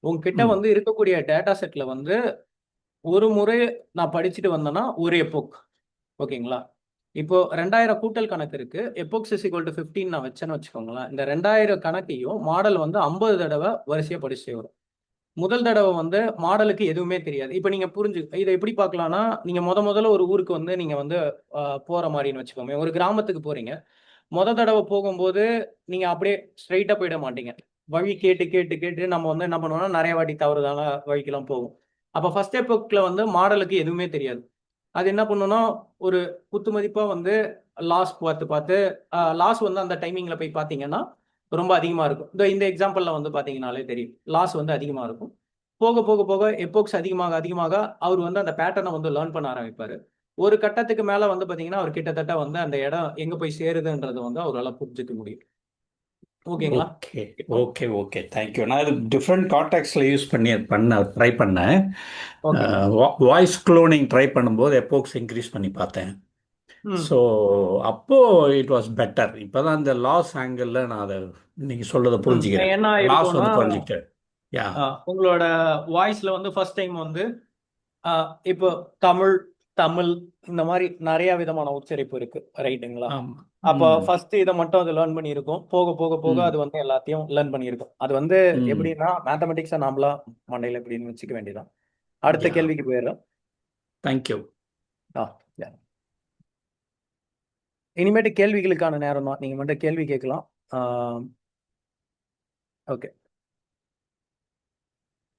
உங்ககிட்ட வந்து இருக்கக்கூடிய டேட்டா செட்ல வந்து ஒரு முறை நான் படிச்சுட்டு வந்தேன்னா ஒரு எப்போக். ஓகேங்களா? இப்போ 2000 கூட்டல் கணக்கு இருக்கு. எப்போக்ஸ் இஸ் ஈக்குவல் டு 15 நான் வச்சேன்னு வச்சுக்கோங்களேன். இந்த 2000 கணக்கையும் மாடல் வந்து 50 தடவை வரிசையா படிச்சுட்டே வரும். முதல் தடவை வந்து மாடலுக்கு எதுவுமே தெரியாது. இப்போ நீங்க இதை எப்படி பார்க்கலாம்னா, நீங்க முதல்ல ஒரு ஊருக்கு வந்து நீங்க வந்து போற மாதிரின்னு வச்சுக்கோங்க. ஒரு கிராமத்துக்கு போறீங்க. தடவை போகும்போது நீங்க அப்படியே ஸ்ட்ரைட்டா போயிட மாட்டீங்க. வழி கேட்டு கேட்டு கேட்டு நம்ம வந்து என்ன பண்ணுவோம்னா, நிறைய வாட்டி தவறுதான வழிக்கெல்லாம் போகும். அப்போ ஃபர்ஸ்ட் எப்போக்ல வந்து மாடலுக்கு எதுவுமே தெரியாது. அது என்ன பண்ணுன்னா, ஒரு குத்து மதிப்பா வந்து லாஸ் பார்த்து லாஸ் வந்து அந்த டைமிங்ல போய் பார்த்தீங்கன்னா ரொம்ப அதிகமா இருக்கும். இந்த எக்ஸாம்பிள்ல வந்து பார்த்தீங்கன்னாலே தெரியும், லாஸ் வந்து அதிகமா இருக்கும். போக போக போக எப்போக்ஸ் அதிகமாக அதிகமாக அவர் வந்து அந்த பேட்டர்னை வந்து லேர்ன் பண்ண ஆரம்பிப்பாரு. ஒரு கட்டத்துக்கு மேல வந்து பாத்தீங்கன்னா அவர் கிட்டத்தட்ட வந்து அந்த இடம் எங்க போய் சேருதுன்றது வந்து அவரால் புரிஞ்சுக்க முடியும். ஓகேங்களா? Okay okay okay, thank you. நான் இது டிஃப்ரெண்ட் கான்டெக்ட்ல யூஸ் ட்ரை பண்ணேன். வாய்ஸ் குளோனிங் ட்ரை பண்ணும்போது எப்போக்ஸ் இன்க்ரீஸ் பண்ணி பார்த்தேன். ஸோ அப்போ இட் வாஸ் பெட்டர். இப்போதான் இந்த லாஸ் ஆங்கிள் நான் அதை நீங்க சொல்றதை புரிஞ்சுக்கிறேன். என்ன லாஸ் வந்து இருக்கும்னா, குறைஞ்சிக்கிட்டேன். உங்களோட வாய்ஸ்ல வந்து ஃபர்ஸ்ட் டைம் வந்து இப்போ தமிழ் இந்த மாதிரி நிறைய விதமான உச்சரிப்பு இருக்கு. ரைட்டுங்களா? அப்போ ஃபர்ஸ்ட் இதை மட்டும் அது லேர்ன் பண்ணியிருக்கும். போக போக போக அது வந்து எல்லாத்தையும் லேர்ன் பண்ணியிருக்கும். அது வந்து எப்படின்னா, மேத்தமெட்டிக்ஸை நாமளா மண்டையில எப்படின்னு வச்சுக்க வேண்டியதான். அடுத்த கேள்விக்கு போயிடுறோம். தேங்க்யூ. இனிமேட்டு கேள்விகளுக்கான நேரம் தான். நீங்க மட்டும் கேள்வி கேட்கலாம். ஓகே.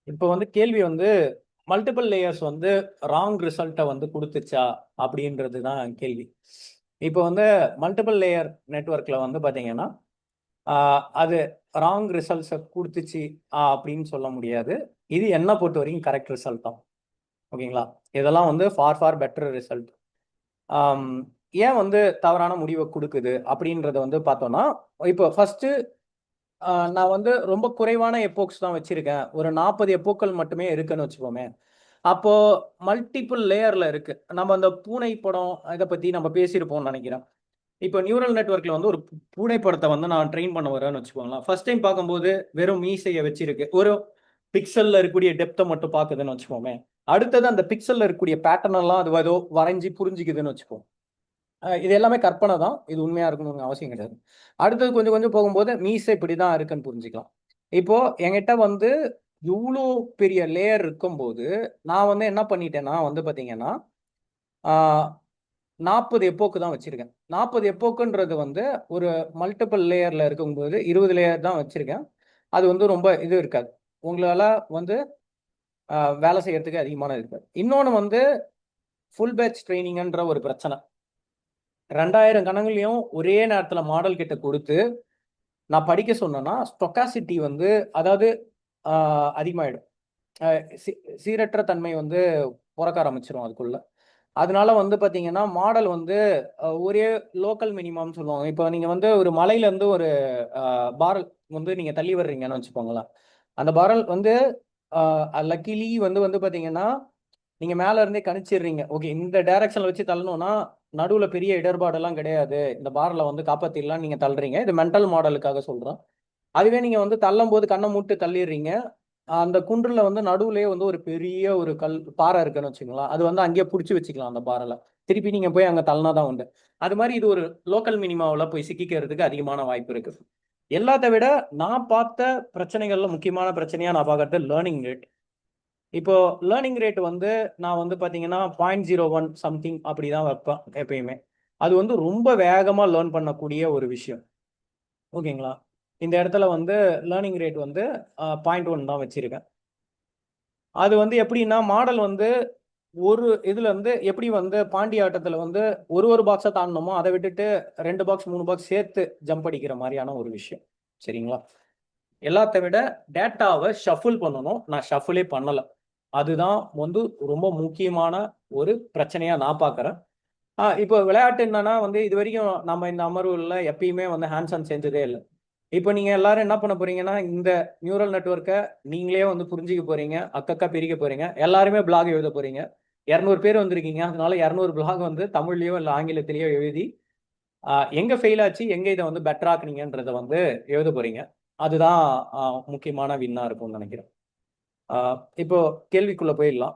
இப்போ வந்து கேள்வி வந்து மல்டிபிள் லேயர்ஸ் வந்து ராங் ரிசல்ட்டை வந்து கொடுத்துச்சா அப்படின்றது தான் கேள்வி. இப்போ வந்து மல்டிபிள் லேயர் நெட்வொர்க்கில் வந்து பார்த்தீங்கன்னா அது ராங் ரிசல்ட்ஸை கொடுத்துச்சு அப்படின்னு சொல்ல முடியாது. இது என்ன பொறுத்த வரைக்கும் கரெக்ட் ரிசல்ட் தான். ஓகேங்களா? இதெல்லாம் வந்து ஃபார் பெட்டர் ரிசல்ட். ஏன் வந்து தவறான முடிவை கொடுக்குது அப்படின்றத வந்து பார்த்தோம்னா, இப்போ ஃபர்ஸ்ட் நான் வந்து ரொம்ப குறைவான எப்போக்ஸ் தான் வச்சிருக்கேன். ஒரு 40 எப்போக்கள் மட்டுமே இருக்குன்னு வச்சுக்கோமே. அப்போ மல்டிபிள் லேயர்ல இருக்கு. நம்ம அந்த பூனை படம் இதை பத்தி நம்ம பேசியிருப்போம்னு நினைக்கிறேன். இப்போ நியூரல் நெட்வொர்க்ல வந்து ஒரு பூனை படத்தை வந்து நான் ட்ரெயின் பண்ண வரேன்னு வச்சுக்கோங்களேன். ஃபர்ஸ்ட் டைம் பார்க்கும்போது வெறும் மீசையை வச்சிருக்கு, ஒரு பிக்சல்ல இருக்கக்கூடிய டெப்த்தை மட்டும் பார்க்குதுன்னு வச்சுக்கோமே. அடுத்தது அந்த பிக்சல்ல இருக்கக்கூடிய பேட்டர்ன் எல்லாம் அது ஏதோ வரைஞ்சி புரிஞ்சுக்குதுன்னு வச்சுப்போம். இது எல்லாமே கற்பனை தான். இது உண்மையா இருக்கணும்னு அவசியம் கிடையாது. அடுத்தது கொஞ்சம் கொஞ்சம் போகும்போது மீசை இப்படிதான் இருக்குன்னு புரிஞ்சுக்கலாம். இப்போ என்கிட்ட வந்து இவ்வளோ பெரிய லேயர் இருக்கும்போது நான் வந்து என்ன பண்ணிட்டேன்னா வந்து பார்த்தீங்கன்னா 40 எப்போக்கு தான் வச்சிருக்கேன். 40 எப்போக்குன்றது வந்து ஒரு மல்டிபிள் லேயர்ல இருக்கும்போது 20 லேயர் தான் வச்சிருக்கேன். அது வந்து ரொம்ப இது இருக்காது. உங்களால வந்து வேலை செய்யறதுக்கு அதிகமான இருக்காது. இன்னொன்று வந்து ஃபுல் பேட்ச் ட்ரைனிங்ன்ற ஒரு பிரச்சனை. 2000 கணங்களையும் ஒரே நேரத்தில் மாடல் கிட்ட கொடுத்து நான் படிக்க சொன்னேன்னா ஸ்டொக்காசிட்டி வந்து அதாவது அதிகமாகிடும். சீரற்ற தன்மை வந்து பிறக்க ஆரம்பிச்சிடும் அதுக்குள்ள. அதனால வந்து பார்த்தீங்கன்னா மாடல் வந்து ஒரே லோக்கல் மினிமம் சொல்லுவாங்க. இப்போ நீங்கள் வந்து ஒரு மலையிலேருந்து ஒரு பாரல் வந்து நீங்கள் தள்ளி வர்றீங்கன்னு வச்சுக்கோங்களேன். அந்த பாரல் வந்து லக்கிலி வந்து பார்த்தீங்கன்னா நீங்க மேல இருந்தே கணிச்சிடுறீங்க. ஓகே, இந்த டைரக்ஷன்ல வச்சு தள்ளணும்னா நடுவுல பெரிய இடர்பாடெல்லாம் கிடையாது, இந்த பார்ல வந்து காப்பாத்திடலாம் நீங்க தள்ளுறீங்க. இது மென்டல் மாடலுக்காக சொல்றோம். அதுவே நீங்க வந்து தள்ளும் போது கண்ணை மூட்டு தள்ளிடுறீங்க. அந்த குன்றுல வந்து நடுவுலயே வந்து ஒரு பெரிய ஒரு பாறை இருக்குன்னு வச்சுக்கலாம். அது வந்து அங்கேயே பிடிச்சி வச்சுக்கலாம் அந்த பாறைல. திருப்பி நீங்க போய் அங்க தள்ளினாதான் உண்டு. அது மாதிரி இது ஒரு லோக்கல் மினிமாவில் போய் சிக்கிக்கிறதுக்கு அதிகமான வாய்ப்பு இருக்கு. எல்லாத்த விட நான் பார்த்த பிரச்சனைகள்ல முக்கியமான பிரச்சனையா நான் பார்க்கறது லேர்னிங் ரேட். இப்போ லேர்னிங் ரேட் வந்து நான் வந்து பார்த்தீங்கன்னா 0.01 சம்திங் அப்படி தான் வைப்பேன் எப்பயுமே. அது வந்து ரொம்ப வேகமாக லேர்ன் பண்ணக்கூடிய ஒரு விஷயம். ஓகேங்களா? இந்த இடத்துல வந்து லேர்னிங் ரேட் வந்து 0.1 தான் வச்சிருக்கேன். அது வந்து எப்படின்னா மாடல் வந்து ஒரு இதுல இருந்து எப்படி வந்து பாண்டி ஆட்டத்தில் வந்து ஒரு பாக்ஸை தாண்டணுமோ அதை விட்டுட்டு 2 பாக்ஸ் 3 பாக்ஸ் சேர்த்து ஜம்ப் அடிக்கிற மாதிரியான ஒரு விஷயம். சரிங்களா? எல்லாத்த விட டேட்டாவை ஷஃபிள் பண்ணணும். நான் ஷஃபிளே பண்ணலை. அதுதான் வந்து ரொம்ப முக்கியமான ஒரு பிரச்சனையா நான் பார்க்குறேன். இப்போ விளையாட்டு என்னன்னா வந்து இது வரைக்கும் நம்ம இந்த அமர்வுல எப்பயுமே வந்து ஹேண்ட்ஸ் ஆன் செஞ்சதே இல்லை. இப்போ நீங்க எல்லாரும் என்ன பண்ண போறீங்கன்னா இந்த நியூரல் நெட்வொர்க்கை நீங்களே வந்து புரிஞ்சுக்க போறீங்க, அக்கக்கா பிரிக்க போறீங்க, எல்லாருமே பிளாக் எழுத போறீங்க. 200 பேர் வந்திருக்கீங்க, அதனால 200 பிளாக் வந்து தமிழ்லயோ இல்லை ஆங்கிலத்திலேயோ எழுதி எங்க ஃபெயில் ஆச்சு, எங்க இதை வந்து பெட்டர் ஆக்குனீங்கன்றதை வந்து எழுத போறீங்க. அதுதான் முக்கியமான வின்னா இருக்கும்னு நினைக்கிறேன். இப்போ கேள்விக்குள்ள போயிடலாம்.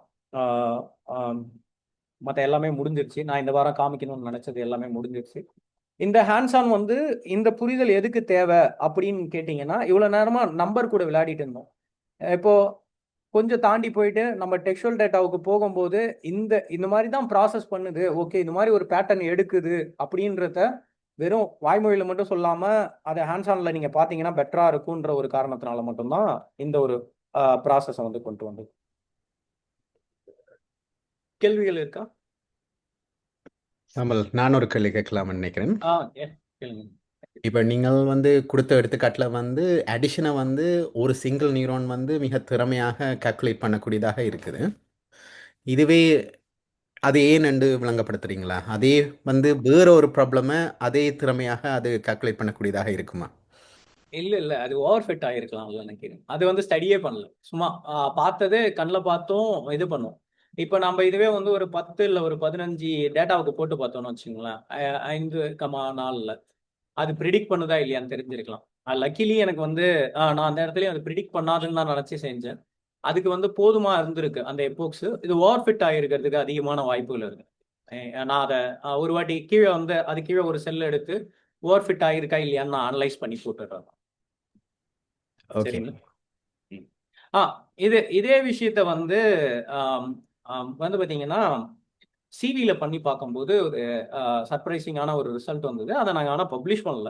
மற்ற எல்லாமே முடிஞ்சிருச்சு. நான் இந்த வாரம் காமிக்கணும்னு நினைச்சது எல்லாமே முடிஞ்சிருச்சு. இந்த ஹேண்ட்ஸ் ஆன் வந்து இந்த புரிதல் எதுக்கு தேவை அப்படின்னு கேட்டிங்கன்னா, இவ்வளோ நேரமா நம்பர் கூட விளையாடிட்டு இருந்தோம். இப்போ கொஞ்சம் தாண்டி போயிட்டு நம்ம டெக்ஸ்டுவல் டேட்டாவுக்கு போகும்போது இந்த மாதிரி தான் ப்ராசஸ் பண்ணுது, ஓகே இந்த மாதிரி ஒரு பேட்டர்ன் எடுக்குது அப்படின்றத வெறும் வாய்மொழியில் மட்டும் சொல்லாம அதை ஹேண்ட்ஸ் ஆன்ல நீங்க பார்த்தீங்கன்னா பெட்டரா இருக்குன்ற ஒரு காரணத்தினால மட்டும்தான் இந்த ஒரு ப்ராசஸை வந்து கொண்டு வந்து. கேள்விகள் இருக்கா? நான் ஒரு கேள்வி கேட்கலாம்னு நினைக்கிறேன். கேளுங்க. இப்போ நீங்கள் வந்து கொடுத்த எடுத்துக்காட்டில் வந்து அடிஷனை வந்து ஒரு சிங்கிள் நியூரான் வந்து மிக திறமையாக கால்குலேட் பண்ணக்கூடியதாக இருக்குது. இதுவே அது ஏன்னு விளங்கப்படுத்துறீங்களா? அதே வந்து வேற ஒரு ப்ராப்ளமை அதே திறமையாக அது கால்குலேட் பண்ணக்கூடியதாக இருக்குமா? இல்ல அது ஓவர் ஃபிட் ஆயிருக்கலாம்ல நினைக்கிறேன். அது வந்து ஸ்டடியே பண்ணல, சும்மா பார்த்தது கண்ணில் பார்த்தும் இது பண்ணும். இப்போ நம்ம இதுவே வந்து ஒரு 10 இல்லை ஒரு 15 டேட்டாவுக்கு போட்டு பார்த்தோம்னு வச்சுங்களேன், 5,4 அது ப்ரிடிக்ட் பண்ணுதா இல்லையான்னு தெரிஞ்சிருக்கலாம். லக்கிலி எனக்கு வந்து நான் அந்த இடத்துலயும் அது ப்ரிடிக்ட் பண்ணாதுன்னு தான் நினச்சி செஞ்சேன். அதுக்கு வந்து போதுமா இருந்திருக்கு அந்த எபோக்ஸ். இது ஓவர் ஃபிட் ஆகிருக்கிறதுக்கு அதிகமான வாய்ப்புகள் இருக்கு. நான் அதை ஒரு வாட்டி கீழே வந்து அது கீழே ஒரு செல் எடுத்து ஓவர் ஃபிட் ஆகிருக்கா இல்லையான்னு நான் அனலைஸ் பண்ணி போட்டுடுறேன். சரிங்களா? இதே விஷயத்த வந்து வந்து பார்த்தீங்கன்னா சிவியில் பண்ணி பார்க்கும்போது ஒரு சர்ப்ரைசிங்கான ஒரு ரிசல்ட் வந்தது. அதை நாங்கள் ஆனால் பப்ளிஷ் பண்ணல.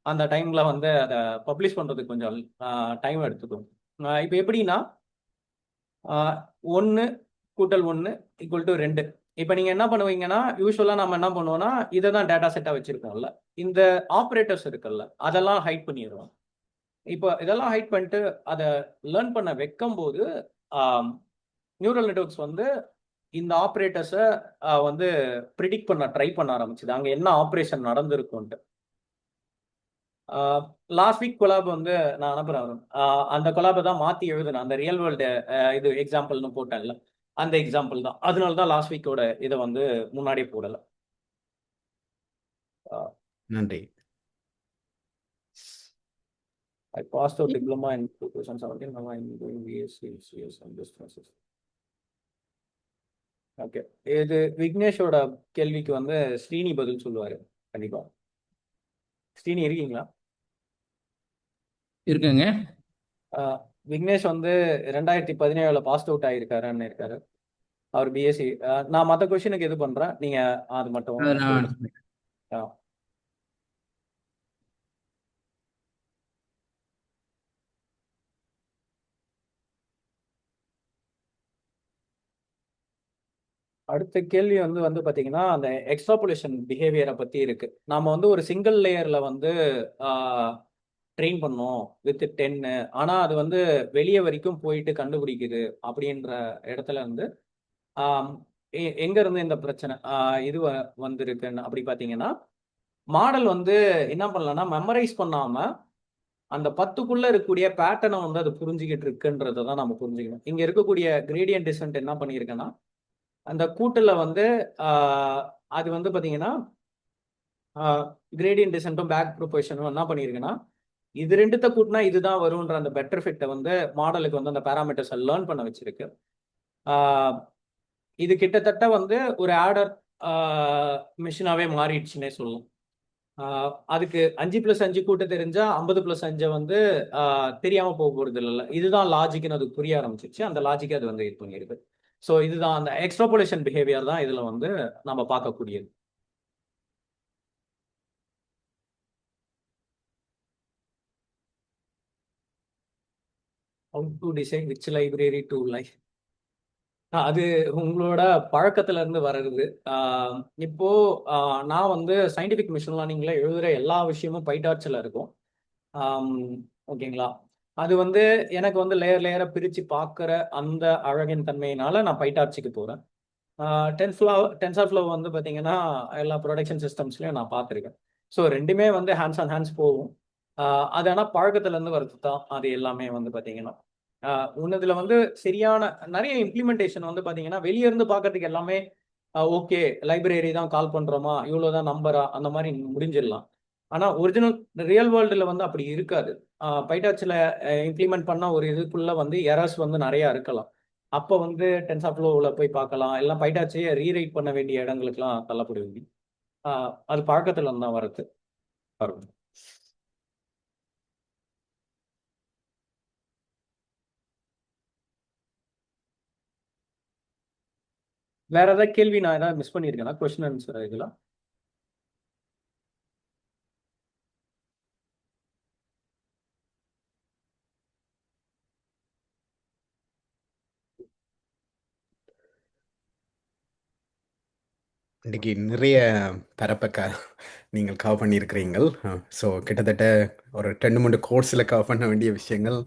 அந்த டைமில் வந்து அதை பப்ளிஷ் பண்ணுறதுக்கு கொஞ்சம் டைம் எடுத்துக்கும். இப்போ எப்படின்னா 1 + 1 = 2. இப்போ நீங்கள் என்ன பண்ணுவீங்கன்னா யூஸ்வலாக நம்ம என்ன பண்ணுவோம்னா இதை தான் டேட்டா செட்டாக வச்சுருக்கோம்ல, இந்த ஆப்ரேட்டர்ஸ் இருக்குல்ல அதெல்லாம் ஹைட் பண்ணிடுவோம். இப்போ இதெல்லாம் ஹைட் பண்ணிட்டு அதை லேர்ன் பண்ண வைக்கும் போது நியூரல் நெட்வொர்க்ஸ் வந்து இந்த ஆப்ரேட்டர்ஸை வந்து ப்ரிடிக்ட் பண்ண ட்ரை பண்ண ஆரம்பிச்சுது, அங்கே என்ன ஆப்ரேஷன் நடந்திருக்கும்ட்டு. லாஸ்ட் வீக் கொலாப் வந்து நான் அனுப்புகிறேன். அந்த கொலாபை தான் மாற்றி எழுதுனேன். அந்த ரியல் வேர்ல்டு இது எக்ஸாம்பிள்னு போட்டேன்ல, அந்த எக்ஸாம்பிள் தான். அதனால தான் லாஸ்ட் வீக்கோட இதை வந்து முன்னாடியே போடலை. நன்றி. I passed out diploma in 2017. Now I'm doing BSc on this process. Okay, இது விக்னேஷோட கேள்விக்கு வந்து ஸ்ரீனி பதில் சொல்லுவாரு கண்டிப்பா. ஸ்ரீனி இருக்கீங்களா? இருக்குங்க. விக்னேஷ் வந்து 2017 பாஸ் அவுட் ஆகிருக்காருன்னு இருக்காரு. அவர் பிஎஸ்சி. நான் மற்ற கொஸ்டினுக்கு இது பண்றேன், நீங்க அது மட்டும். அடுத்த கேள்வி வந்து பார்த்தீங்கன்னா அந்த எக்ஸ்ட்ராபுலேஷன் பிஹேவியரை பற்றி இருக்கு. நாம வந்து ஒரு சிங்கிள் லேயர்ல வந்து ட்ரெயின் பண்ணோம் வித் 10, ஆனால் அது வந்து வெளியே வரைக்கும் போயிட்டு கண்டுபிடிக்குது அப்படின்ற இடத்துல இருந்து எங்க இருந்து இந்த பிரச்சனை இது வந்திருக்குன்னு அப்படி பார்த்தீங்கன்னா, மாடல் வந்து என்ன பண்ணலன்னா மெமரைஸ் பண்ணாம அந்த 10க்குள்ள இருக்கக்கூடிய பேட்டர்னை வந்து அது புரிஞ்சுக்கிட்டு இருக்குன்றதை தான் நம்ம புரிஞ்சுக்கணும். இங்க இருக்கக்கூடிய கிரேடியன்ட் டிசன்ட் என்ன பண்ணியிருக்கேன்னா அந்த கூட்டுல வந்து அது வந்து பார்த்தீங்கன்னா கிரேடியன்ட் டிசென்ட்டும் பேக் ப்ரொபோஷனும் என்ன பண்ணியிருக்குன்னா இது ரெண்டுத்த கூட்டினா இதுதான் வரும்ன்ற அந்த பெட்டர் ஃபிட்டை வந்து மாடலுக்கு வந்து அந்த பேராமீட்டர்ஸை லேர்ன் பண்ண வச்சிருக்கு. இது கிட்டத்தட்ட வந்து ஒரு ஆடர் மிஷினாவே மாறிடுச்சுன்னே சொல்லலாம். அதுக்கு 5+5 கூட்ட தெரிஞ்சா 50+5 வந்து தெரியாம போக போறது இல்லை. இதுதான் லாஜிக்னு அதுக்கு புரிய ஆரம்பிச்சிச்சு. அந்த லாஜிக்கை அது வந்து இது பண்ணிருக்கு. ஸோ இதுதான் அந்த எக்ஸ்ட்ராபோலேஷன் பிஹேவியர் தான் இதுல வந்து நம்ம பார்க்கக்கூடியது. How to decide which library to like? அது உங்களோட பழக்கத்துல இருந்து வர்றது. இப்போ நான் வந்து சயின்டிபிக் மிஷின் லேர்னிங்ல எழுதுற எல்லா விஷயமும் பைடார்ச்சில் இருக்கும். ஓகேங்களா? அது வந்து எனக்கு வந்து லேயர் லேயரை பிரித்து பார்க்குற அந்த அழகின் தன்மையினால நான் பைடார்ச்சிக்கு போகிறேன். டென்சர்ஃப்ளோ வந்து பார்த்தீங்கன்னா எல்லா ப்ரொடக்ஷன் சிஸ்டம்ஸ்லையும் நான் பார்த்துருக்கேன். ஸோ ரெண்டுமே வந்து ஹேண்ட்ஸ் ஆன் ஹேண்ட்ஸ் போகும். அது ஆனால் பழக்கத்துலேருந்து வருது தான் அது எல்லாமே வந்து பார்த்தீங்கன்னா. உன்னதுல வந்து சரியான நிறைய இம்ப்ளிமெண்டேஷன் வந்து பார்த்தீங்கன்னா வெளியே இருந்து பார்க்கறதுக்கு எல்லாமே ஓகே லைப்ரரி தான் கால் பண்ணுறோமா இவ்வளோதான் நம்பரா அந்த மாதிரி முடிஞ்சிடலாம். ஆனால் ஒரிஜினல் ரியல் வேர்ல்டில் வந்து அப்படி இருக்காது. பைடாச்சில் இம்ப்ளிமெண்ட் பண்ண ஒரு இதுக்குள்ள வந்து எரர்ஸ் வந்து நிறையா இருக்கலாம். அப்போ வந்து டென்சர்ஃப்ளோவில் போய் பார்க்கலாம். எல்லாம் பைடாச்சியை ரீரைட் பண்ண வேண்டிய இடங்களுக்குலாம் தள்ளப்படுவீங்க. அது பழக்கத்துல தான் வருது. வேற ஏதாவது கேள்வி நான் ஏதாவது மிஸ் பண்ணியிருக்கேன்னா கொஸ்டின் ஆன்சர் இதெல்லாம்? இன்னைக்கு நிறைய பரப்ப நீங்கள் கவர் பண்ணியிருக்கிறீங்கள். ஸோ கிட்டத்தட்ட ஒரு 2-3 கோர்ஸில் கவர் பண்ண வேண்டிய விஷயங்கள்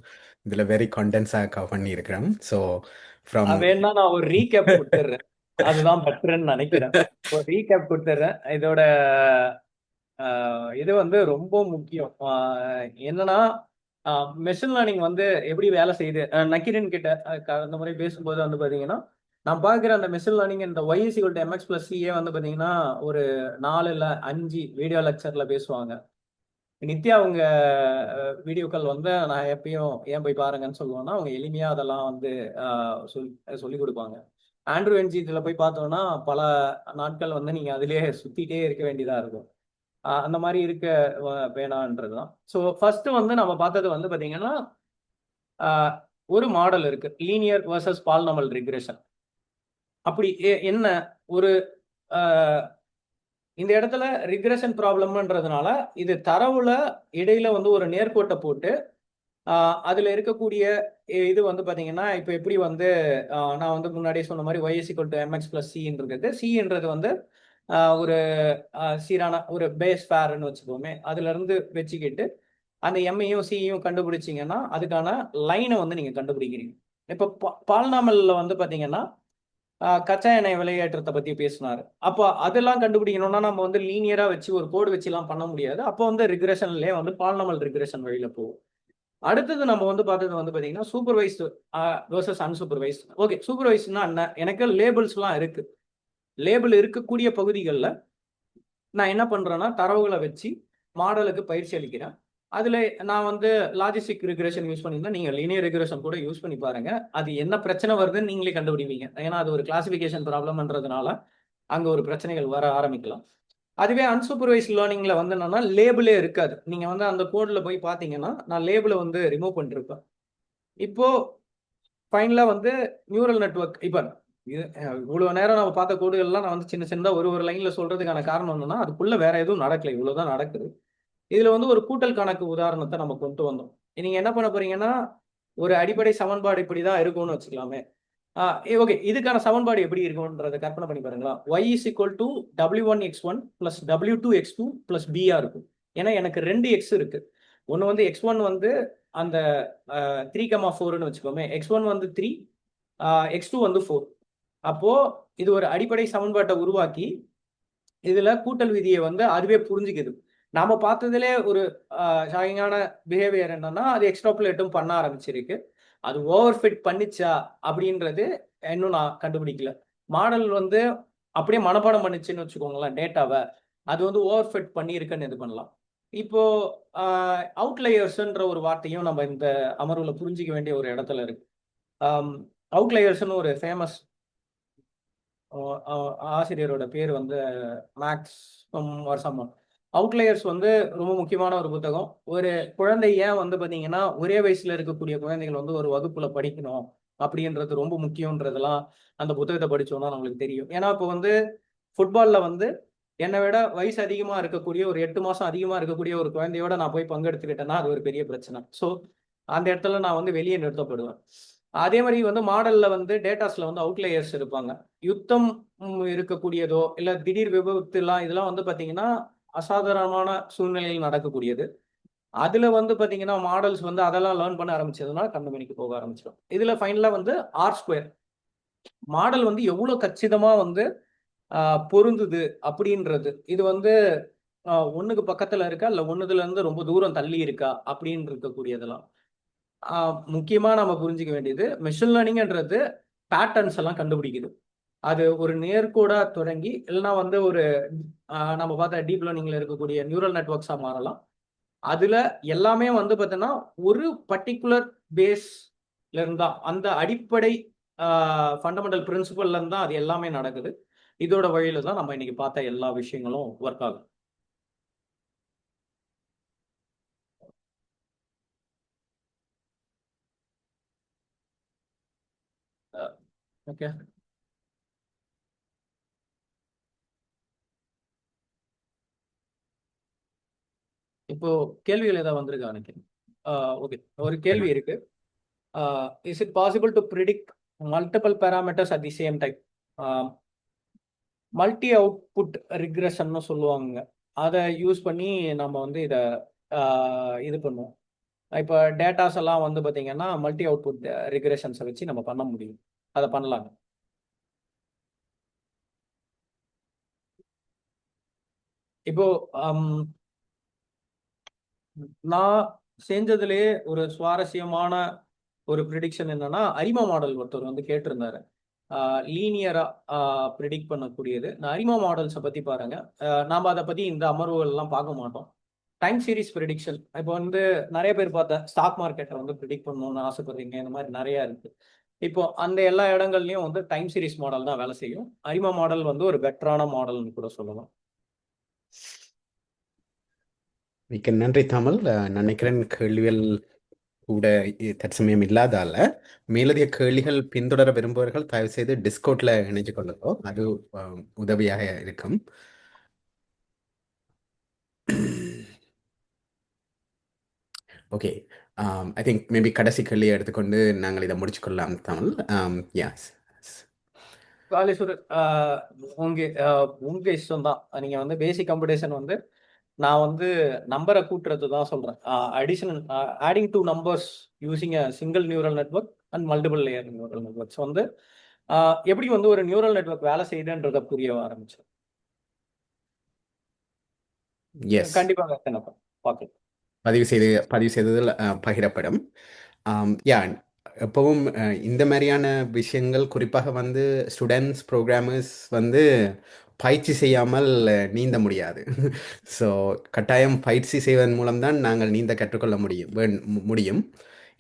இதில் வெரி கண்டென்ஸாக கவர் பண்ணியிருக்கிறோம். ஸோ ஃப்ரம் வேணா நான் ஒரு ரீகேப் கொடுத்துட்றேன். அதுதான் பெட்டர்ன்னு நினைக்கிறேன். ஒரு ரீகேப் கொடுத்துட்றேன். இதோட இது வந்து ரொம்ப முக்கியம். என்னன்னா மெஷின் லேர்னிங் வந்து எப்படி வேலை செய்யுது. நக்கீரன் கிட்ட அந்த முறை பேசும்போது வந்து பார்த்தீங்கன்னா நான் பார்க்குற அந்த மெஷின் லேர்னிங் இந்த y=mx+c வந்து பார்த்தீங்கன்னா ஒரு 4 இல்லை 5 வீடியோ லெக்சர்ல பேசுவாங்க. நித்யா அவங்க வீடியோக்கள் வந்து நான் எப்பயும் ஏன் போய் பாருங்கன்னு சொல்லுவேன்னா அவங்க எளிமையாக அதெல்லாம் வந்து சொல்லி கொடுப்பாங்க. ஆண்ட்ரூ என்ஜி இதில் போய் பார்த்தோம்னா பல நாட்கள் வந்து நீங்கள் அதிலேயே சுற்றிட்டே இருக்க வேண்டியதாக இருக்கும். அந்த மாதிரி இருக்க வேணான்றது தான். ஸோ ஃபர்ஸ்ட் வந்து நம்ம பார்த்தது வந்து பார்த்தீங்கன்னா ஒரு மாடல் இருக்கு லீனியர் வர்சஸ் பாலினாமியல் ரிக்ரெஷன். அப்படி என்ன ஒரு இந்த இடத்துல ரிக்ரெஷன் ப்ராப்ளம்ன்றதுனால இது தரவுல இடையில வந்து ஒரு நேர்கோட்டை போட்டு அதுல இருக்கக்கூடிய இது வந்து பாத்தீங்கன்னா இப்ப எப்படி வந்து நான் வந்து முன்னாடியே சொன்ன மாதிரி y=mx+c சின்றது வந்து ஒரு சீரான ஒரு பேஸ் ஃபேர்னு வச்சுக்கோமே. அதுல இருந்து வச்சுக்கிட்டு அந்த எம்ஐயும் சியும் கண்டுபிடிச்சிங்கன்னா அதுக்கான லைனை வந்து நீங்க கண்டுபிடிக்கிறீங்க. இப்போ பால்நாமல்ல வந்து பாத்தீங்கன்னா கச்சா எண்ணெய் விலையேற்றத்தை பத்தி பேசினாரு. அப்போ அதெல்லாம் கண்டுபிடிக்கணும்னா நம்ம வந்து லீனியரா வச்சு ஒரு கோடு வச்சுலாம் பண்ண முடியாது. அப்போ வந்து ரிக்ரெஷன்லேயே வந்து பாலினாமல் ரிக்ரெஷன் வழியில போகும். அடுத்தது நம்ம வந்து பார்த்தது வந்து பார்த்தீங்கன்னா சூப்பர்வைஸ்டு வர்சஸ் அன்சூப்பர்வைஸ்டு. ஓகே, சூப்பர்வைஸ்டுனா என்ன? எனக்கு லேபிள்ஸ்லாம் இருக்கு. லேபிள் இருக்கக்கூடிய பகுதிகளில் நான் என்ன பண்றேன்னா தரவுகளை வச்சு மாடலுக்கு பயிற்சி அளிக்கிறேன். அதுல நான் வந்து லாஜிஸ்டிக் ரிக்ரெஷன் யூஸ் பண்ணியிருந்தா நீங்க லீனியர் ரிக்ரெஷன் கூட யூஸ் பண்ணி பாருங்க. அது என்ன பிரச்சனை வருதுன்னு நீங்களே கண்டுபிடிப்பீங்க. ஏன்னா அது ஒரு கிளாசிபிகேஷன் ப்ராப்ளம்ன்றதுனால அங்க ஒரு பிரச்சனைகள் வர ஆரம்பிக்கலாம். அதுவே அன்சூப்பர்வைஸ் லேர்னிங்ல வந்து என்னன்னா லேபிளே இருக்காது. நீங்க வந்து அந்த கோட்ல போய் பாத்தீங்கன்னா நான் லேபிளை வந்து ரிமூவ் பண்ணிருப்பேன். இப்போ ஃபைனலா வந்து நியூரல் நெட்வொர்க் இப்போ இவ்வளவு நேரம் நம்ம பார்த்த கோடுகள்லாம் நான் வந்து சின்ன சின்னதா ஒரு லைன்ல சொல்றதுக்கான காரணம் என்னன்னா அதுக்குள்ள வேற எதுவும் நடக்கல, இவ்வளவுதான் நடக்குது. இதுல வந்து ஒரு கூட்டல் கணக்கு உதாரணத்தை நம்ம கொண்டு வந்தோம். நீங்க என்ன பண்ண போறீங்கன்னா ஒரு அடிப்படை சமன்பாடு இப்படிதான் இருக்கும்னு வச்சுக்கலாமே. ஓகே, இதுக்கான சமன்பாடு எப்படி இருக்கும்ன்றதை கற்பனை பண்ணி பாருங்களா. y=w1x1 + w2x2 + b இருக்கும். ஏன்னா எனக்கு 2 எக்ஸ் இருக்கு. ஒன்னு வந்து x1 வந்து அந்த 3,4ன்னு வச்சுக்கோமே. x1 வந்து 3, x2 வந்து 4. அப்போ இது ஒரு அடிப்படை சமன்பாட்டை உருவாக்கி இதுல கூட்டல் விதியை வந்து அதுவே புரிஞ்சுக்குது. நாம பார்த்ததுல ஒரு ஷாக்கிங்கான பிஹேவியர் என்னன்னா அது எக்ஸ்ட்ராபுலேட்டும் பண்ண ஆரம்பிச்சிருக்கு. அது ஓவர் ஃபிட் பண்ணிச்சா அப்படின்றது இன்னும் நான் கண்டுபிடிக்கல. மாடல் வந்து அப்படியே மனப்பாடம் பண்ணிச்சுன்னு வச்சுக்கோங்களேன் டேட்டாவை, அது வந்து ஓவர் ஃபிட் பண்ணியிருக்குன்னு இது பண்ணலாம். இப்போ அவுட்லையர்ஸ்ன்ற ஒரு வார்த்தையும் நம்ம இந்த அமர்வுல புரிஞ்சிக்க வேண்டிய ஒரு இடத்துல இருக்கு. அவுட்லையர்ஸ்னு ஒரு ஃபேமஸ் ஆசிரியரோட பேர் வந்து மேக்ஸ் சம்மன். அவுட்லையர்ஸ் வந்து ரொம்ப முக்கியமான ஒரு புத்தகம். ஒரு குழந்தை ஏன் வந்து பார்த்தீங்கன்னா ஒரே வயசுல இருக்கக்கூடிய குழந்தைகள் வந்து ஒரு வகுப்புல படிக்கணும் அப்படின்றது ரொம்ப முக்கியன்றதெல்லாம் அந்த புத்தகத்தை படிச்சோம்னா நம்மளுக்கு தெரியும். ஏன்னா இப்போ வந்து ஃபுட்பால்ல வந்து என்னை விட வயசு அதிகமா இருக்கக்கூடிய ஒரு 8 மாசம் அதிகமா இருக்கக்கூடிய ஒரு குழந்தையோட நான் போய் பங்கெடுத்துக்கிட்டேன்னா அது ஒரு பெரிய பிரச்சனை. ஸோ அந்த இடத்துல நான் வந்து வெளியே நிறுத்தப்படுவேன். அதே மாதிரி வந்து மாடல்ல வந்து டேட்டாஸ்ல வந்து அவுட்லையர்ஸ் இருப்பாங்க. யுத்தம் இருக்கக்கூடியதோ இல்ல திடீர் விபத்துலாம் இதெல்லாம் வந்து பாத்தீங்கன்னா அசாதாரணமான சூழ்நிலையில் நடக்கக்கூடியது. அதுல வந்து பாத்தீங்கன்னா மாடல்ஸ் வந்து அதெல்லாம் லேர்ன் பண்ண ஆரம்பிச்சதுன்னா கண்டுபிடிக்க போக ஆரம்பிச்சிடும். இதுல ஃபைனலா வந்து R² மாடல் வந்து எவ்வளவு கச்சிதமா வந்து பொருந்துது அப்படின்றது. இது வந்து ஒண்ணுக்கு பக்கத்துல இருக்கா இல்ல ஒண்ணுதுல இருந்து ரொம்ப தூரம் தள்ளி இருக்கா அப்படின்னு இருக்கக்கூடியதெல்லாம் முக்கியமா நம்ம புரிஞ்சுக்க வேண்டியது மெஷின் லேர்னிங்ன்றது பேட்டர்ன்ஸ் எல்லாம் கண்டுபிடிக்குது. அது ஒரு நேர்கோடா தொடங்கி இல்லைன்னா வந்து ஒரு நம்ம பார்த்த டீப் லேர்னிங்ல இருக்கக்கூடிய நியூரல் நெட்வொர்க்ஸா மாறலாம். அதுல எல்லாமே வந்து பார்த்தீங்கன்னா ஒரு பர்டிகுலர் பேஸ்ல இருந்தா அந்த அடிப்படை ஃபண்டமெண்டல் பிரின்சிபல்ல இருந்தா அது எல்லாமே நடக்குது. இதோட வழியில தான் நம்ம இன்னைக்கு பார்த்த எல்லா விஷயங்களும் ஒர்க் ஆகும். ஓகே, இப்போ கேள்விகள் ஏதாவது வந்திருக்கா நினைக்கிறேன். ஓகே, ஒரு கேள்வி இருக்கு. Is it possible to predict multiple parameters at the same time? Multi output ரிக்ரெஷன்னு சொல்லுவாங்க. அதை யூஸ் பண்ணி நம்ம வந்து இதை இது பண்ணுவோம். இப்போ டேட்டாஸ் எல்லாம் வந்து பார்த்தீங்கன்னா மல்டி அவுட்புட் ரிக்ரெஷன்ஸை வச்சு நம்ம பண்ண முடியும். அதை பண்ணலாங்க. இப்போ நான் செஞ்சதுலேயே ஒரு சுவாரஸ்யமான ஒரு ப்ரிடிக்ஷன் என்னன்னா அரிமா மாடல் ஒருத்தர் வந்து கேட்டிருந்தாரு. லீனியரா ப்ரிடிக்ட் பண்ணக்கூடியது. நான் அரிமா மாடல்ஸை பற்றி பாருங்க. நாம் அதை பற்றி இந்த அமர்வுகள்லாம் பார்க்க மாட்டோம். டைம் சீரிஸ் ப்ரிடிக்ஷன் இப்போ வந்து நிறைய பேர் பார்த்தேன் ஸ்டாக் மார்க்கெட்டை வந்து ப்ரிடிக்ட் பண்ணணும்னு ஆசைப்படுறீங்க. இந்த மாதிரி நிறையா இருக்கு. இப்போ அந்த எல்லா இடங்கள்லையும் வந்து டைம் சீரிஸ் மாடல் தான் வேலை செய்யும். அரிமா மாடல் வந்து ஒரு பெட்டரான மாடல்னு கூட சொல்லலாம். மிக்க நன்றி தமிழ். நினைக்கிறேன் கேள்விகள் கூட தற்சமயம் இல்லாதால மேலதிக கேள்விகள் பின்தொடர விரும்புபவர்கள் தயவு செய்து டிஸ்கவுட்ல இணைஞ்சு கொள்ளுங்க. அது உதவியாக இருக்கும். ஓகே, ஐ திங்க் மேபி கடைசி கேள்வியை எடுத்துக்கொண்டு நாங்கள் இதை முடிச்சுக்கொள்ளலாம் தமிழ். யாஸ் காலேஸ்வரர், உங்க இஷ்டம் தான். நீங்க வந்து பேசிக் கம்ப்யூட்டேஷன் வந்து நான் வந்து நம்பரை கூட்டுறது தான் சொல்றேன். Additional adding two numbers using a single neural network and multiple layer neural networks வந்து எப்படி வந்து ஒரு நியூரல் நெட்வொர்க் வேலை செய்யுதுன்றதை புரிய ஆரம்பிச்சு. கண்டிப்பாக பார்க்கலாம். பதிவு செய்ததில் பகிரப்படும். யா, எப்பவும் இந்த மாதிரியான விஷயங்கள் குறிப்பாக வந்து ஸ்டூடெண்ட்ஸ் ப்ரோக்ராமர்ஸ் வந்து பயிற்சி செய்யாமல் நீந்த முடியாது. ஸோ கட்டாயம் பயிற்சி செய்வதன் மூலம்தான் நாங்கள் நீந்த கற்றுக்கொள்ள முடியும்.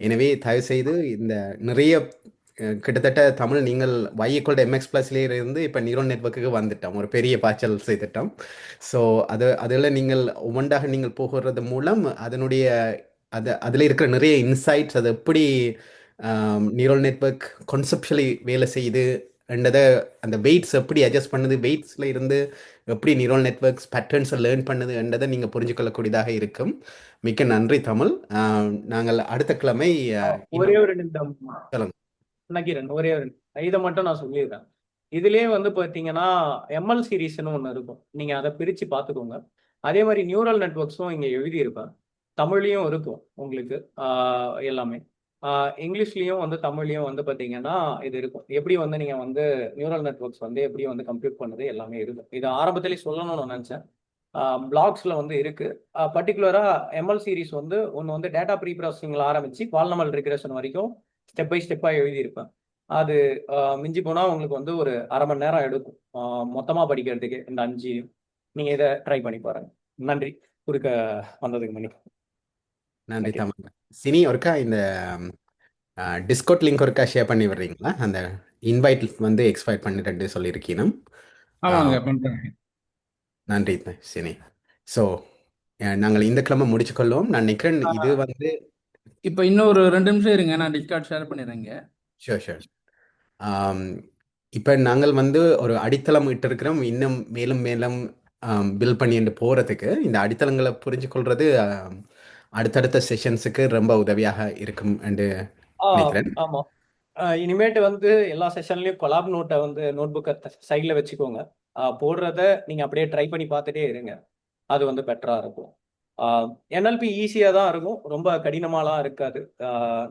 எனவே தயவுசெய்து இந்த நிறைய கிட்டத்தட்ட தமிழ் நீங்கள் y=mx+ இருந்து இப்போ நியூரல் நெட்வொர்க்குக்கு வந்துட்டோம். ஒரு பெரிய பாய்ச்சல் செய்துட்டோம். ஸோ அதில் நீங்கள் ஒவ்வொன்றாக நீங்கள் போகிறது மூலம் அதனுடைய அதில் இருக்கிற நிறைய இன்சைட்ஸ், அது எப்படி நியூரல் நெட்வொர்க் கான்செப்சுவலி வேலை செய்யுது என்றதை, அந்த வெயிட்ஸ் எப்படி அட்ஜஸ்ட் பண்ணுது, வெயிட்ஸில் இருந்து எப்படி நியூரல் நெட்வொர்க்ஸ் பேட்டர்ன்ஸை லேர்ன் பண்ணுது என்றதை நீங்கள் புரிஞ்சுக்கொள்ளக்கூடியதாக இருக்கும். மிக்க நன்றி தமிழ். நாங்கள் அடுத்த கிழமை ஒரே ஒரு நிமிடம் நக்கீரன், ஒரே ஒரு இதை மட்டும் நான் சொல்லிடுறேன். இதுலேயே வந்து பார்த்தீங்கன்னா எம்எல் சீரீஸ்னு ஒன்று இருக்கும். நீங்கள் அதை பிரித்து பார்த்துக்கோங்க. அதே மாதிரி நியூரல் நெட்வொர்க்ஸும் இங்கே எழுதியிருப்பேன். தமிழ்லையும் இருக்கும் உங்களுக்கு எல்லாமே. இங்கிலீஷ்லேயும் வந்து தமிழ்லையும் வந்து பார்த்தீங்கன்னா இது இருக்கும். எப்படி வந்து நீங்கள் வந்து நியூரல் நெட்வொர்க்ஸ் வந்து எப்படி வந்து கம்ப்யூட் பண்ணுறது எல்லாமே இருக்கும். இது ஆரம்பத்திலேயே சொல்லணும்னு நினச்சேன். பிளாக்ஸில் வந்து இருக்குது. பர்டிகுலராக எம்எல் சீரீஸ் வந்து ஒன்று வந்து டேட்டா ப்ரீ ப்ராசஸிங்கில் ஆரம்பித்து பாலினாமியல் ரிக்ரெஷன் வரைக்கும் ஸ்டெப் பை ஸ்டெப்பாக எழுதியிருப்பேன். அது மிஞ்சி போனால் உங்களுக்கு வந்து ஒரு அரை மணி நேரம் எடுக்கும் மொத்தமாக படிக்கிறதுக்கு இந்த 5. நீங்கள் இதை ட்ரை பண்ணி பாருங்க. நன்றி குறுக்க வந்ததுக்கு மணி. நன்றி Thank you. தமிழ். சினி ஒருக்கா இந்த டிஸ்கவுட் லிங்க் ஒருக்கா ஷேர் பண்ணி விடுறீங்களா? அந்த இன்வைட் வந்து எக்ஸ்பைர் பண்ணிட்டு சொல்லியிருக்கீங்க. ஆமாங்க பண்றேன். நன்றி சினி. ஸோ நாங்கள் இந்த கிழமை முடிச்சுக்கொள்வோம். நான் நினைக்கிறேன் இது வந்து இப்போ இன்னும் ஒரு 2 நிமிஷம் இருங்க, நான் டிஸ்கார்ட் ஷேர் பண்ணிடுறேங்க. ஷோர். இப்போ நாங்கள் வந்து ஒரு அடித்தளம் இட்டிருக்கிறோம். இன்னும் மேலும் மேலும் பில்ட் பண்ணிட்டு போகிறதுக்கு இந்த அடித்தளங்களை புரிஞ்சு கொள்வது அடுத்தடுத்த செஷன்ஸுக்கு ரொம்ப உதவியாக இருக்கும் என்று நினைக்கிறேன். ஆமாம். இனிமேட்டு வந்து எல்லா செஷன்லையும் கொலாப் நோட்டை வந்து நோட்புக்கை சைடில் வச்சுக்கோங்க. போடுறத நீங்கள் அப்படியே ட்ரை பண்ணி பார்த்துட்டே இருங்க. அது வந்து பெட்டராக இருக்கும். NLP ஈஸியாக தான் இருக்கும், ரொம்ப கடினமாலாம் இருக்காது.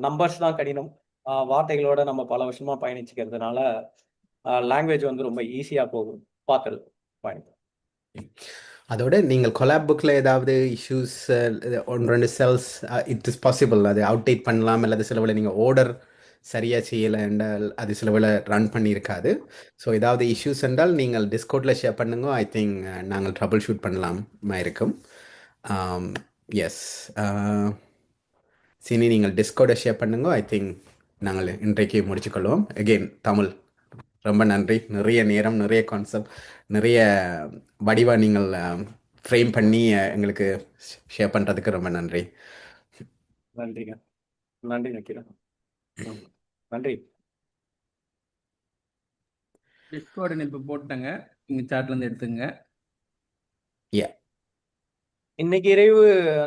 நம்பர்ஸ் தான் கடினம். வார்த்தைகளோட நம்ம பல வருஷமாக பயணிச்சுக்கிறதுனால லாங்குவேஜ் வந்து ரொம்ப ஈஸியாக போகும். பார்த்துரு பயணம். அதோட நீங்கள் கொலாப் புக்கில் ஏதாவது issues 1-2 cells it is possible அது அவுட்டேட் பண்ணலாம், அல்லது சிலவில் நீங்கள் ஆர்டர் சரியாக செய்யலை என்றால் அது சிலவில் ரன் பண்ணியிருக்காது. ஸோ ஏதாவது இஷ்யூஸ் என்றால் நீங்கள் டிஸ்கவுட்டில் ஷேர் பண்ணுங்க. ஐ திங்க் நாங்கள் ட்ரபிள் ஷூட் பண்ணலாமா இருக்கும். எஸ் சினி நீங்கள் டிஸ்கவுட்டை ஷேர் பண்ணுங்க. ஐ திங்க் நாங்கள் இன்றைக்கு முடிச்சுக்கொள்வோம். அகெயின் தமிழ் ரொம்ப நன்றி. நிறைய நேரம், நிறைய கான்செப்ட், நிறைய வடிவா நீங்கள் ஃப்ரேம் பண்ணி எங்களுக்கு ஷேர் பண்ணுறதுக்கு ரொம்ப நன்றி. நன்றிங்க. நன்றி நக்கீரன். நன்றி. டிஸ்கார்ட் இணைப்பு போட்டேங்க, நீங்கள் சாட்லேருந்து எடுத்துங்க. இன்னைக்கு இரவு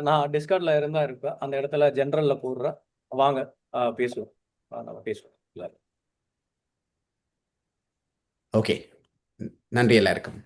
நான் டிஸ்கார்ட்ல இருந்தா இருப்பேன். அந்த இடத்துல ஜென்ரல்ல போடுறேன். வாங்க பேசுவோம். நம்ம பேசுவோம் எல்லாரும். ஓகே, நன்றி எல்லாருக்கும்.